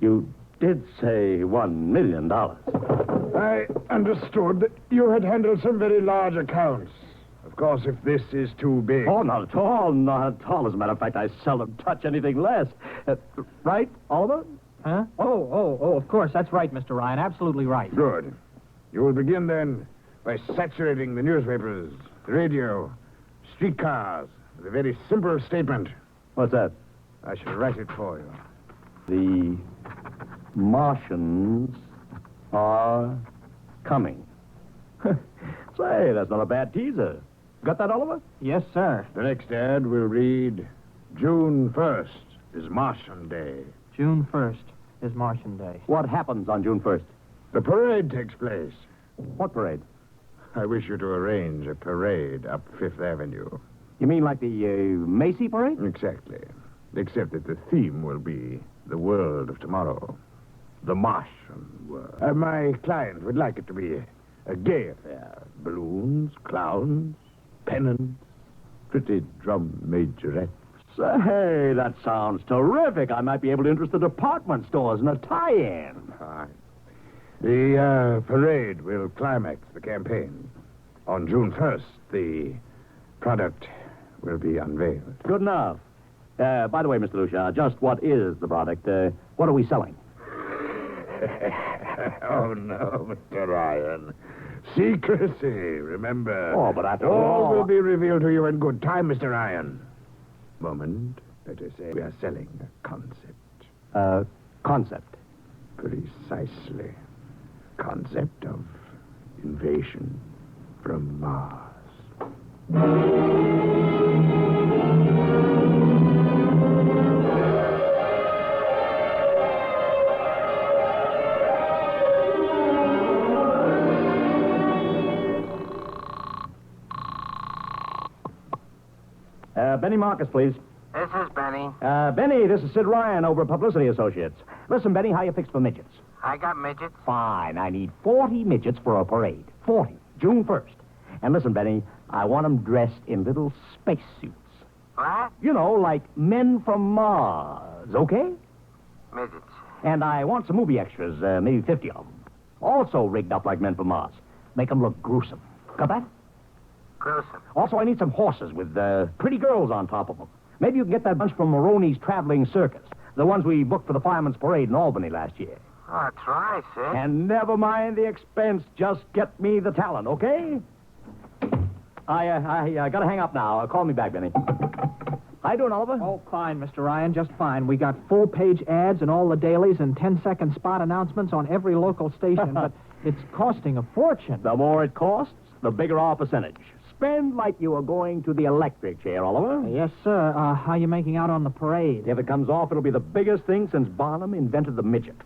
You did say $1 million. I understood that you had handled some very large accounts. Of course, if this is too big... Oh, not at all. Not at all. As a matter of fact, I seldom touch anything less. Right, Oliver? Huh? Oh, of course. That's right, Mr. Ryan. Absolutely right. Good. You will begin, then, by saturating the newspapers, the radio, streetcars, with a very simple statement. What's that? I shall write it for you. The Martians are coming. Say, that's not a bad teaser. Got that, Oliver? Yes, sir. The next ad will read, June 1st is Martian Day. June 1st is Martian Day. What happens on June 1st? The parade takes place. What parade? I wish you to arrange a parade up Fifth Avenue. You mean like the Macy parade? Exactly. Except that the theme will be the world of tomorrow. The Martian world. My client would like it to be a gay affair. Balloons, clowns, pennants, pretty drum majorettes. Say, that sounds terrific. I might be able to interest the department stores in a tie-in. Fine. The parade will climax the campaign. On June 1st, the product will be unveiled. Good enough. By the way, Mr. Lucia, just what is the product? What are we selling? Oh, no, Mr. Ryan. Secrecy, remember. Oh, but after all will be revealed to you in good time, Mr. Ryan. Moment, let us say we are selling a concept. Concept? Precisely. Concept of invasion from Mars. Benny Marcus, please. Yes, this is Benny. Benny, this is Sid Ryan over at Publicity Associates. Listen, Benny, how you fixed for midgets? I got midgets. Fine. I need 40 midgets for a parade. 40. June 1st. And listen, Benny, I want them dressed in little spacesuits. What? You know, like men from Mars, okay? Midgets. And I want some movie extras, maybe 50 of them. Also rigged up like men from Mars. Make them look gruesome. Got that? Gruesome. Also, I need some horses with pretty girls on top of them. Maybe you can get that bunch from Maroney's Traveling Circus. The ones we booked for the Fireman's Parade in Albany last year. Oh, try, Sid. And never mind the expense. Just get me the talent, okay? I gotta hang up now. Call me back, Benny. How you doing, Oliver? Oh, fine, Mr. Ryan, just fine. We got full-page ads in all the dailies and 10-second spot announcements on every local station, but it's costing a fortune. The more it costs, the bigger our percentage. Spend like you were going to the electric chair, Oliver. Yes, sir. How you making out on the parade? If it comes off, it'll be the biggest thing since Barnum invented the midget.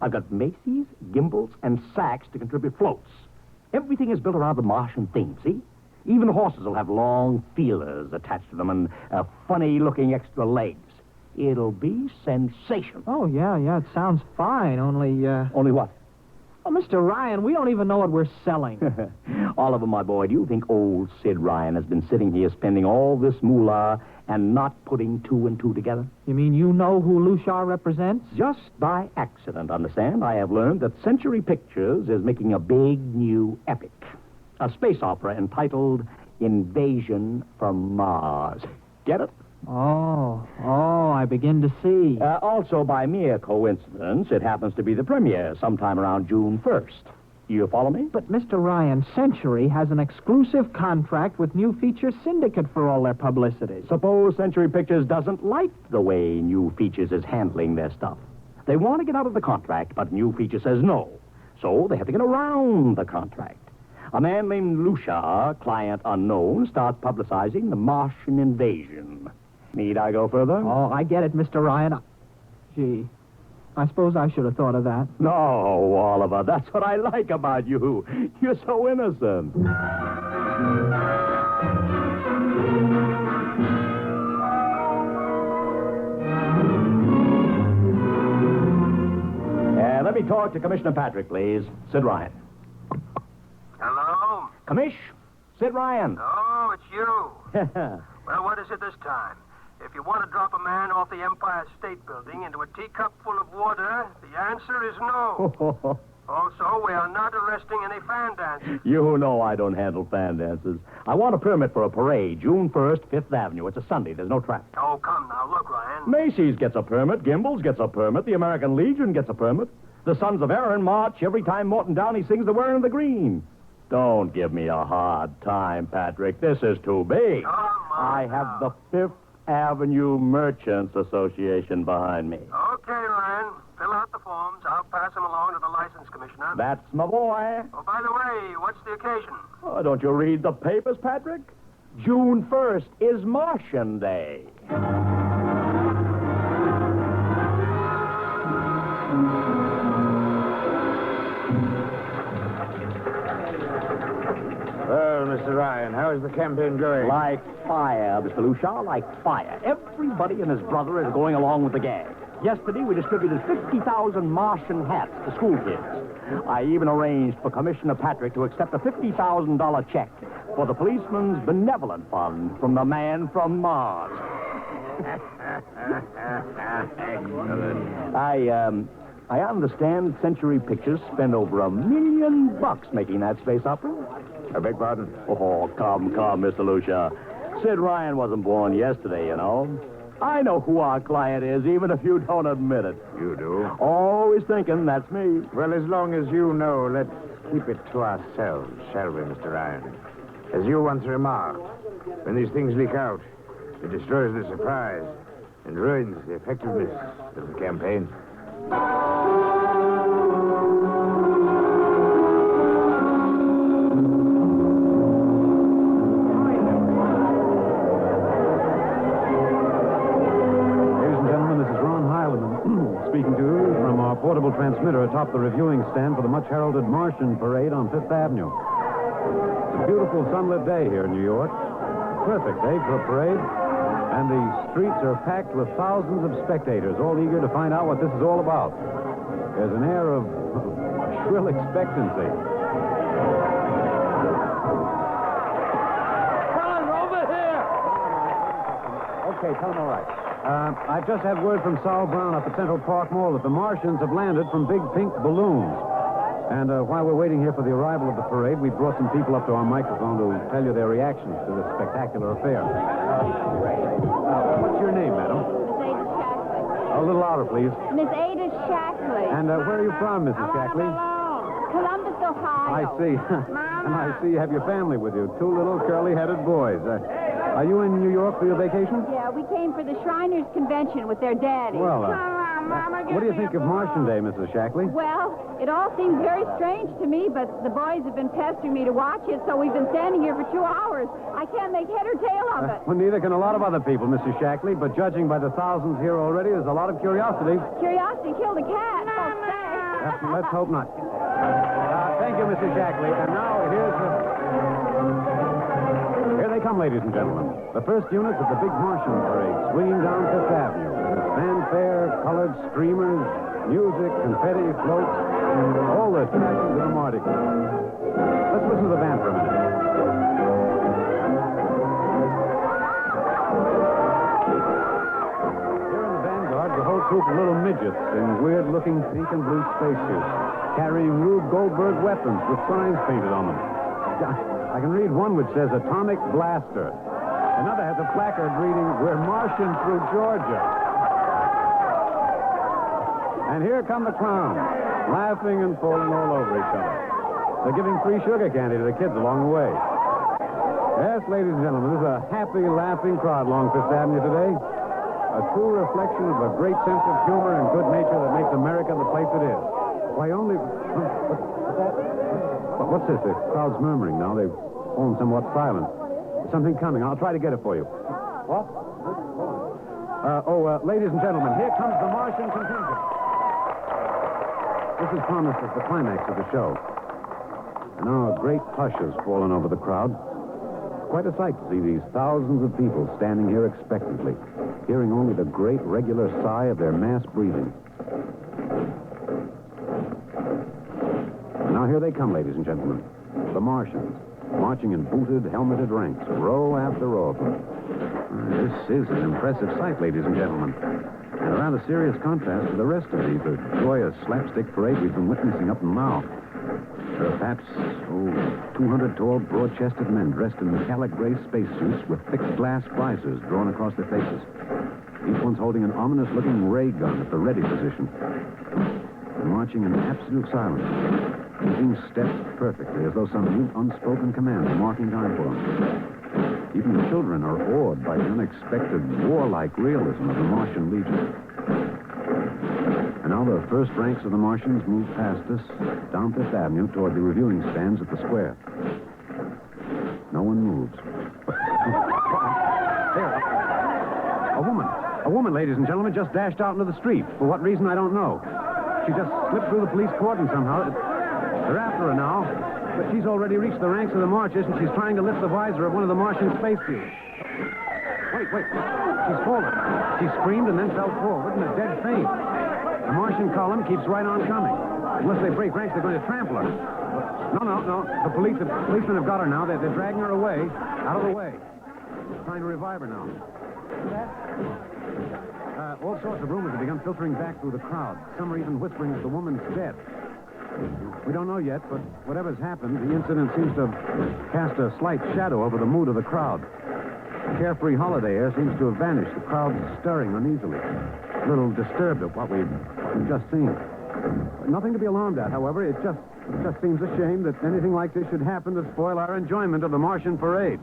I've got Macy's, gimbals, and sacks to contribute floats. Everything is built around the Martian theme, see? Even the horses will have long feelers attached to them and funny-looking extra legs. It'll be sensational. Oh, yeah, it sounds fine, only... Only what? Oh, Mr. Ryan, we don't even know what we're selling. Oliver, my boy, do you think old Sid Ryan has been sitting here spending all this moolah and not putting two and two together? You mean you know who Lushar represents? Just by accident, understand? I have learned that Century Pictures is making a big new epic. A space opera entitled Invasion from Mars. Get it? Oh, I begin to see. Also, by mere coincidence, it happens to be the premiere sometime around June 1st. You follow me? But, Mr. Ryan, Century has an exclusive contract with New Feature Syndicate for all their publicity. Suppose Century Pictures doesn't like the way New Features is handling their stuff. They want to get out of the contract, but New Feature says no. So they have to get around the contract. A man named Lushar, client unknown, starts publicizing the Martian invasion. Need I go further? Oh, I get it, Mr. Ryan. Gee, I suppose I should have thought of that. No, Oliver, that's what I like about you. You're so innocent. Let me talk to Commissioner Patrick, please. Sid Ryan. Hello? Commish, Sid Ryan. Oh, it's you. Well, what is it this time? If you want to drop a man off the Empire State Building into a teacup full of water, the answer is no. Also, we are not arresting any fan dancers. You know I don't handle fan dances. I want a permit for a parade, June 1st, 5th Avenue. It's a Sunday. There's no traffic. Oh, come now. Look, Ryan. Macy's gets a permit. Gimbals gets a permit. The American Legion gets a permit. The Sons of Erin march every time Morton Downey sings the Wearing of the Green. Don't give me a hard time, Patrick. This is too big. I have the 5th Avenue Merchants Association behind me. Okay, Ryan. Fill out the forms. I'll pass them along to the license commissioner. That's my boy. Oh, by the way, what's the occasion? Oh, don't you read the papers, Patrick? June 1st is Martian Day. Well, Mr. Ryan, how is the campaign going? Like fire, Mr. Lushar, like fire. Everybody and his brother is going along with the gag. Yesterday, we distributed 50,000 Martian hats to school kids. I even arranged for Commissioner Patrick to accept a $50,000 check for the Policeman's Benevolent Fund from the man from Mars. Excellent. I understand Century Pictures spent over $1 million making that space opera. I beg pardon? Oh, come, Mr. Lucia. Sid Ryan wasn't born yesterday, you know. I know who our client is, even if you don't admit it. You do? Always thinking that's me. Well, as long as you know, let's keep it to ourselves, shall we, Mr. Ryan? As you once remarked, when these things leak out, it destroys the surprise and ruins the effectiveness of the campaign. Speaking to you from our portable transmitter atop the reviewing stand for the much-heralded Martian Parade on 5th Avenue. It's a beautiful sunlit day here in New York. Perfect day for a parade. And the streets are packed with thousands of spectators, all eager to find out what this is all about. There's an air of shrill expectancy. Helen, over here! Okay, tell them all right. I just had word from Sol Brown up at Central Park Mall that the Martians have landed from big pink balloons. And while we're waiting here for the arrival of the parade, we brought some people up to our microphone to tell you their reactions to this spectacular affair. What's your name, madam? Miss Ada Shackley. A little louder, please. Miss Ada Shackley. And where are you from, Mrs. Shackley? Columbus, Ohio. I see. And I see you have your family with you. Two little curly-headed boys. Are you in New York for your vacation? Yeah, we came for the Shriners Convention with their daddy. Well, what do you think of Martian Day, Mrs. Shackley? Well, it all seems very strange to me, but the boys have been pestering me to watch it, so we've been standing here for 2 hours. I can't make head or tail of it. Well, neither can a lot of other people, Mrs. Shackley, but judging by the thousands here already, there's a lot of curiosity. Curiosity killed a cat, folks say. Let's hope not. Thank you, Mrs. Shackley. And now Here they come, ladies and gentlemen. The first units of the big Martian parade swinging down Fifth Avenue. Fanfare, colored streamers, music, confetti, floats, all the attractions of the Mardi Gras. Let's listen to the band for a minute. Here in the vanguard, the whole troop of little midgets in weird-looking pink and blue spacesuits, carrying Rube Goldberg weapons with signs painted on them. I can read one which says Atomic Blaster. Another has a placard reading, We're Martian through Georgia. And here come the clowns, laughing and falling all over each other. They're giving free sugar candy to the kids along the way. Yes, ladies and gentlemen, this is a happy, laughing crowd along Fifth Avenue today. A true reflection of a great sense of humor and good nature that makes America the place it is. Why, only... What's this? The crowd's murmuring now. They've fallen somewhat silent. There's something coming. I'll try to get it for you. What? Ladies and gentlemen, here comes the Martian contingent. This is promised as the climax of the show. And now a great hush has fallen over the crowd. It's quite a sight to see these thousands of people standing here expectantly, hearing only the great regular sigh of their mass breathing. And now here they come, ladies and gentlemen. The Martians, marching in booted, helmeted ranks, row after row of them. This is an impressive sight, ladies and gentlemen. And a rather serious contrast to the rest of the joyous slapstick parade we've been witnessing up until now. There are perhaps, 200 tall, broad-chested men dressed in metallic gray spacesuits with thick glass visors drawn across their faces. Each one's holding an ominous-looking ray gun at the ready position. They're marching in absolute silence, keeping steps perfectly, as though some new unspoken command is marking time for them. Even the children are awed by the unexpected warlike realism of the Martian Legion. And now the first ranks of the Martians move past us down Fifth Avenue toward the reviewing stands at the square. No one moves. There. A woman, ladies and gentlemen, just dashed out into the street. For what reason, I don't know. She just slipped through the police cordon somehow. They're after her now. But she's already reached the ranks of the marchers, and she's trying to lift the visor of one of the Martian spacesuits. Wait. She's fallen. She screamed and then fell forward in a dead faint. The Martian column keeps right on coming. Unless they break ranks, they're going to trample her. No. The policemen have got her now. They're dragging her away, out of the way. They're trying to revive her now. All sorts of rumors have begun filtering back through the crowd. Some are even whispering that the woman's dead. We don't know yet, but whatever's happened, the incident seems to have cast a slight shadow over the mood of the crowd. The carefree holiday air seems to have vanished. The crowd's stirring uneasily, a little disturbed at what we've just seen. Nothing to be alarmed at, however. It just seems a shame that anything like this should happen to spoil our enjoyment of the Martian parade.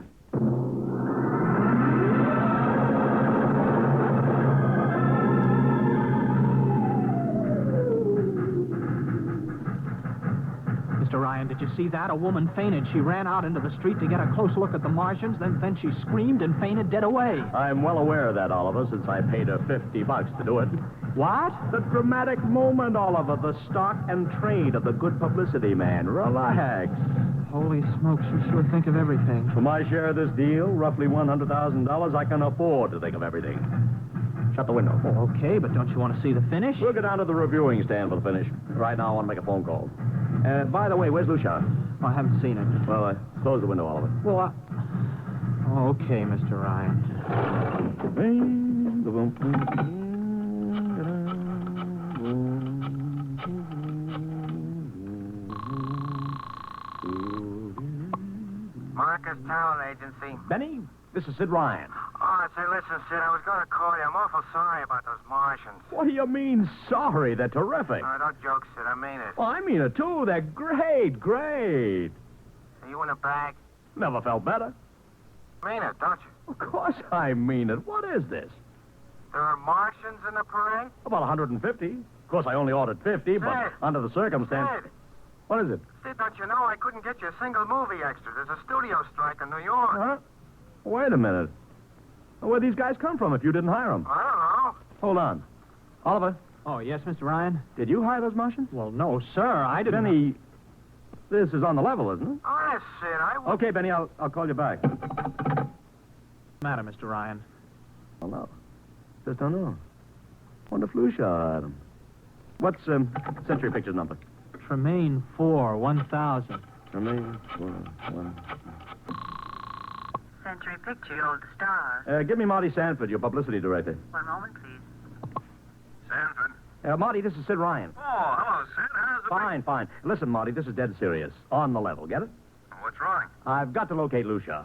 Ryan, did you see that? A woman fainted. She ran out into the street to get a close look at the Martians, then she screamed and fainted dead away. I'm well aware of that, Oliver, since I paid her $50 to do it. What? The dramatic moment, Oliver. The stock and trade of the good publicity man. Relax. Holy smokes, you sure think of everything. For my share of this deal, roughly $100,000, I can afford to think of everything. Shut the window. Oh, okay, but don't you want to see the finish? We'll go down to the reviewing stand for the finish. Right now, I want to make a phone call. By the way, where's Lucia? Oh, I haven't seen it. Well, close the window, Oliver. Well, Oh, okay, Mr. Ryan. Marcus Talent Agency. Benny, this is Sid Ryan. Oh, say, listen, Sid, I was going to call you. I'm awful sorry about those Martians. What do you mean, sorry? They're terrific. Don't joke, Sid. I mean it. Well, I mean it, too. They're great. Are you in a bag? Never felt better. Mean it, don't you? Of course I mean it. What is this? There are Martians in the parade? About 150. Of course, I only ordered 50, but under the circumstance... Sid. What is it? Sid, don't you know I couldn't get you a single movie extra? There's a studio strike in New York. Huh? Wait a minute. Where'd these guys come from if you didn't hire them? I don't know. Hold on. Oliver. Oh, yes, Mr. Ryan? Did you hire those Martians? Well, no, sir. I didn't... Benny, this is on the level, isn't it? Oh, yes, Sid. Okay, Benny, I'll call you back. What's the matter, Mr. Ryan? I don't know. Just don't know. Wonder if Lucia hired them. What's Century Pictures number? Tremaine 4, 1000. Tremaine 4, 1. Century Picture, Old Star. Give me Marty Sanford, your publicity director. One moment, please. Sanford. Marty, this is Sid Ryan. Oh, hello, Sid. How's it Fine. Listen, Marty, this is dead serious. On the level, get it? What's wrong? I've got to locate Lucia.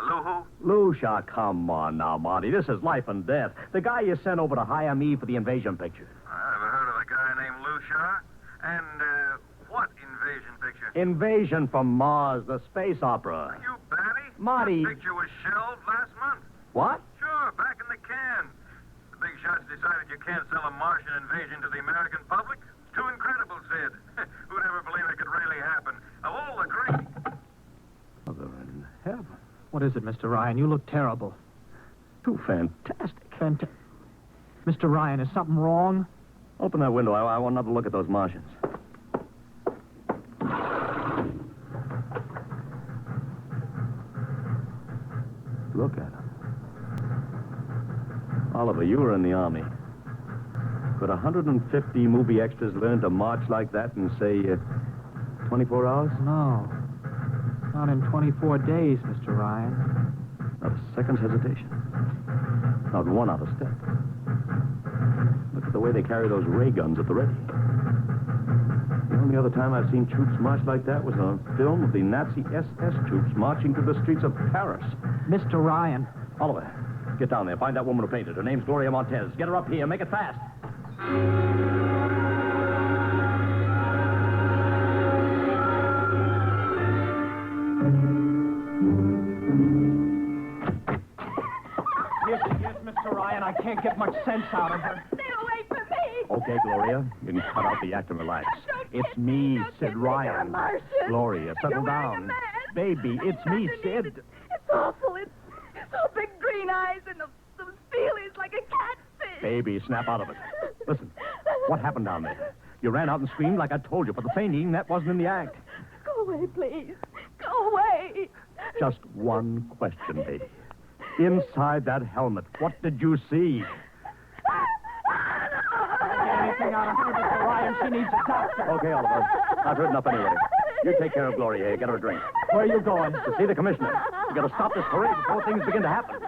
Lou who? Lucia, come on now, Marty. This is life and death. The guy you sent over to hire me for the invasion picture. I never heard of a guy named Lucia. And, what invasion picture? Invasion from Mars, the space opera. Are you batty? Marty. The picture was shelved last month. What? Sure, back in the can. The big shots decided you can't sell a Martian invasion to the American public. It's too incredible, Sid. Who'd ever believe it could really happen? Of all the great... Mother in heaven. What is it, Mr. Ryan? You look terrible. Too fantastic. Mr. Ryan, is something wrong? Open that window. I want another look at those Martians. Look at them. Oliver, you were in the Army. Could 150 movie extras learn to march like that in, say, 24 hours? No. Not in 24 days, Mr. Ryan. Not a second's hesitation. Not one out of step. Look at the way they carry those ray guns at the ready. The only other time I've seen troops march like that was on a film of the Nazi SS troops marching through the streets of Paris. Mr. Ryan. Oliver, get down there. Find that woman who painted. Her name's Gloria Montez. Get her up here. Make it fast. Yes, Mr. Ryan. I can't get much sense out of her. Stay away from me. Okay, Gloria. You can cut out the act and relax. It's me, Sid Ryan. Gloria, settle down. Baby, it's me, Sid. It's awful. It's so big green eyes and those feelies like a catfish. Baby, snap out of it. Listen, what happened down there? You ran out and screamed like I told you, but the fainting, that wasn't in the act. Go away, please. Go away. Just one question, baby. Inside that helmet, what did you see? Anything out of her, Mr. Ryan? She needs a doctor. Okay, Oliver. I've heard enough anyway. You take care of Gloria here. Get her a drink. Where are you going? To see the commissioner. You got to stop this parade before things begin to happen.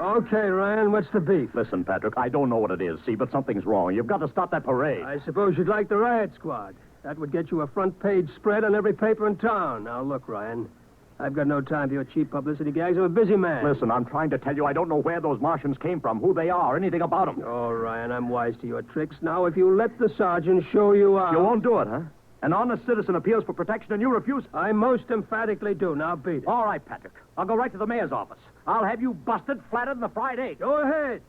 Okay, Ryan, what's the beef? Listen, Patrick, I don't know what it is, see, but something's wrong. You've got to stop that parade. I suppose you'd like the riot squad. That would get you a front-page spread on every paper in town. Now, look, Ryan, I've got no time for your cheap publicity gags. I'm a busy man. Listen, I'm trying to tell you I don't know where those Martians came from, who they are, anything about them. Oh, Ryan, I'm wise to your tricks. Now, if you let the sergeant show you out... You won't do it, huh? An honest citizen appeals for protection and you refuse? I most emphatically do. Now, beat it. All right, Patrick. I'll go right to the mayor's office. I'll have you busted flatter than a fried egg. Go ahead.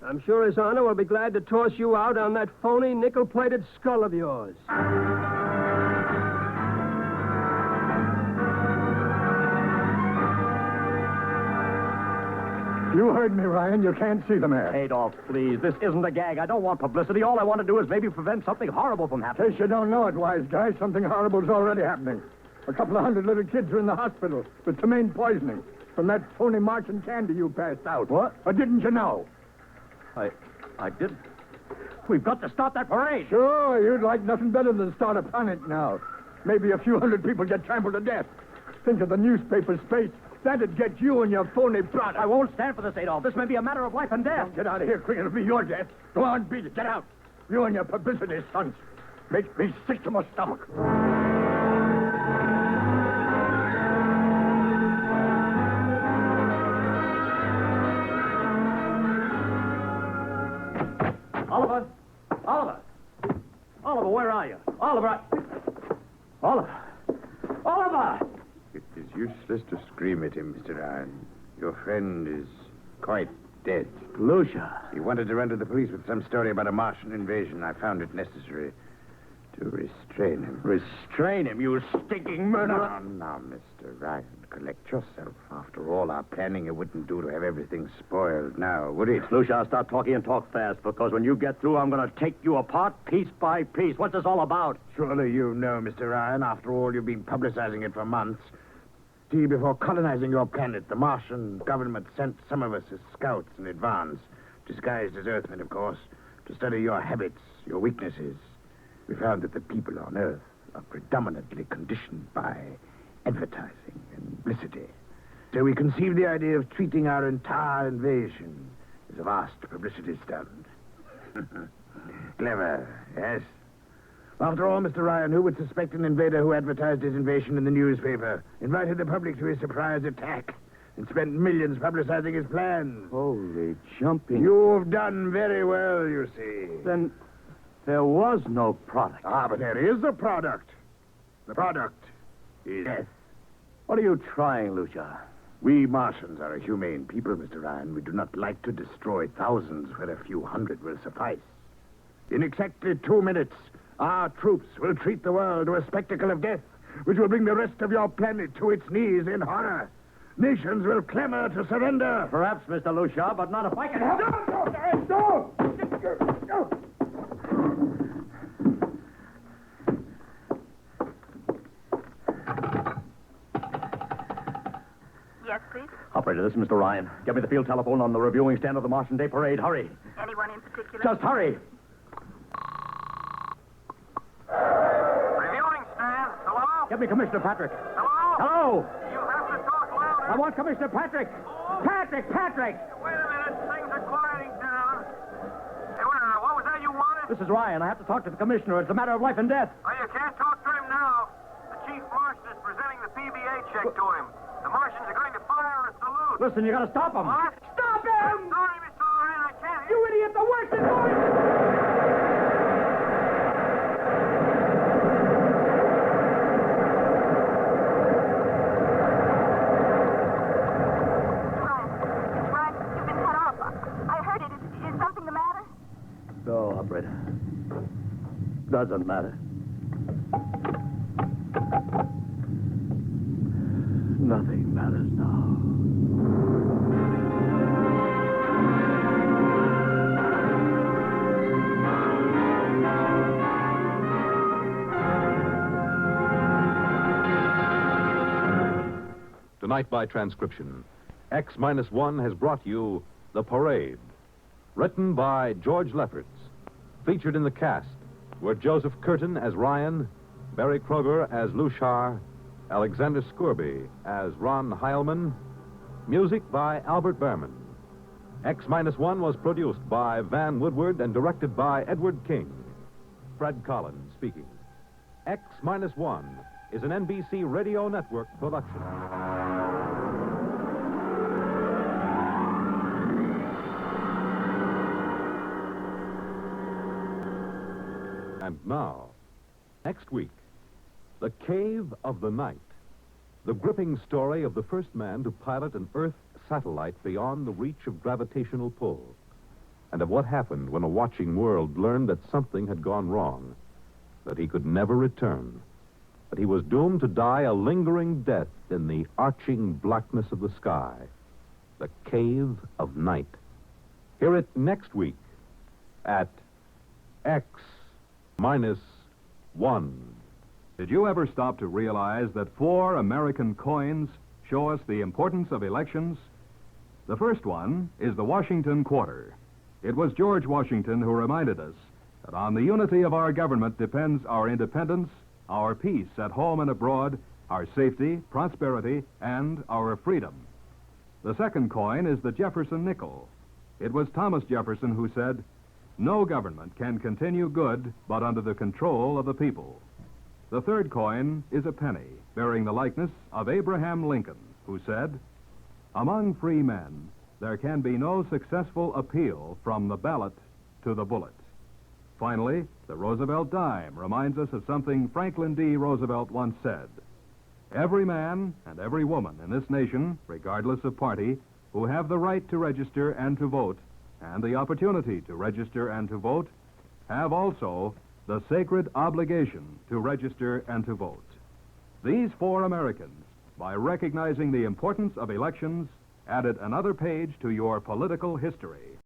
I'm sure His Honor will be glad to toss you out on that phony nickel-plated skull of yours. You heard me, Ryan. You can't see the man. Adolf, please. This isn't a gag. I don't want publicity. All I want to do is maybe prevent something horrible from happening. In case you don't know it, wise guy, something horrible's already happening. A couple of hundred little kids are in the hospital with tomaine poisoning from that phony Martian candy you passed out. What? Or didn't you know? I didn't. We've got to stop that parade. Sure, you'd like nothing better than to start a panic now. Maybe a few hundred people get trampled to death. Think of the newspaper space. That'd get you and your phony product. I won't stand for this, Adolf. This may be a matter of life and death. Don't get out of here quick. It'll be your death. Go on, beat it. Get out. You and your publicity stunts. Makes me sick to my stomach. Oliver! Oliver! Oliver, where are you? Oliver! Oliver! Oliver! It is useless to scream at him, Mr. Ryan. Your friend is quite dead. Lucia. He wanted to run to the police with some story about a Martian invasion. I found it necessary to restrain him. Restrain him, you stinking murderer! Now, Mr. Ryan, collect yourself. After all our planning, it wouldn't do to have everything spoiled now, would it? Lucia, I'll start talking and talk fast, because when you get through, I'm going to take you apart piece by piece. What's this all about? Surely you know, Mr. Ryan. After all, you've been publicizing it for months. See, before colonizing your planet, the Martian government sent some of us as scouts in advance, disguised as Earthmen, of course, to study your habits, your weaknesses. We found that the people on Earth are predominantly conditioned by advertising and publicity. So we conceived the idea of treating our entire invasion as a vast publicity stunt. Clever, yes? After all, Mr. Ryan, who would suspect an invader who advertised his invasion in the newspaper, invited the public to his surprise attack, and spent millions publicizing his plans? Holy jumping. You've done very well, you see. Then there was no product. But there is a product. The product is death. What are you trying, Lucia? We Martians are a humane people, Mr. Ryan. We do not like to destroy thousands where a few hundred will suffice. In exactly 2 minutes, our troops will treat the world to a spectacle of death, which will bring the rest of your planet to its knees in horror. Nations will clamor to surrender. Perhaps, Mr. Lucia, but not if I can help. No! Yes, please. Operator, this is Mr. Ryan. Get me the field telephone on the reviewing stand of the Martian Day Parade. Hurry. Anyone in particular? Just hurry. Reviewing stand. Hello? Get me Commissioner Patrick. Hello? Hello. You have to talk louder. I want Commissioner Patrick. Patrick! Wait a minute. Things are quieting down. Hey, what was that you wanted? This is Ryan. I have to talk to the commissioner. It's a matter of life and death. Oh, you can't talk to him now. The chief Martian is presenting the PBA check to him. The Martians are going to fire a salute. Listen, you gotta stop him. What? Stop him! I'm sorry, Mr. Ryan. I can't hear You idiot! The worst is going... Ryan, you've been cut off. I heard it. Is something the matter? No, operator. Doesn't matter. Nothing matters now. Tonight by transcription, X-1 has brought you The Parade. Written by George Lefferts. Featured in the cast were Joseph Curtin as Ryan, Barry Kroger as Luchar, Alexander Scourby as Ron Heilman. Music by Albert Behrman. X-1 was produced by Van Woodward and directed by Edward King. Fred Collins speaking. X-1 is an NBC Radio Network production. And now, next week, The Cave of the Night. The gripping story of the first man to pilot an Earth satellite beyond the reach of gravitational pull. And of what happened when a watching world learned that something had gone wrong. That he could never return. That he was doomed to die a lingering death in the arching blackness of the sky. The Cave of Night. Hear it next week at X-1. Did you ever stop to realize that 4 American coins show us the importance of elections? The first one is the Washington Quarter. It was George Washington who reminded us that on the unity of our government depends our independence, our peace at home and abroad, our safety, prosperity, and our freedom. The second coin is the Jefferson nickel. It was Thomas Jefferson who said, "No government can continue good but under the control of the people." The third coin is a penny, bearing the likeness of Abraham Lincoln, who said, "Among free men, there can be no successful appeal from the ballot to the bullet." Finally, the Roosevelt dime reminds us of something Franklin D. Roosevelt once said. "Every man and every woman in this nation, regardless of party, who have the right to register and to vote, and the opportunity to register and to vote, have also the sacred obligation to register and to vote." These 4 Americans, by recognizing the importance of elections, added another page to your political history.